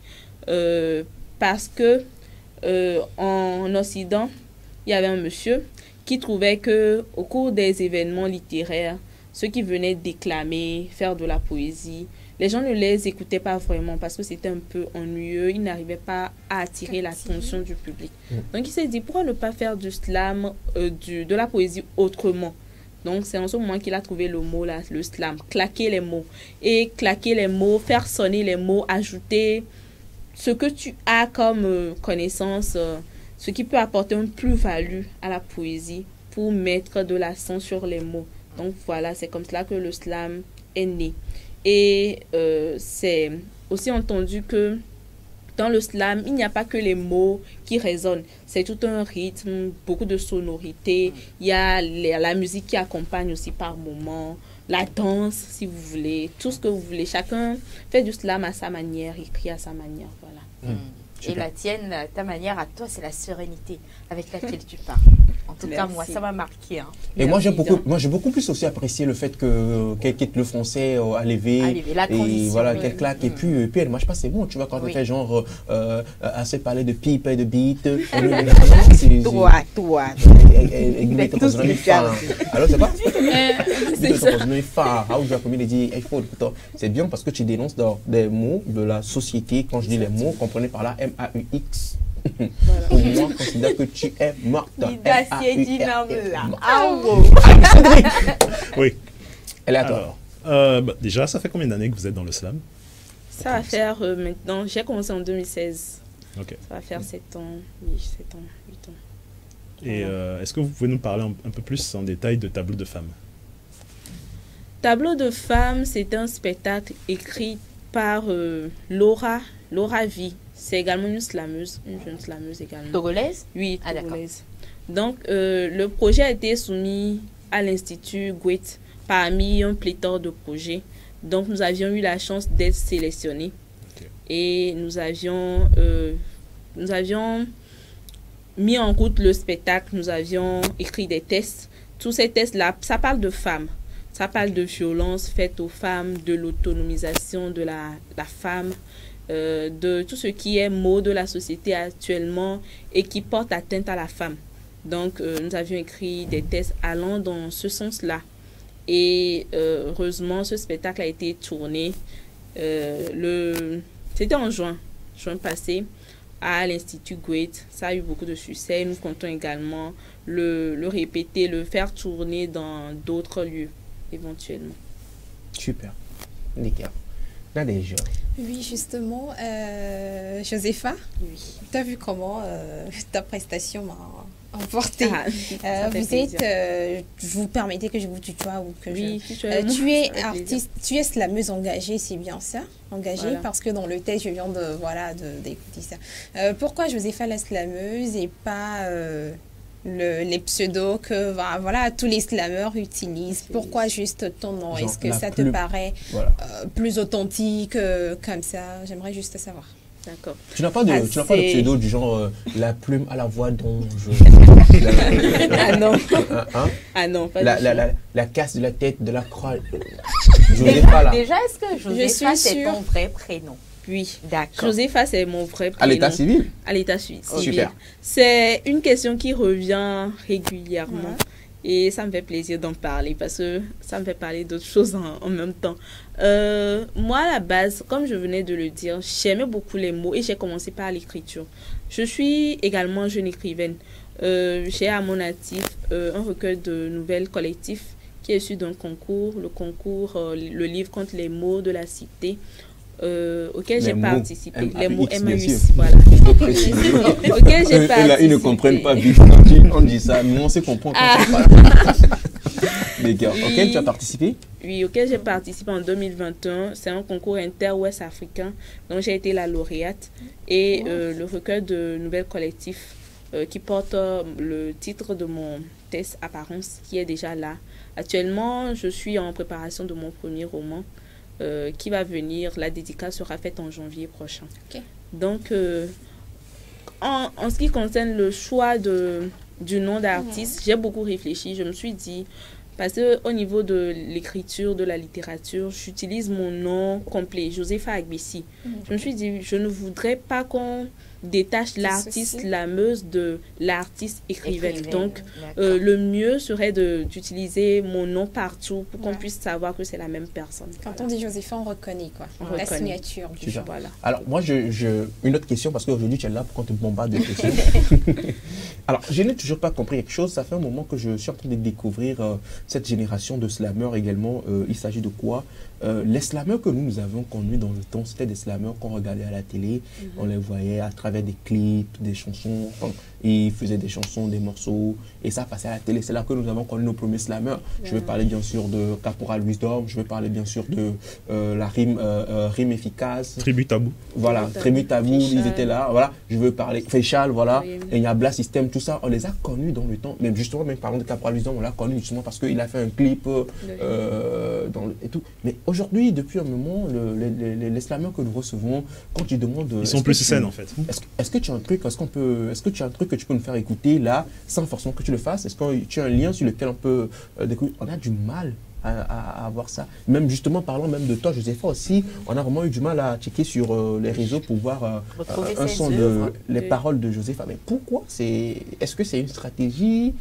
parce que en Occident, il y avait un monsieur qui trouvait que au cours des événements littéraires, ceux qui venaient déclamer, faire de la poésie, les gens ne les écoutaient pas vraiment parce que c'était un peu ennuyeux. Ils n'arrivaient pas à attirer l'attention du public. Donc, il s'est dit, pourquoi ne pas faire du slam, de la poésie autrement? Donc, c'est en ce moment qu'il a trouvé le mot, là, le slam, claquer les mots. Et claquer les mots, faire sonner les mots, ajouter ce que tu as comme connaissance, ce qui peut apporter une plus-value à la poésie pour mettre de l'accent sur les mots. Donc, voilà, c'est comme cela que le slam est né. Et c'est aussi entendu que dans le slam, il n'y a pas que les mots qui résonnent. C'est tout un rythme, beaucoup de sonorités. Il y a la musique qui accompagne aussi par moments, la danse, si vous voulez, tout ce que vous voulez. Chacun fait du slam à sa manière, écrit à sa manière, voilà. Et la tienne, ta manière à toi, c'est la sérénité avec laquelle tu parles. En tout cas, moi, ça m'a marqué. Hein. Et moi, j'ai beaucoup plus aussi apprécié le fait qu'elle quitte le français à lever. Et voilà, qu'elle claque. Et puis elle marche pas, c'est bon. Tu vois, quand elle fait genre assez parler de pipe et de beat. Toi. Alors, c'est pas c'est bien parce que tu dénonces dans des mots de la société. Quand je dis les mots, comprenez par là MAUX. Pour moi, considère que tu es morte. Oui. Elle est à toi. Déjà, ça fait combien d'années que vous êtes dans le slam? Ça va faire maintenant, j'ai commencé en 2016. Okay. Ça va faire 7 ans, oui, 7 ans, 8 ans. Et est-ce que vous pouvez nous parler un peu plus en détail de Tableau de femmes? Tableau de femmes, c'est un spectacle écrit par Laura V. C'est également une slameuse, une jeune slameuse également. Togolaise? Oui, togolaise. Donc, le projet a été soumis à l'Institut Goethe parmi un pléthore de projets. Donc, nous avions eu la chance d'être sélectionnés. Okay. Et nous avions mis en route le spectacle. Nous avions écrit des tests. Tous ces tests-là, ça parle de femmes. Ça parle de violence faite aux femmes, de l'autonomisation de la femme, de tout ce qui est mot de la société actuellement et qui porte atteinte à la femme. Donc, nous avions écrit des tests allant dans ce sens-là. Et heureusement, ce spectacle a été tourné. C'était en juin passé, à l'Institut Goethe. Ça a eu beaucoup de succès. Nous comptons également le répéter, le faire tourner dans d'autres lieux, éventuellement. Super. Nickel. Nadège. Oui, justement, Josépha, tu as vu comment ta prestation m'a emporté. Vous permettez que je vous tutoie ou que tu es artiste, tu es slameuse engagée, c'est bien ça, engagée, parce que dans le texte, je viens d'écouter ça. Pourquoi Josépha la slameuse et pas les pseudos que tous les slameurs utilisent? Pourquoi juste ton nom? Est-ce que ça te paraît plus authentique comme ça? J'aimerais juste savoir. D'accord. Tu n'as pas de pseudo du genre la plume à la voix dont je... Ah non. Ah non, pas la casse de la tête de la croix. Josépha là. Déjà, est-ce que Josépha c'est ton vrai prénom? Oui, d'accord. Josépha, c'est mon vrai prénom. À l'état civil? À l'état civil. Super. C'est une question qui revient régulièrement. Et ça me fait plaisir d'en parler parce que ça me fait parler d'autres choses en même temps. Moi, à la base, comme je venais de le dire, j'aimais beaucoup les mots et j'ai commencé par l'écriture. Je suis également jeune écrivaine. J'ai à mon actif un recueil de nouvelles collectives qui est issu d'un concours, le livre contre les mots de la cité. Auquel j'ai participé. Les mots MAUX, voilà. Auquel j'ai participé. Là, ils ne comprennent pas vite. On dit ça, mais on sait comprendre. D'accord. Auquel tu as participé? Oui, auquel j'ai participé en 2021. C'est un concours inter-ouest africain. Donc, j'ai été la lauréate. Et le recueil de nouvelles collectifs qui porte le titre de mon test Apparence, qui est déjà là. Actuellement, je suis en préparation de mon premier roman qui va venir. La dédicace sera faite en janvier prochain. Ok. Donc, en ce qui concerne le choix du nom d'artiste, j'ai beaucoup réfléchi. Je me suis dit, parce qu'au niveau de l'écriture, de la littérature, j'utilise mon nom complet, Josepha Agbessi. Je me suis dit, je ne voudrais pas qu'on détache l'artiste slameuse de l'artiste écrivaine. Donc, le mieux serait d'utiliser mon nom partout pour qu'on puisse savoir que c'est la même personne. Quand on dit Josepha, on reconnaît quoi. La signature du genre. Voilà. Alors, moi, une autre question, parce qu'aujourd'hui, tu es là pour qu'on te bombarde de questions. Alors, je n'ai toujours pas compris quelque chose. Ça fait un moment que je suis en train de découvrir cette génération de slameurs également. Il s'agit de quoi? Les slameurs que nous avons connus dans le temps, c'était des slameurs qu'on regardait à la télé. On les voyait à travers des clips, des chansons. Enfin, ils faisaient des chansons, des morceaux. Et ça passait à la télé. C'est là que nous avons connu nos premiers slameurs. Je vais parler bien sûr de Caporal Wisdom. Je vais parler bien sûr de la rime efficace. Tribu Tabou. Voilà, Tribu Tabou, ils étaient là. Voilà, je veux parler. Féchal, voilà. Et il y a Blast System, tout ça. On les a connus dans le temps. Mais justement, même parlant de Caporal Wisdom, on l'a connu justement parce qu'il a fait un clip et tout. Mais aujourd'hui, depuis un moment, les slameurs que nous recevons, quand tu demandes... Ils sont plus scènes en fait. Est-ce que tu as un truc, est-ce que tu as un truc que tu peux nous faire écouter là, sans forcément que tu le fasses? Est-ce que tu as un lien sur lequel on peut découvrir? On a du mal à avoir ça. Même justement, parlant même de toi, Josepha aussi, on a vraiment eu du mal à checker sur les réseaux pour voir un son les paroles de Josepha. Mais pourquoi? Est-ce que c'est une stratégie?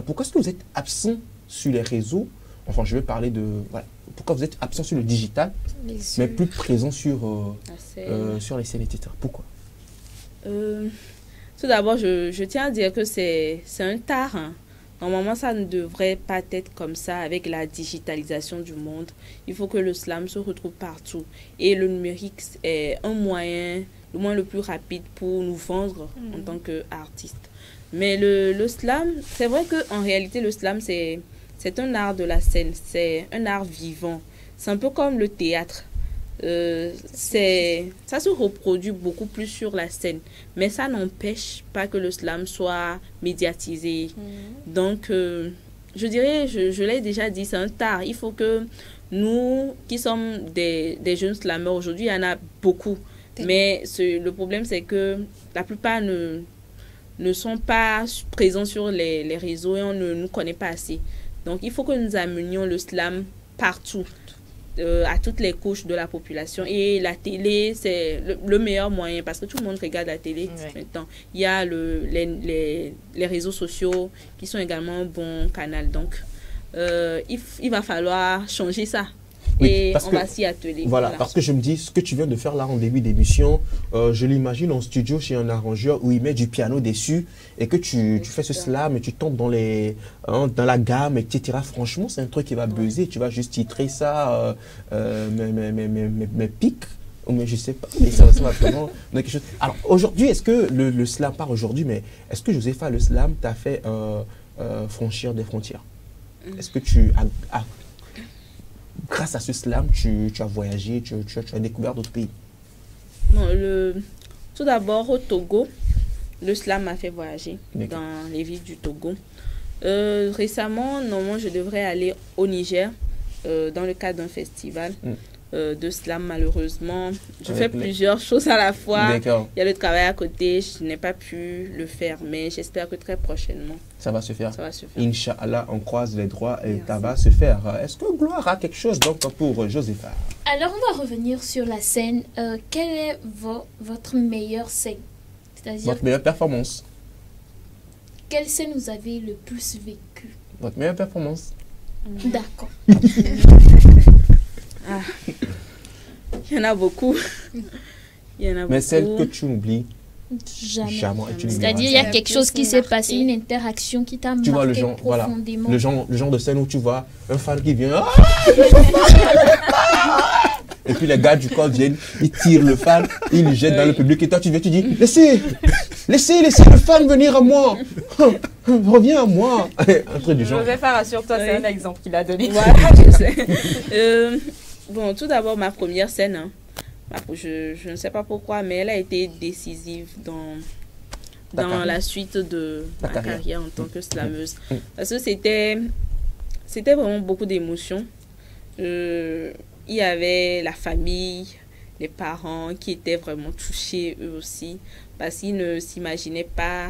Pourquoi est-ce que vous êtes absent sur les réseaux? Enfin, je vais parler de... Voilà. Pourquoi vous êtes absent sur le digital, mais plus présent sur les scènes, etc. Pourquoi? Tout d'abord, je tiens à dire que c'est un tard. Hein. Normalement, ça ne devrait pas être comme ça avec la digitalisation du monde. Il faut que le slam se retrouve partout. Et le numérique est un moyen, le plus rapide pour nous vendre en tant qu'artistes. Mais le slam, c'est vrai qu'en réalité, le slam, c'est un art de la scène. C'est un art vivant. C'est un peu comme le théâtre. Ça se reproduit beaucoup plus sur la scène, mais ça n'empêche pas que le slam soit médiatisé. Donc je dirais, je l'ai déjà dit, c'est un tard. Il faut que nous qui sommes des jeunes slameurs aujourd'hui, il y en a beaucoup, mais le problème c'est que la plupart ne sont pas présents sur les réseaux et on ne nous connaît pas assez. Donc il faut que nous amenions le slam partout, à toutes les couches de la population. Et la télé, c'est le meilleur moyen parce que tout le monde regarde la télé maintenant. Il y a les réseaux sociaux qui sont également un bon canal. Donc, il va falloir changer ça. Oui, et on va s'y atteler. Voilà, parce que je me dis, ce que tu viens de faire là en début d'émission, je l'imagine en studio chez un arrangeur où il met du piano dessus et que tu fais ce slam et tu tombes dans la gamme, etc. Franchement, c'est un truc qui va buzzer. Tu vas juste titrer ça, mes pics. Mais je sais pas, mais ça va vraiment quelque chose. Alors aujourd'hui, est-ce que le slam, pas aujourd'hui, mais est-ce que Josepha, le slam t'a fait franchir des frontières? Est-ce que tu as grâce à ce slam, tu as voyagé, tu as découvert d'autres pays? Non, tout d'abord, au Togo, le slam m'a fait voyager dans les villes du Togo. Récemment, normalement, je devrais aller au Niger dans le cadre d'un festival de slam. Malheureusement, je fais plusieurs choses à la fois. Il y a le travail à côté, je n'ai pas pu le faire, mais j'espère que très prochainement, ça va se faire. Ça va se faire. Inch'Allah, on croise les doigts et ça va se faire. Est-ce que Gloire a quelque chose donc pour Josepha? Alors, on va revenir sur la scène. Quelle est votre meilleure scène? C'est-à-dire votre meilleure performance? Quelle scène vous avez le plus vécu? Votre meilleure performance? D'accord. Il y en a beaucoup. Mais celle que tu oublies? Jamais. C'est-à-dire, il y a quelque chose qui s'est passé, une interaction qui t'a marqué profondément. Voilà, le genre de scène où tu vois un fan qui vient Et puis les gars du corps viennent, ils tirent le fan, ils le jettent dans le public. Et toi, tu viens, tu dis, laissez le fan venir à moi. Reviens à moi. Un truc du genre. Joseph, rassure-toi, c'est un exemple qu'il a donné. Voilà, je sais. Bon, tout d'abord, ma première scène, hein. Je ne sais pas pourquoi, mais elle a été décisive dans la suite de ma carrière en tant que slameuse. Parce que c'était vraiment beaucoup d'émotions. Il y avait la famille, les parents qui étaient vraiment touchés eux aussi, parce qu'ils ne s'imaginaient pas.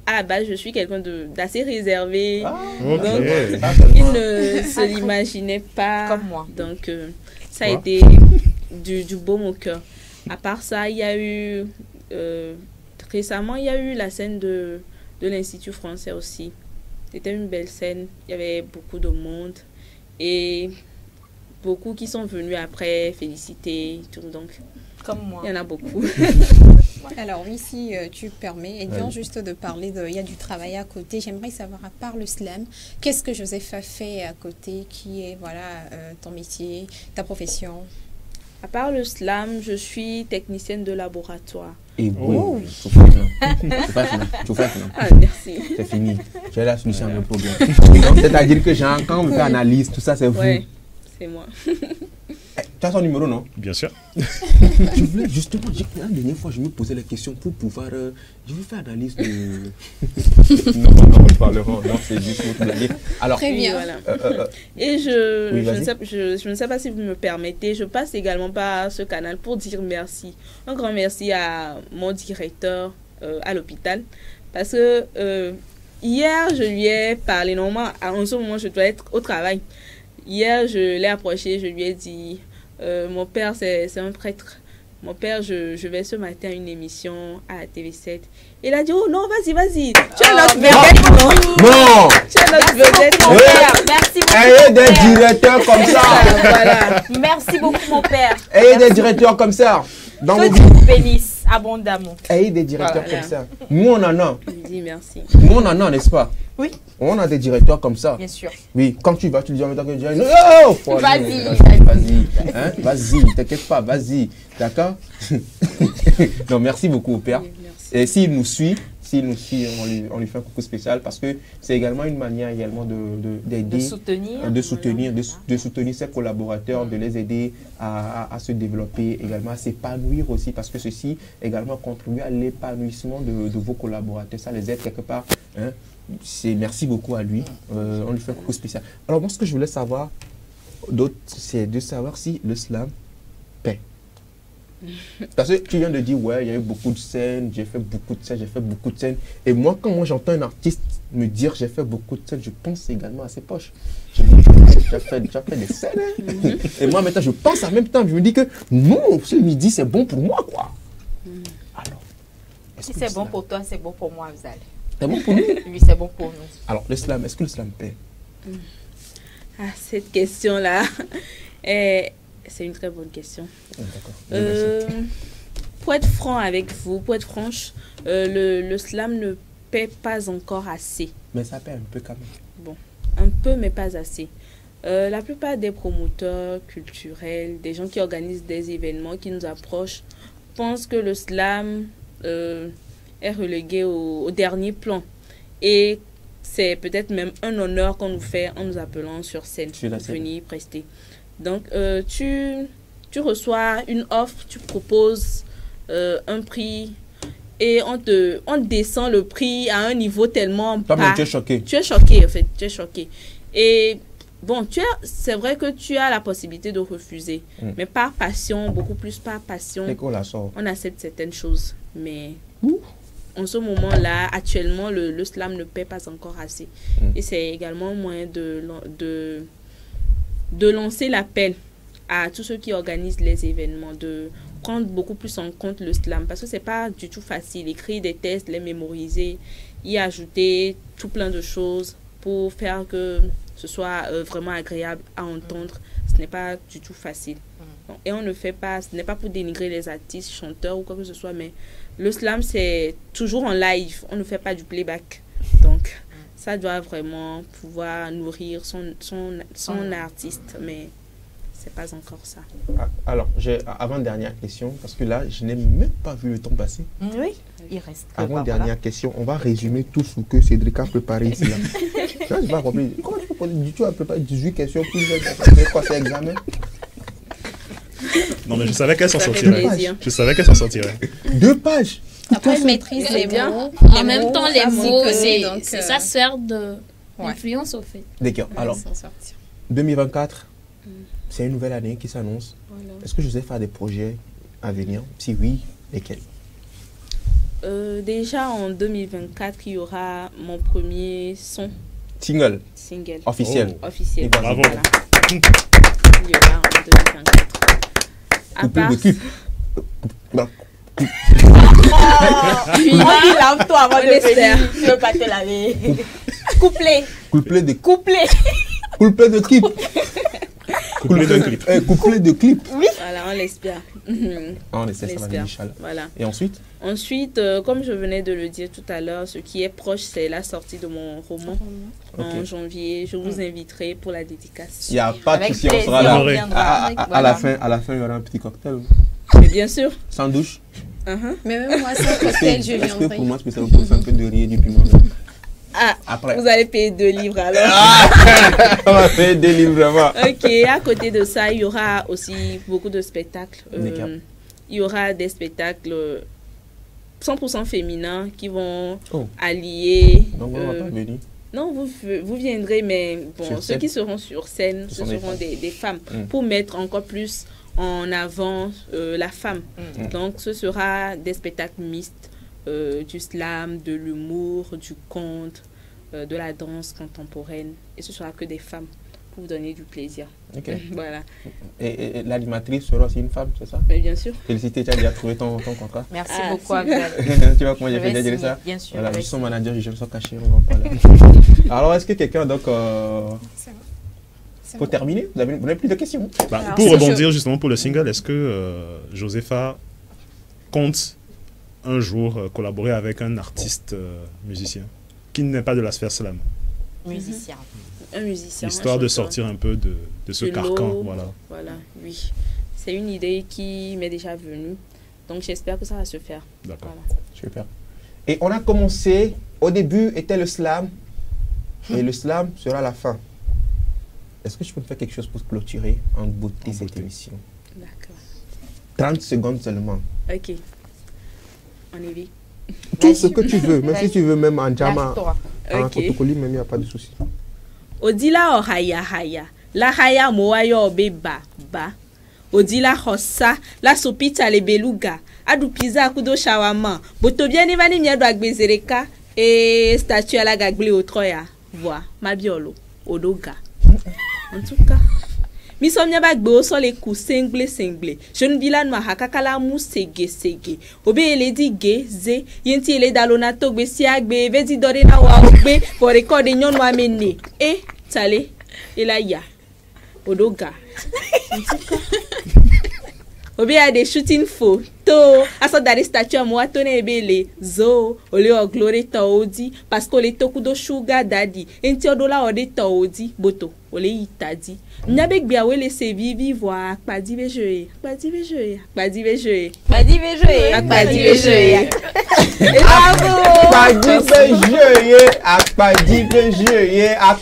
À la base, je suis quelqu'un d'assez réservé. Donc, ils ne se l'imaginaient pas. Comme moi. Donc, ça a été du baume au cœur. À part ça, il y a eu... récemment, il y a eu la scène de l'Institut français aussi. C'était une belle scène. Il y avait beaucoup de monde. Et beaucoup qui sont venus après féliciter. Tout, donc, comme moi. Il y en a beaucoup. Alors oui, si tu permets, et bien juste de parler il y a du travail à côté. J'aimerais savoir, à part le slam, qu'est-ce que Joseph a fait à côté, qui est ton métier, ta profession? À part le slam, je suis technicienne de laboratoire. Et oui, tu fais Ah, merci. C'est fini. J'ai la solution à mon problème. C'est-à-dire que quand on me fait analyse, tout ça, c'est vous. Ouais, c'est moi. Tu as son numéro, non? Bien sûr. Je voulais justement, la dernière fois, je me posais la question pour pouvoir... je veux faire analyse de... non, nous parlerons. Non, c'est juste pour blaguer. Alors, très bien. Voilà. Et je ne sais pas si vous me permettez, je passe également par ce canal pour dire merci. Un grand merci à mon directeur à l'hôpital. Parce que hier, je lui ai parlé. Normalement, en ce moment, je dois être au travail. Hier, je l'ai approché, je lui ai dit, mon père, c'est un prêtre. Mon père, je vais ce matin à une émission à la TV7. Il a dit, oh non, vas-y. Tu es notre vedette, non. Tu es notre vedette, mon père. Merci beaucoup. Ayez des directeurs comme ça. Voilà. Merci beaucoup, mon père. Ayez des directeurs comme ça. Que Dieu vous bénisse abondamment. Ayez des directeurs comme ça. Nous, on en a. Je dis merci. Nous, on en a, n'est-ce pas? Oui. On a des directeurs comme ça. Bien sûr. Oui, quand tu vas, tu dis en même temps que tu dis, vas-y, t'inquiète pas, vas-y. D'accord? Non, merci beaucoup au père. Et s'il nous suit, on lui fait un coucou spécial parce que c'est également une manière également d'aider, de soutenir ses collaborateurs, de les aider à se développer, également à s'épanouir aussi, parce que ceci également contribue à l'épanouissement de vos collaborateurs. Ça les aide quelque part. Hein. Merci beaucoup à lui. On lui fait un coucou spécial. Alors moi, ce que je voulais savoir, c'est de savoir si le slam paie. Parce que tu viens de dire, ouais, il y a eu beaucoup de scènes, j'ai fait beaucoup de scènes. Et moi, quand j'entends un artiste me dire j'ai fait beaucoup de scènes, je pense également à ses poches. J'ai fait des scènes. Hein. Et moi, maintenant, je pense en même temps, je me dis que non, ce midi, c'est bon pour moi, quoi. Alors, si c'est bon pour toi, c'est bon pour moi, Vzal. C'est bon pour nous? Oui, c'est bon pour nous. Alors, le slam, est-ce que le slam paie? Ah, cette question-là, c'est une très bonne question. Pour être franc avec vous, pour être franche, le slam ne paie pas encore assez. Mais ça paie un peu quand même. Bon, un peu, mais pas assez. La plupart des promoteurs culturels, des gens qui organisent des événements, qui nous approchent, pensent que le slam est relégué au dernier plan. Et c'est peut-être même un honneur qu'on nous fait en nous appelant sur scène pour venir prester. Donc, tu reçois une offre, tu proposes un prix et on descend le prix à un niveau tellement bas. Tu es choqué. Tu es choqué, en fait. Tu es choqué. Et bon, c'est vrai que tu as la possibilité de refuser. Mais par passion, beaucoup plus par passion, on accepte certaines choses. Mais en ce moment-là, actuellement, le slam ne paie pas encore assez. Et c'est également un moyen de lancer l'appel à tous ceux qui organisent les événements, de prendre beaucoup plus en compte le slam, parce que c'est pas du tout facile. Écrire des textes, les mémoriser, y ajouter tout plein de choses pour faire que ce soit vraiment agréable à entendre, ce n'est pas du tout facile. Donc, et on ne fait pas, ce n'est pas pour dénigrer les artistes, chanteurs ou quoi que ce soit, mais le slam, c'est toujours en live, on ne fait pas du playback. Donc, ça doit vraiment pouvoir nourrir son artiste, mais c'est pas encore ça. Alors, j'ai avant-dernière question, parce que là, je n'ai même pas vu le temps passer. Oui, il reste. Avant-dernière question, on va résumer tout ce que Cédric a préparé ici. Là, je n'ai pas compris. Comment tu as préparé 18 questions pour faire quoi, c'est examen? Non, mais je savais qu'elle s'en sortirait. Je savais qu'elle s'en sortirait. 2 pages. Après, je maîtrise les mots. En même temps, les mots, c'est sa sphère d'influence, au fait. D'accord. Alors, 2024, c'est une nouvelle année qui s'annonce. Voilà. Est-ce que Joseph a des projets à venir? Si oui, lesquels? Déjà, en 2024, il y aura mon premier Single. Officiel. Officiel. Bravo. Voilà. Il y aura en 2024. À part... Lave-toi avant de venir. Tu veux pas te laver. Couplet. Couplet de clip. Couplet de clip. Oui. Voilà, on l'espère. On l'espère, ça va venir, Inch'Allah. Voilà. Et ensuite? Ensuite, comme je venais de le dire tout à l'heure, ce qui est proche, c'est la sortie de mon roman en janvier. Je vous inviterai pour la dédicace. Il n'y a pas de souci, on sera là. À la fin, il y aura un petit cocktail. Mais bien sûr. Sans douche. Mais même moi, sans cocktail, je viendrai. Est-ce que pour moi, ça vous pose un peu de riz et du piment? Après. Vous allez payer 2 livres alors. On va payer 2 livres vraiment. Ok, à côté de ça, il y aura aussi beaucoup de spectacles. Il y aura des spectacles 100% féminins qui vont allier... Donc on va pas venir. Non, vous viendrez, mais bon, ceux qui seront sur scène, ce seront des femmes, pour mettre encore plus en avant la femme. Donc ce sera des spectacles mixtes. Du slam, de l'humour, du conte, de la danse contemporaine. Et ce sera que des femmes pour vous donner du plaisir. Voilà. Et l'animatrice sera aussi une femme, c'est ça? Mais bien sûr. Félicité, tu as déjà trouvé ton contrat. Merci beaucoup, Abdel. Tu vois comment j'ai fait dire ça? Bien sûr. Voilà, je suis son manager, je me sens caché, on va en parler. Alors, est-ce que quelqu'un, donc, pour terminer, vous n'avez plus de questions? Pour rebondir justement pour le single, est-ce que Josepha compte un jour collaborer avec un artiste musicien qui n'est pas de la sphère slam? Musicien. Un musicien. Histoire de sortir un peu de ce carcan. Voilà, oui. C'est une idée qui m'est déjà venue. Donc j'espère que ça va se faire. D'accord. Voilà. Super. Et on a commencé, au début était le slam, et le slam sera la fin. Est-ce que je peux me faire quelque chose pour clôturer en beauté cette émission? D'accord. 30 secondes seulement. Ok. On y vit. Tout ce que tu veux, même si tu veux, même en jama, en Ok. photocopie, même il n'y a pas de souci. Odila ohaya haya. La haya moayo beba ba. Odila hossa. La sopita le beluga. Adu pizza kudo shawama. Boto bien vani miado agbezereka. Et statue à la gagle au troya. Voix. Mabiolo. Odoga. En tout cas. Mi somnya bagbe so le ku single. Jeune bilan ma hakakala mu sege. Obe ele di ge ze yenti ele dalona to gbe si agbe vedi dore na wa ogbe for record nyon wa mene. Tale elaya. Odoga. Obe a des shooting photo. Aso dari statue mo atone ebele zo ole o glory to odi parce que le toku do sugar daddy enti odola ode to odi boto ole itadi. N'abek bien ouais laisser vivre voir pas dit jouer pas dit jouer pas dit jouer pas dit jouer pas dit jouer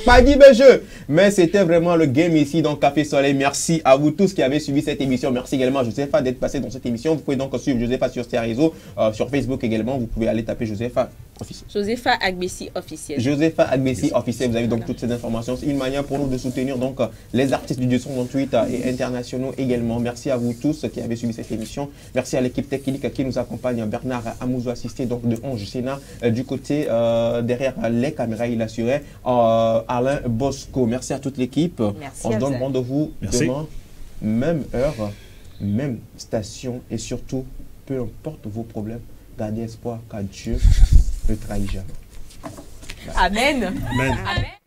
pas dit jouer. Mais c'était vraiment le game ici dans Café Soleil. Merci à vous tous qui avez suivi cette émission. Merci également à Josepha d'être passé dans cette émission. Vous pouvez donc suivre Josepha sur ses réseaux, sur Facebook également. Vous pouvez aller taper Josepha officiel. Josepha Agbessi officiel. Josepha Agbessi officiel. Vous avez donc toutes ces informations. C'est une manière pour nous de soutenir donc les artistes du 238 et internationaux également. Merci à vous tous qui avez suivi cette émission. Merci à l'équipe technique qui nous accompagne. Bernard Amouzou assisté donc de Onge Sénat du côté derrière les caméras. Il assurait Alain Bosco. Merci à toute l'équipe. On se donne rendez-vous demain, même heure, même station et surtout, peu importe vos problèmes, gardez espoir car Dieu ne trahit jamais. Amen. Amen. Amen.